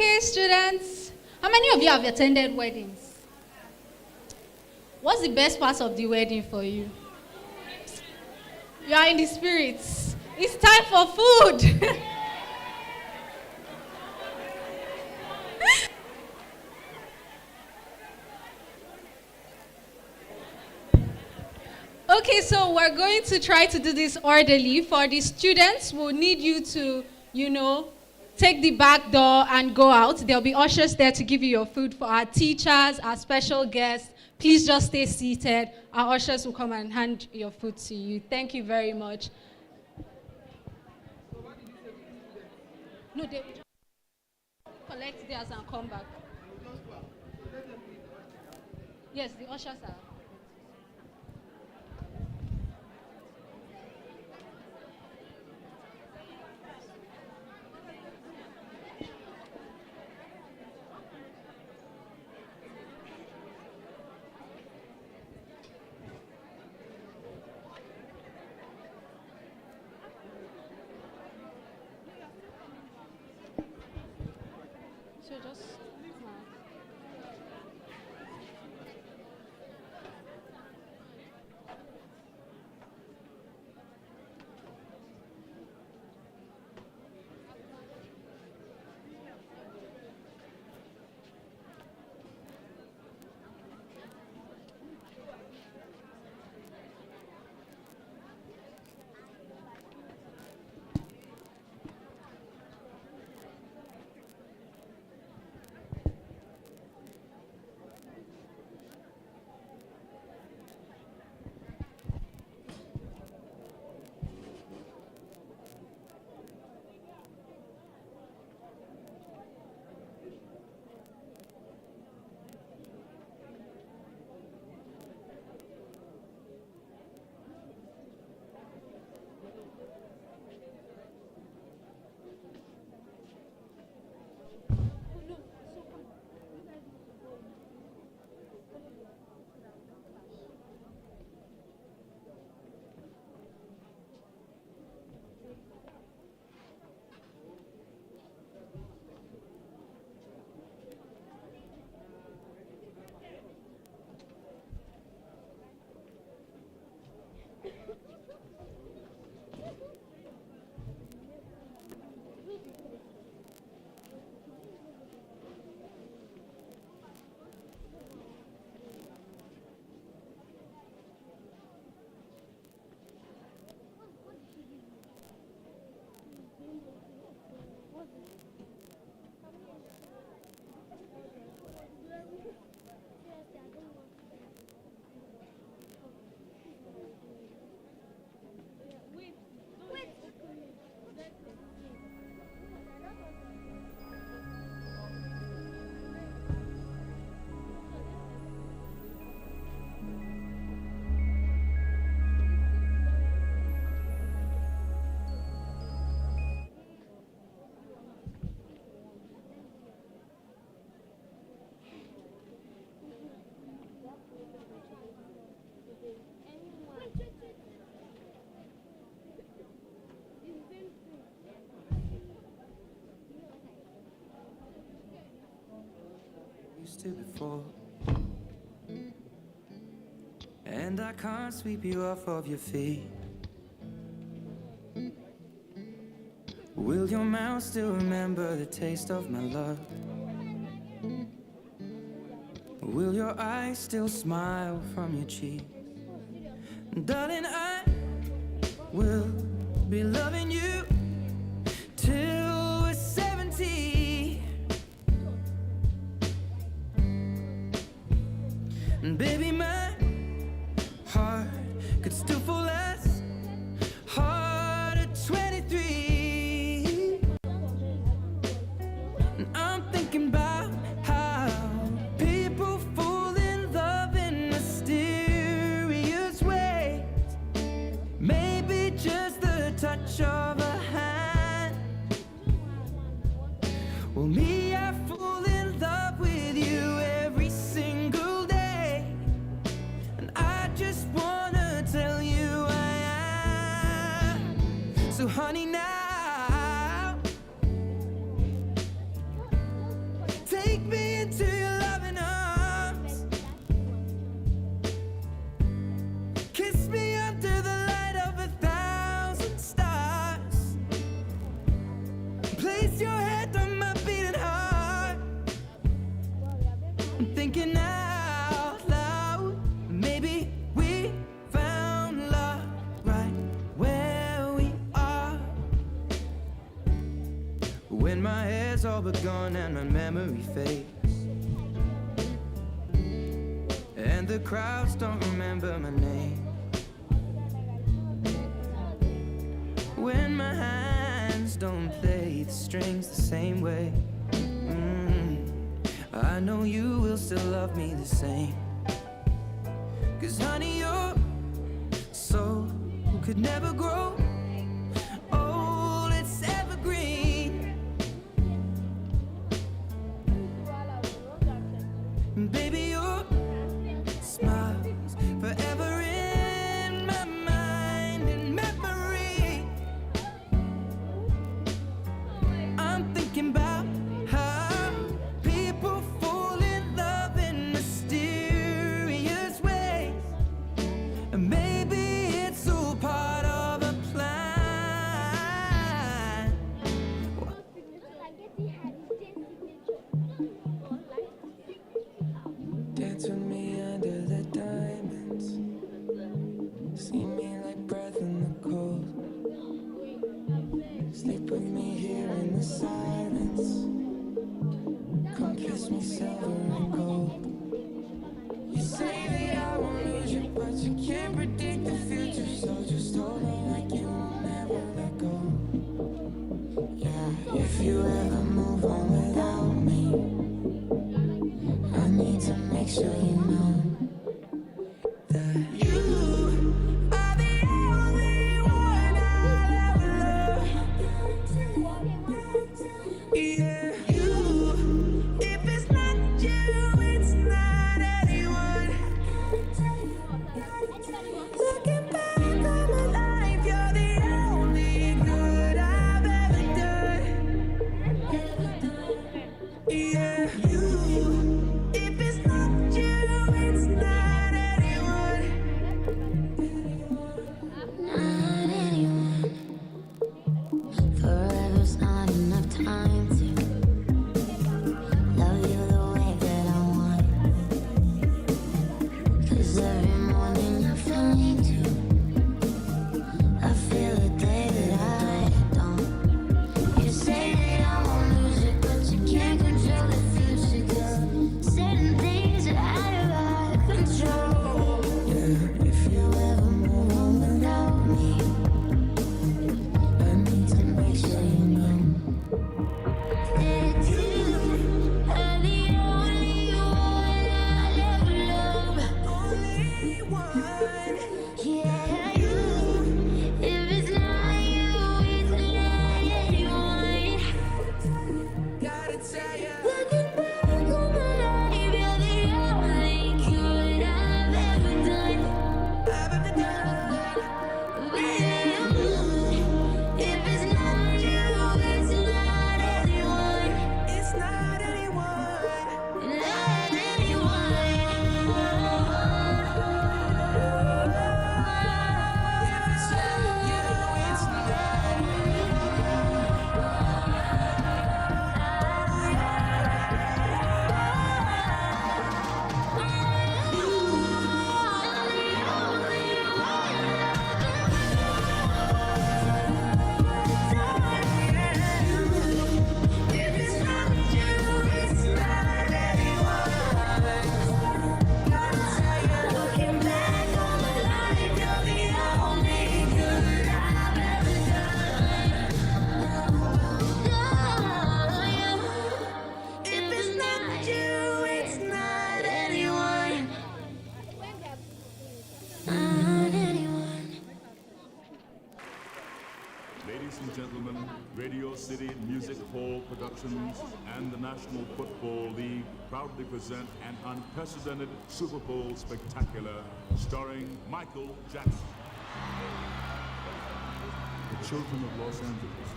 Okay, students. How many of you have attended weddings? What's the best part of the wedding for you? You are in the spirits. It's time for food. Okay, so we're going to try to do this orderly. For the students, we'll need you to, take the back door and go out. There'll be ushers there to give you your food. For our teachers, our special guests, please just stay seated. Our ushers will come and hand your food to you. Thank you very much. No, they will just collect theirs and come back. Yes, the ushers are. So just used to before, and I can't sweep you off of your feet. Will your mouth still remember the taste of my love? Will your eyes still smile from your cheeks? Darling, I will be loving you till we're 70. And baby, my heart could still fall as hard at 23. And I'm thinking about how people fall in love in mysterious ways. Maybe just the touch of a hand. Well, me, I fall in love with you every single day. And I just wanna tell you I am. So honey, now my hair's all but gone and my memory fades, and the crowds don't remember my name. When my hands don't play the strings the same way, I know you will still love me the same. 'Cause honey, your soul could never grow old, it's evergreen. Baby, your smile's forever in my mind and memory. I'm thinking about how people fall in love in mysterious ways. And maybe it's all part of a plan. Dance with me under the diamonds. See me like breath in the cold. Sleep with me here in the silence. Come kiss me silver and gold. You say that I won't lose you, but you can't predict the future. So just hold on like you will never let go. Yeah, if you ever move on without me, I need to make sure you know that you are the only one I'll ever love. Yeah, you. If it's not you, it's not anyone. Looking back on my life, you're the only good I've ever done. Yeah, you. If it's not you, it's not anyone. Not anyone. Forever's not enough time to love you the way that I want. 'Cause every morning I find you, I feel the day that I don't. You say that I won't lose it, but you can't control the future. 'Cause certain things are out of our control. Yeah, if you ever move on without me, I need to make sure you know that you are the only one I'll ever love. Only one. Yeah, you. If it's not you, it's not anyone. Gotta tell ya. Looking back on my life, you're the only good I've ever done. I've ever done. Yeah, you. If it's not you, it's not anyone. It's not anyone. Not anyone. If it's not you, it's not If it's not you, it's not anyone. Gotta tell you, looking back on my life, you're the only good I've ever done. If it's not you, it's not anyone. Not anyone. Ladies and gentlemen, Radio City Music Hall Productions and the National Football League proudly present an unprecedented Super Bowl spectacular starring Michael Jackson. The children of Los Angeles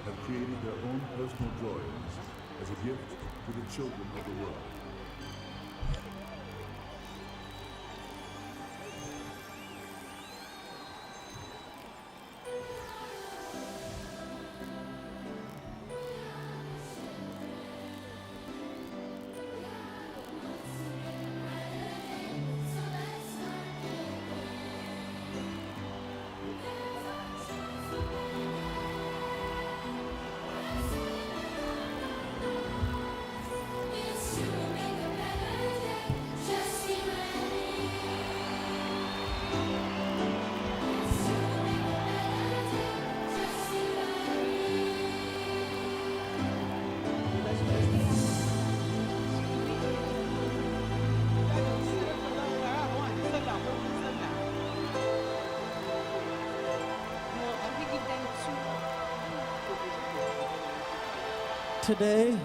have created their own personal joys as a gift to the children of the world. Today,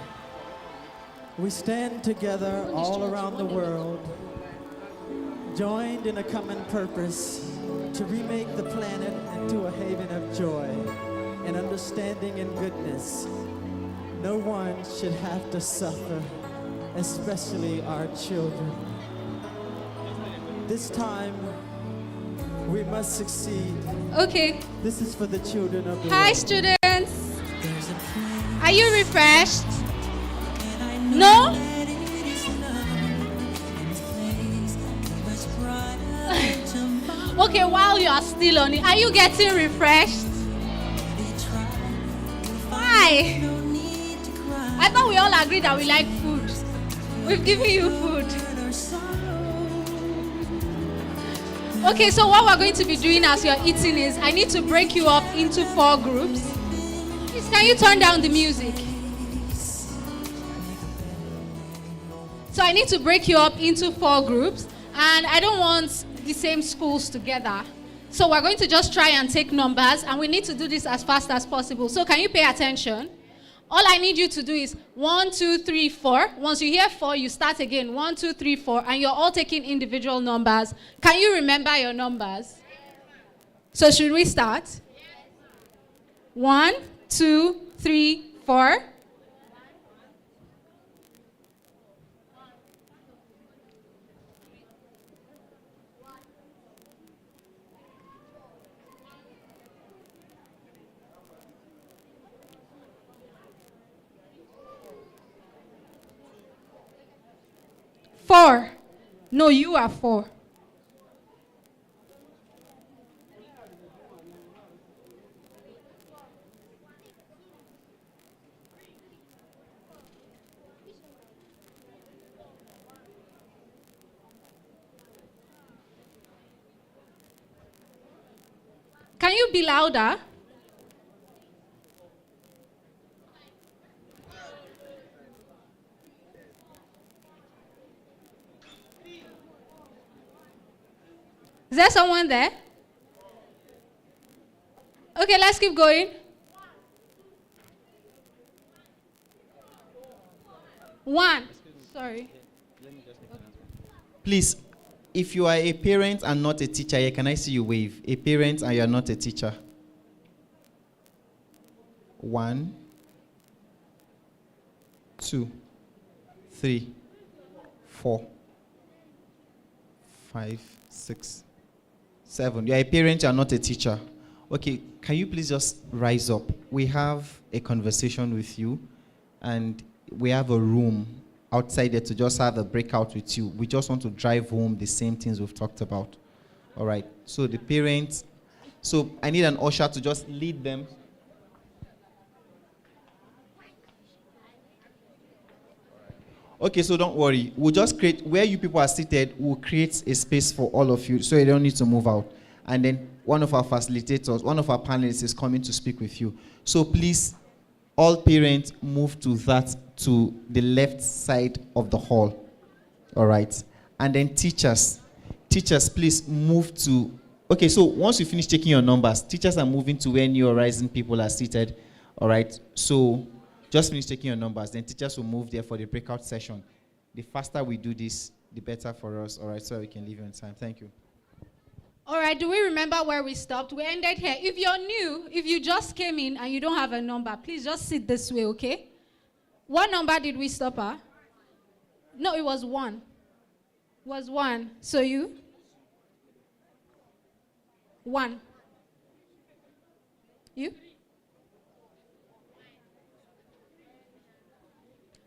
we stand together all around the world, joined in a common purpose to remake the planet into a haven of joy and understanding and goodness. No one should have to suffer, especially our children. This time, we must succeed. Okay. This is for the children of the Hi, world. students. Are you refreshed? No? Okay, while you are still on it, are you getting refreshed? Why? I thought we all agreed that we like food. We've given you food. Okay, so what we're going to be doing as you're eating is I need to break you up into 4 groups. Please, can you turn down the music? So I need to break you up into 4 groups, and I don't want the same schools together. So we're going to just try and take numbers, and we need to do this as fast as possible. So can you pay attention? All I need you to do is 1, 2, 3, 4. Once you hear 4, you start again. 1, 2, 3, 4, and you're all taking individual numbers. Can you remember your numbers? So should we start? 1, 2, 3, 4. Four. No, you are 4. Can you be louder? Is there someone there? Okay, let's keep going. 1. Sorry. Please, if you are a parent and not a teacher here, can I see you wave? A parent and you are not a teacher. 1, 2, 3, 4, 5, 6, 7. You are a parent, you are not a teacher. Okay, can you please just rise up? We have a conversation with you, and we have a room outside there to just have a breakout with you. We just want to drive home the same things we've talked about. All right, so the parents, so I need an usher to just lead them. Okay, so don't worry. We'll just create, where you people are seated, we'll create a space for all of you so you don't need to move out. And then one of our facilitators, one of our panelists is coming to speak with you. So please, all parents move to the left side of the hall. All right. And then teachers, please move to, okay, so once you finish taking your numbers, teachers are moving to where new rising people are seated. All right. So just finish taking your numbers, then teachers will move there for the breakout session. The faster we do this, the better for us, all right, so we can leave you on time. Thank you. All right, do we remember where we stopped? We ended here. If you're new, if you just came in and you don't have a number, please just sit this way, okay? What number did we stop at? No, it was 1. It was 1. So you? 1. You?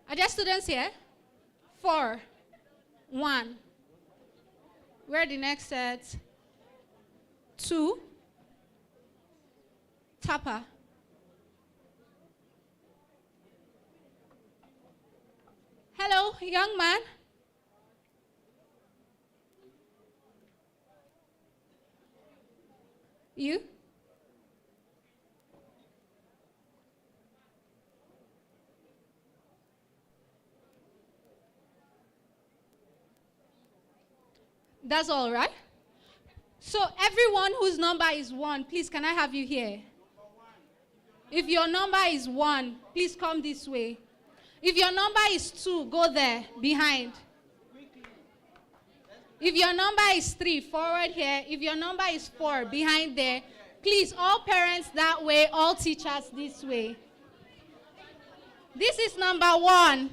Are there students here? 4. 1. Where are the next set? 2. Tapper. Hello, young man. You? That's all right. So everyone whose number is 1, please, can I have you here? If your number is 1, please come this way. If your number is 2, go there, behind. If your number is 3, forward here. If your number is 4, behind there. Please, all parents that way, all teachers this way. This is number 1.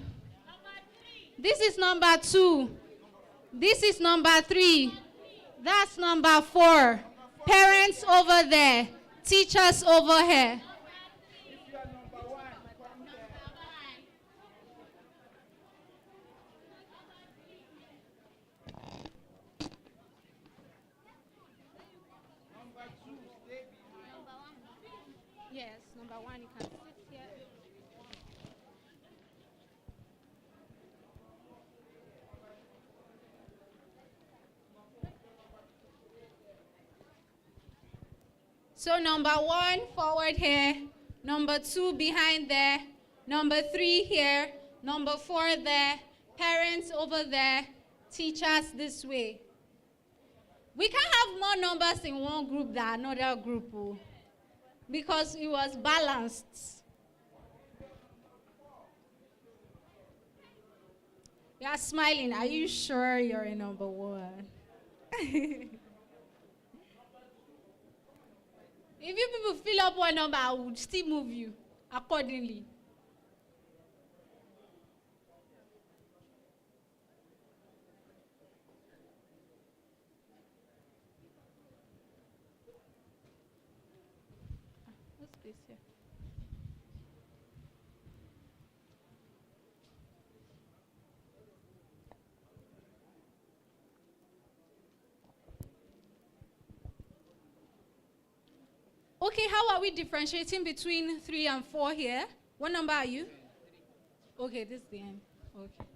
This is number 2. This is number 3. That's number 4. Parents over there. Teachers over here. Yes, number 1, you can sit here. So number 1, forward here. Number 2, behind there. Number 3 here. Number 4 there. Parents over there. Teachers this way. We can't have more numbers in one group than another group, because it was balanced. You are smiling. Are you sure you're in number 1? If you people fill up one number, I would still move you accordingly. What's this here? Okay, how are we differentiating between 3 and 4 here? What number are you? Okay, this is the end. Okay.